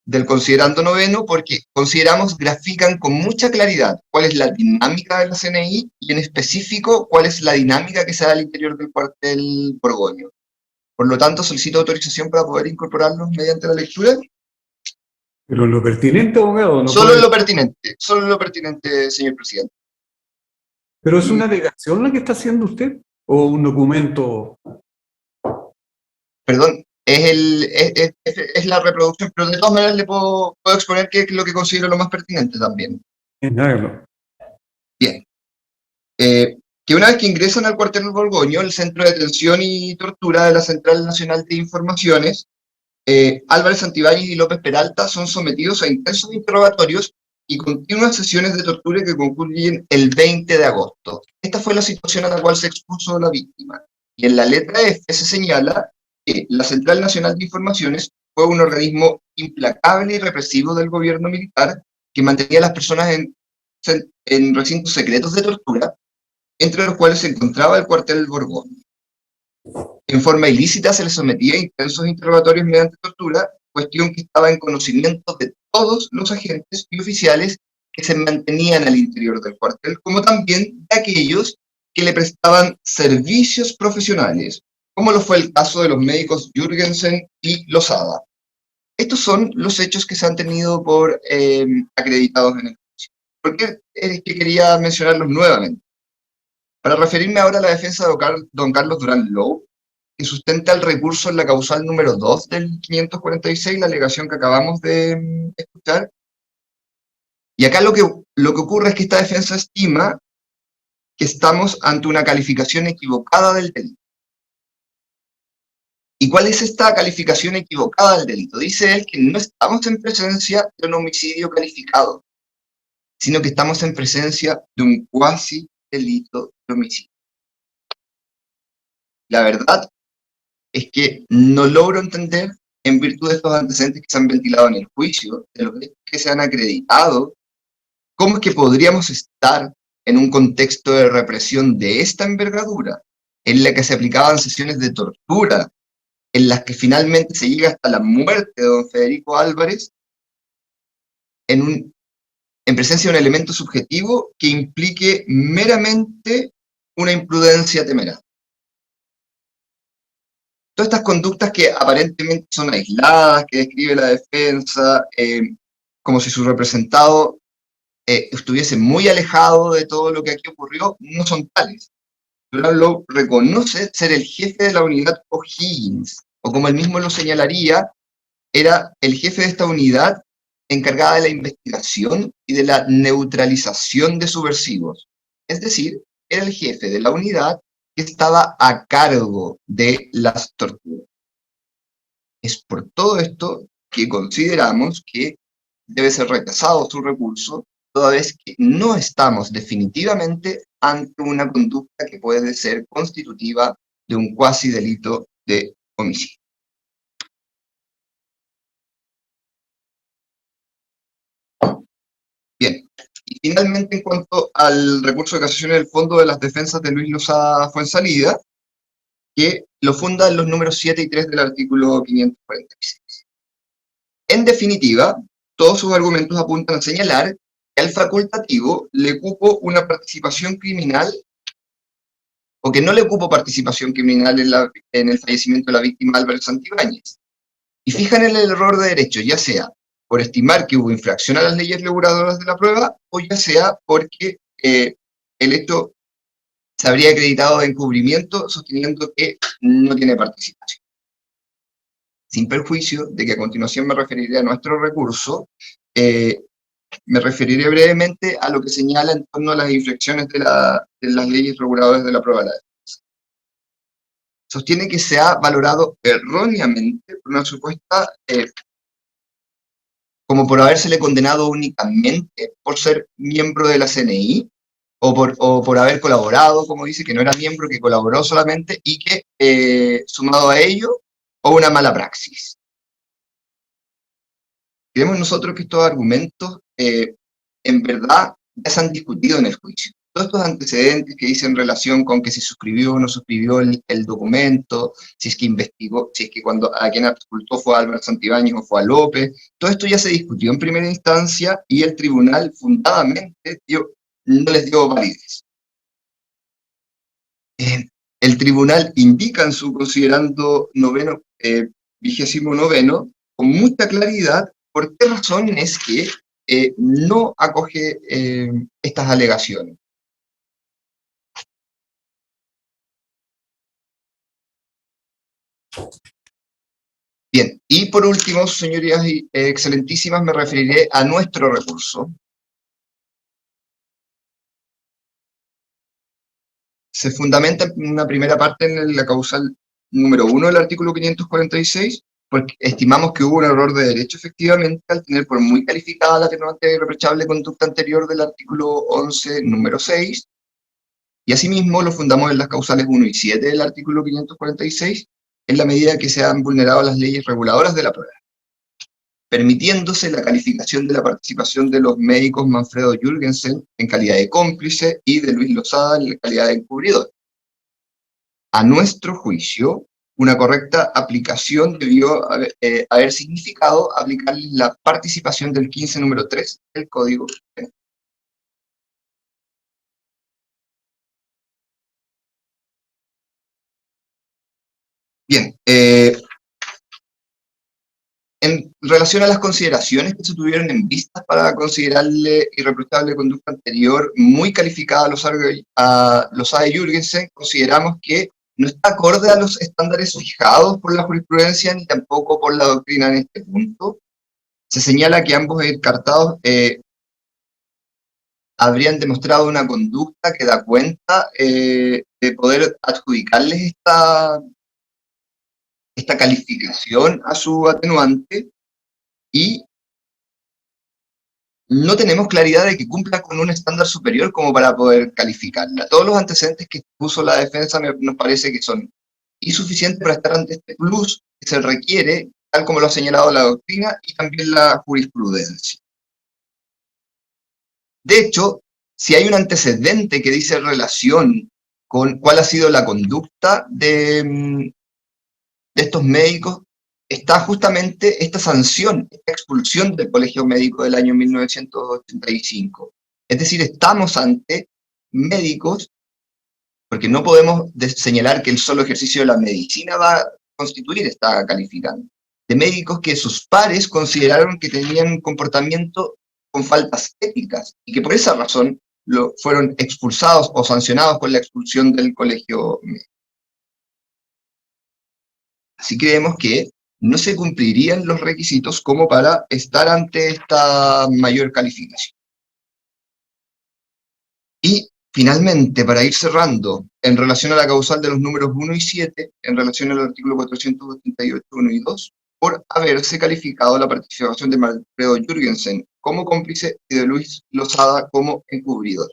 Speaker 11: del considerando noveno, porque consideramos grafican con mucha claridad cuál es la dinámica de la CNI y en específico cuál es la dinámica que se da al interior del cuartel Borgoño. Por lo tanto, solicito autorización para poder incorporarlos mediante la lectura.
Speaker 3: Pero lo pertinente, abogado, no
Speaker 11: solo
Speaker 3: puede...
Speaker 11: en lo pertinente, señor presidente.
Speaker 3: ¿Pero es una alegación la que está haciendo usted? ¿O un documento?
Speaker 11: Perdón, es la reproducción, pero de todas maneras le puedo exponer qué es lo que considero lo más pertinente también. Bien. Que una vez que ingresan al cuartel del Borgoño, el Centro de Detención y Tortura de la Central Nacional de Informaciones, Álvarez Santibáñez y López Peralta son sometidos a intensos interrogatorios y continuas sesiones de tortura que concluyen el 20 de agosto. Esta fue la situación a la cual se expuso la víctima. Y en la letra F se señala que la Central Nacional de Informaciones fue un organismo implacable y represivo del gobierno militar que mantenía a las personas en recintos secretos de tortura, entre los cuales se encontraba el cuartel del Borgoño. En forma ilícita se les sometía a intensos interrogatorios mediante tortura, cuestión que estaba en conocimiento de todos los agentes y oficiales que se mantenían al interior del cuartel, como también de aquellos que le prestaban servicios profesionales, como lo fue el caso de los médicos Jürgensen y Lozada. Estos son los hechos que se han tenido por acreditados en el juicio. ¿Por qué es que quería mencionarlos nuevamente? Para referirme ahora a la defensa de don Carlos Durán Low, que sustenta el recurso en la causal número 2 del 546, la alegación que acabamos de escuchar. Y acá lo que ocurre es que esta defensa estima que estamos ante una calificación equivocada del delito. ¿Y cuál es esta calificación equivocada del delito? Dice él que no estamos en presencia de un homicidio calificado, sino que estamos en presencia de un cuasi delito de homicidio. La verdad es que no logro entender, en virtud de estos antecedentes que se han ventilado en el juicio, de los hechos que se han acreditado, cómo es que podríamos estar en un contexto de represión de esta envergadura, en la que se aplicaban sesiones de tortura, en las que finalmente se llega hasta la muerte de don Federico Álvarez, en presencia de un elemento subjetivo que implique meramente una imprudencia temeraria. Todas estas conductas que aparentemente son aisladas, que describe la defensa, como si su representado estuviese muy alejado de todo lo que aquí ocurrió, no son tales. Durán Low reconoce ser el jefe de la unidad O'Higgins, o como él mismo lo señalaría, era el jefe de esta unidad encargada de la investigación y de la neutralización de subversivos. Es decir, era el jefe de la unidad que estaba a cargo de las torturas. Es por todo esto que consideramos que debe ser rechazado su recurso, toda vez que no estamos definitivamente ante una conducta que puede ser constitutiva de un cuasi delito de homicidio. Bien, y finalmente en cuanto al recurso de casación en el fondo de las defensas de Luis Lozada Fuenzalida, que lo funda en los números 7 y 3 del artículo 546. En definitiva, todos sus argumentos apuntan a señalar que al facultativo le cupo una participación criminal, o que no le cupo participación criminal en el fallecimiento de la víctima Álvarez Santibáñez. Y fijan en el error de derecho, ya sea por estimar que hubo infracción a las leyes reguladoras de la prueba, o ya sea porque el hecho se habría acreditado de encubrimiento, sosteniendo que no tiene participación. Sin perjuicio de que a continuación me referiré a nuestro recurso, me referiré brevemente a lo que señala en torno a las infracciones de las leyes reguladoras de la prueba de la defensa. Sostiene que se ha valorado erróneamente por una supuesta, como por habérsele condenado únicamente por ser miembro de la CNI, o por haber colaborado, como dice, que no era miembro, que colaboró solamente, y que, sumado a ello, o una mala praxis. Creemos nosotros que estos argumentos, en verdad, ya se han discutido en el juicio. Todos estos antecedentes que dicen relación con que si suscribió o no suscribió el documento, si es que investigó, si es que a quien absolutó fue a Álvarez Santibáñez o fue a López, todo esto ya se discutió en primera instancia y el tribunal fundadamente no les dio validez. El tribunal indica en su considerando 29º, con mucha claridad, por qué razón es que no acoge estas alegaciones. Bien, y por último, señorías excelentísimas, me referiré a nuestro recurso. Se fundamenta en una primera parte en la causal número 1 del artículo 546, porque estimamos que hubo un error de derecho efectivamente al tener por muy calificada la atenuante de irreprochable conducta anterior del artículo 11, número 6, y asimismo lo fundamos en las causales 1 y 7 del artículo 546, en la medida que se han vulnerado las leyes reguladoras de la prueba, permitiéndose la calificación de la participación de los médicos Manfredo Jürgensen en calidad de cómplice y de Luis Lozada en calidad de encubridor. A nuestro juicio, una correcta aplicación debió haber significado aplicarle la participación del 15 número 3 del Código Penal. Bien, en relación a las consideraciones que se tuvieron en vistas para considerarle irreprochable conducta anterior, muy calificada a Lozada y Jürgensen, consideramos que no está acorde a los estándares fijados por la jurisprudencia ni tampoco por la doctrina en este punto. Se señala que ambos encartados habrían demostrado una conducta que da cuenta de poder adjudicarles esta calificación a su atenuante, y no tenemos claridad de que cumpla con un estándar superior como para poder calificarla. Todos los antecedentes que puso la defensa nos parece que son insuficientes para estar ante este plus que se requiere, tal como lo ha señalado la doctrina y también la jurisprudencia. De hecho, si hay un antecedente que dice relación con cuál ha sido la conducta de estos médicos, está justamente esta sanción, esta expulsión del Colegio Médico del año 1985. Es decir, estamos ante médicos, porque no podemos señalar que el solo ejercicio de la medicina va a constituir esta calificante, de médicos que sus pares consideraron que tenían un comportamiento con faltas éticas y que por esa razón fueron expulsados o sancionados con la expulsión del Colegio Médico. Así creemos que no se cumplirían los requisitos como para estar ante esta mayor calificación. Y finalmente, para ir cerrando, en relación a la causal de los números 1 y 7, en relación al artículo 488, 1 y 2, por haberse calificado la participación de Alfredo Jürgensen como cómplice y de Luis Lozada como encubridor.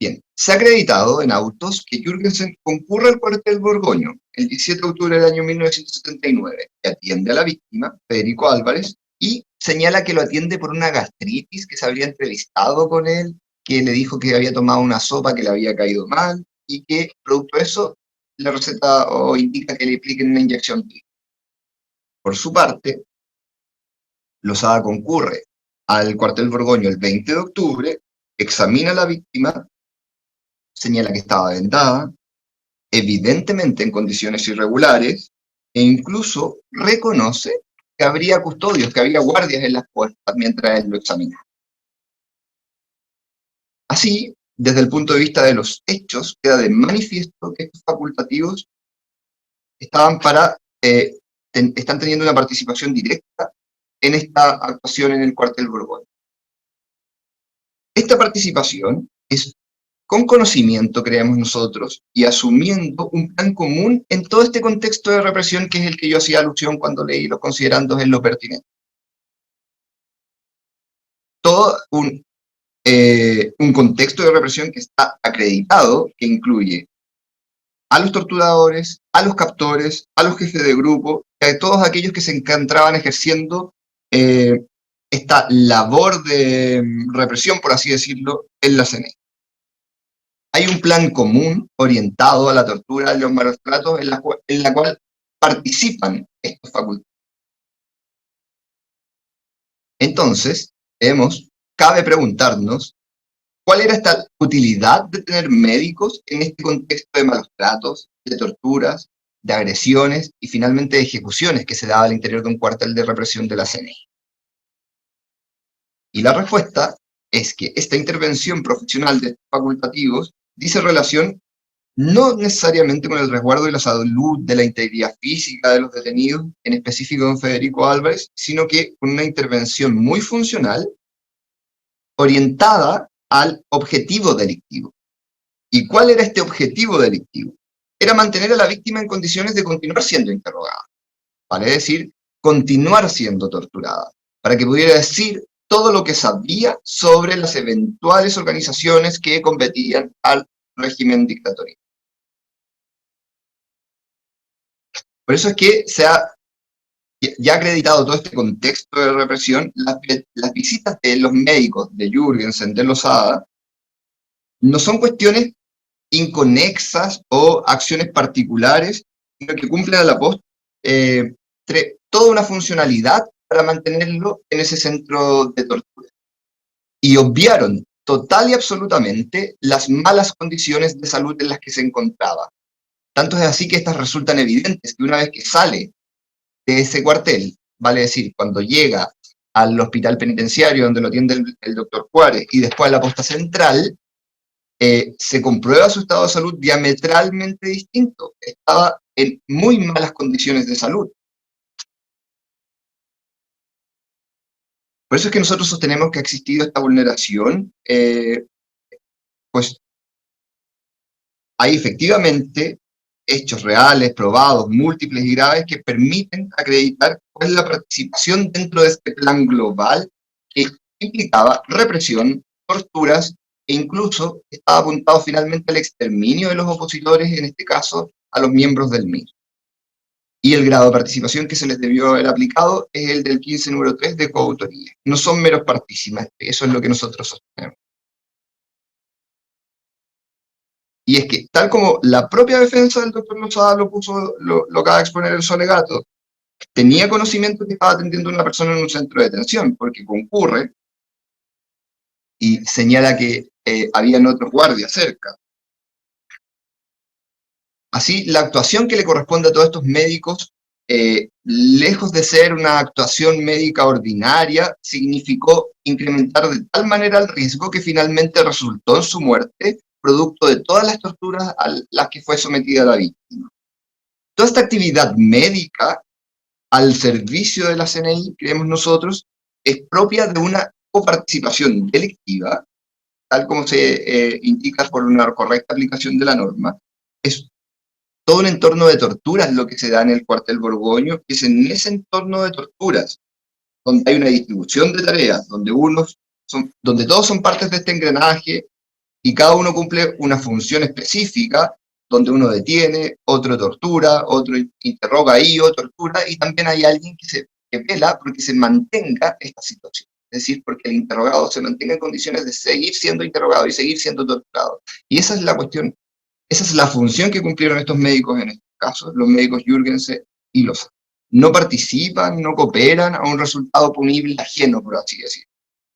Speaker 11: Bien, se ha acreditado en autos que Jürgensen concurre al cuartel Borgoño el 17 de octubre del año 1979, que atiende a la víctima, Federico Álvarez, y señala que lo atiende por una gastritis, que se habría entrevistado con él, que le dijo que había tomado una sopa que le había caído mal, y que, producto de eso, la receta o indica que le apliquen una inyección. Por su parte, Lozada concurre al cuartel Borgoño el 20 de octubre, examina a la víctima, señala que estaba vendada, evidentemente en condiciones irregulares, e incluso reconoce que habría custodios, que había guardias en las puertas mientras él lo examinaba. Así, desde el punto de vista de los hechos, queda de manifiesto que estos facultativos están teniendo una participación directa en esta actuación en el cuartel Borgoño. Esta participación es con conocimiento, creemos nosotros, y asumiendo un plan común en todo este contexto de represión que es el que yo hacía alusión cuando leí los considerandos en lo pertinente. Todo un contexto de represión que está acreditado, que incluye a los torturadores, a los captores, a los jefes de grupo, a todos aquellos que se encontraban ejerciendo esta labor de represión, por así decirlo, en la CNI. Hay un plan común orientado a la tortura y los malos tratos en la cual participan estos facultativos. Entonces, cabe preguntarnos cuál era esta utilidad de tener médicos en este contexto de malos tratos, de torturas, de agresiones y finalmente de ejecuciones que se daba al interior de un cuartel de represión de la CNI. Y la respuesta es que esta intervención profesional de estos facultativos dice relación no necesariamente con el resguardo de la salud, de la integridad física de los detenidos, en específico don Federico Álvarez, sino que con una intervención muy funcional, orientada al objetivo delictivo. ¿Y cuál era este objetivo delictivo? Era mantener a la víctima en condiciones de continuar siendo interrogada, vale decir, continuar siendo torturada, para que pudiera decir todo lo que sabía sobre las eventuales organizaciones que competían al régimen dictatorial. Por eso es que se ha ya acreditado todo este contexto de represión, las visitas de los médicos de Jürgensen, de Lozada, no son cuestiones inconexas o acciones particulares, sino que cumplen a la postre toda una funcionalidad para mantenerlo en ese centro de tortura. Y obviaron total y absolutamente las malas condiciones de salud en las que se encontraba. Tanto es así que estas resultan evidentes, que una vez que sale de ese cuartel, vale decir, cuando llega al hospital penitenciario donde lo atiende el doctor Juárez y después a la posta central, se comprueba su estado de salud diametralmente distinto. Estaba en muy malas condiciones de salud. Por eso es que nosotros sostenemos que ha existido esta vulneración, pues hay efectivamente hechos reales, probados, múltiples y graves que permiten acreditar cuál es la participación dentro de este plan global que implicaba represión, torturas e incluso estaba apuntado finalmente al exterminio de los opositores, en este caso a los miembros del MIR. Y el grado de participación que se les debió haber aplicado es el del 15 número 3 de coautoría. No son meros partícipes, eso es lo que nosotros sostenemos. Y es que, tal como la propia defensa del doctor Lozada lo acaba de exponer en su alegato, tenía conocimiento que estaba atendiendo a una persona en un centro de detención, porque concurre y señala que habían otros guardias cerca. Así, la actuación que le corresponde a todos estos médicos, lejos de ser una actuación médica ordinaria, significó incrementar de tal manera el riesgo que finalmente resultó en su muerte, producto de todas las torturas a las que fue sometida la víctima. Toda esta actividad médica al servicio de la CNI, creemos nosotros, es propia de una coparticipación delictiva, tal como se indica por una correcta aplicación de la norma. Es todo un entorno de torturas lo que se da en el cuartel Borgoño, que es en ese entorno de torturas, donde hay una distribución de tareas, donde todos son partes de este engranaje, y cada uno cumple una función específica, donde uno detiene, otro tortura, otro interroga ahí, o tortura, y también hay alguien que vela porque se mantenga esta situación. Es decir, porque el interrogado se mantenga en condiciones de seguir siendo interrogado y seguir siendo torturado. Y esa es la cuestión, esa es la función que cumplieron estos médicos en este caso, los médicos Jürgensen y Lozada. No participan, no cooperan a un resultado punible ajeno, por así decirlo,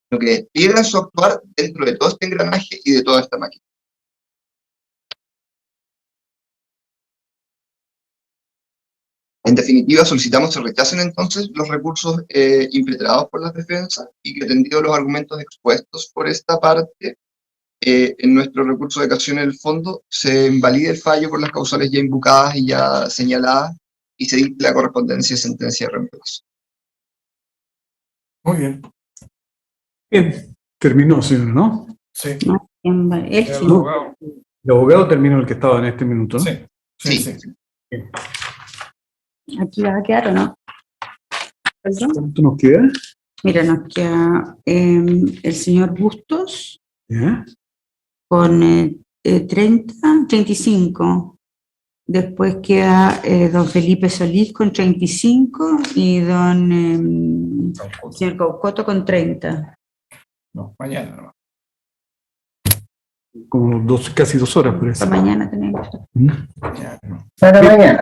Speaker 11: sino que despliegan su actuar dentro de todo este engranaje y de toda esta máquina. En definitiva, solicitamos se rechacen entonces los recursos impetrados por las defensas y que, atendidos los argumentos expuestos por esta parte, en nuestro recurso de casación en el fondo, se invalide el fallo por las causales ya invocadas y ya señaladas y se dicte la correspondencia de sentencia de reemplazo.
Speaker 7: Muy bien.
Speaker 3: Bien, terminó, señor, ¿no?
Speaker 7: Sí.
Speaker 4: El
Speaker 7: El abogado.
Speaker 3: El abogado terminó el que estaba en este minuto, ¿no?
Speaker 7: Sí.
Speaker 4: Aquí va a quedar, ¿o no? ¿Perdón?
Speaker 3: ¿Cuánto nos queda?
Speaker 4: Mira, nos queda el señor Bustos
Speaker 3: ¿Ya?
Speaker 4: con 35. Después queda don Felipe Solís con 35 y don señor Caucoto con 30.
Speaker 7: No, mañana no.
Speaker 3: Como casi 2 horas, por eso.
Speaker 4: Para mañana tenemos.
Speaker 7: Mañana no.
Speaker 12: Para mañana.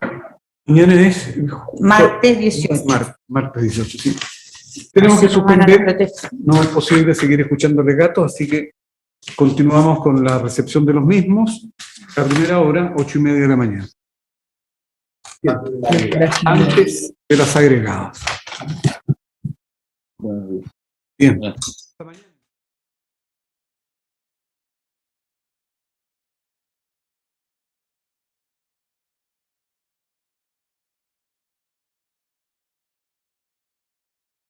Speaker 3: Mañana es
Speaker 4: Martes 18.
Speaker 3: Martes 18, sí. Tenemos que suspender. No es posible seguir escuchando alegatos, así que continuamos con la recepción de los mismos. A primera hora, 8:30 de la mañana. Antes de las agregadas. Bien.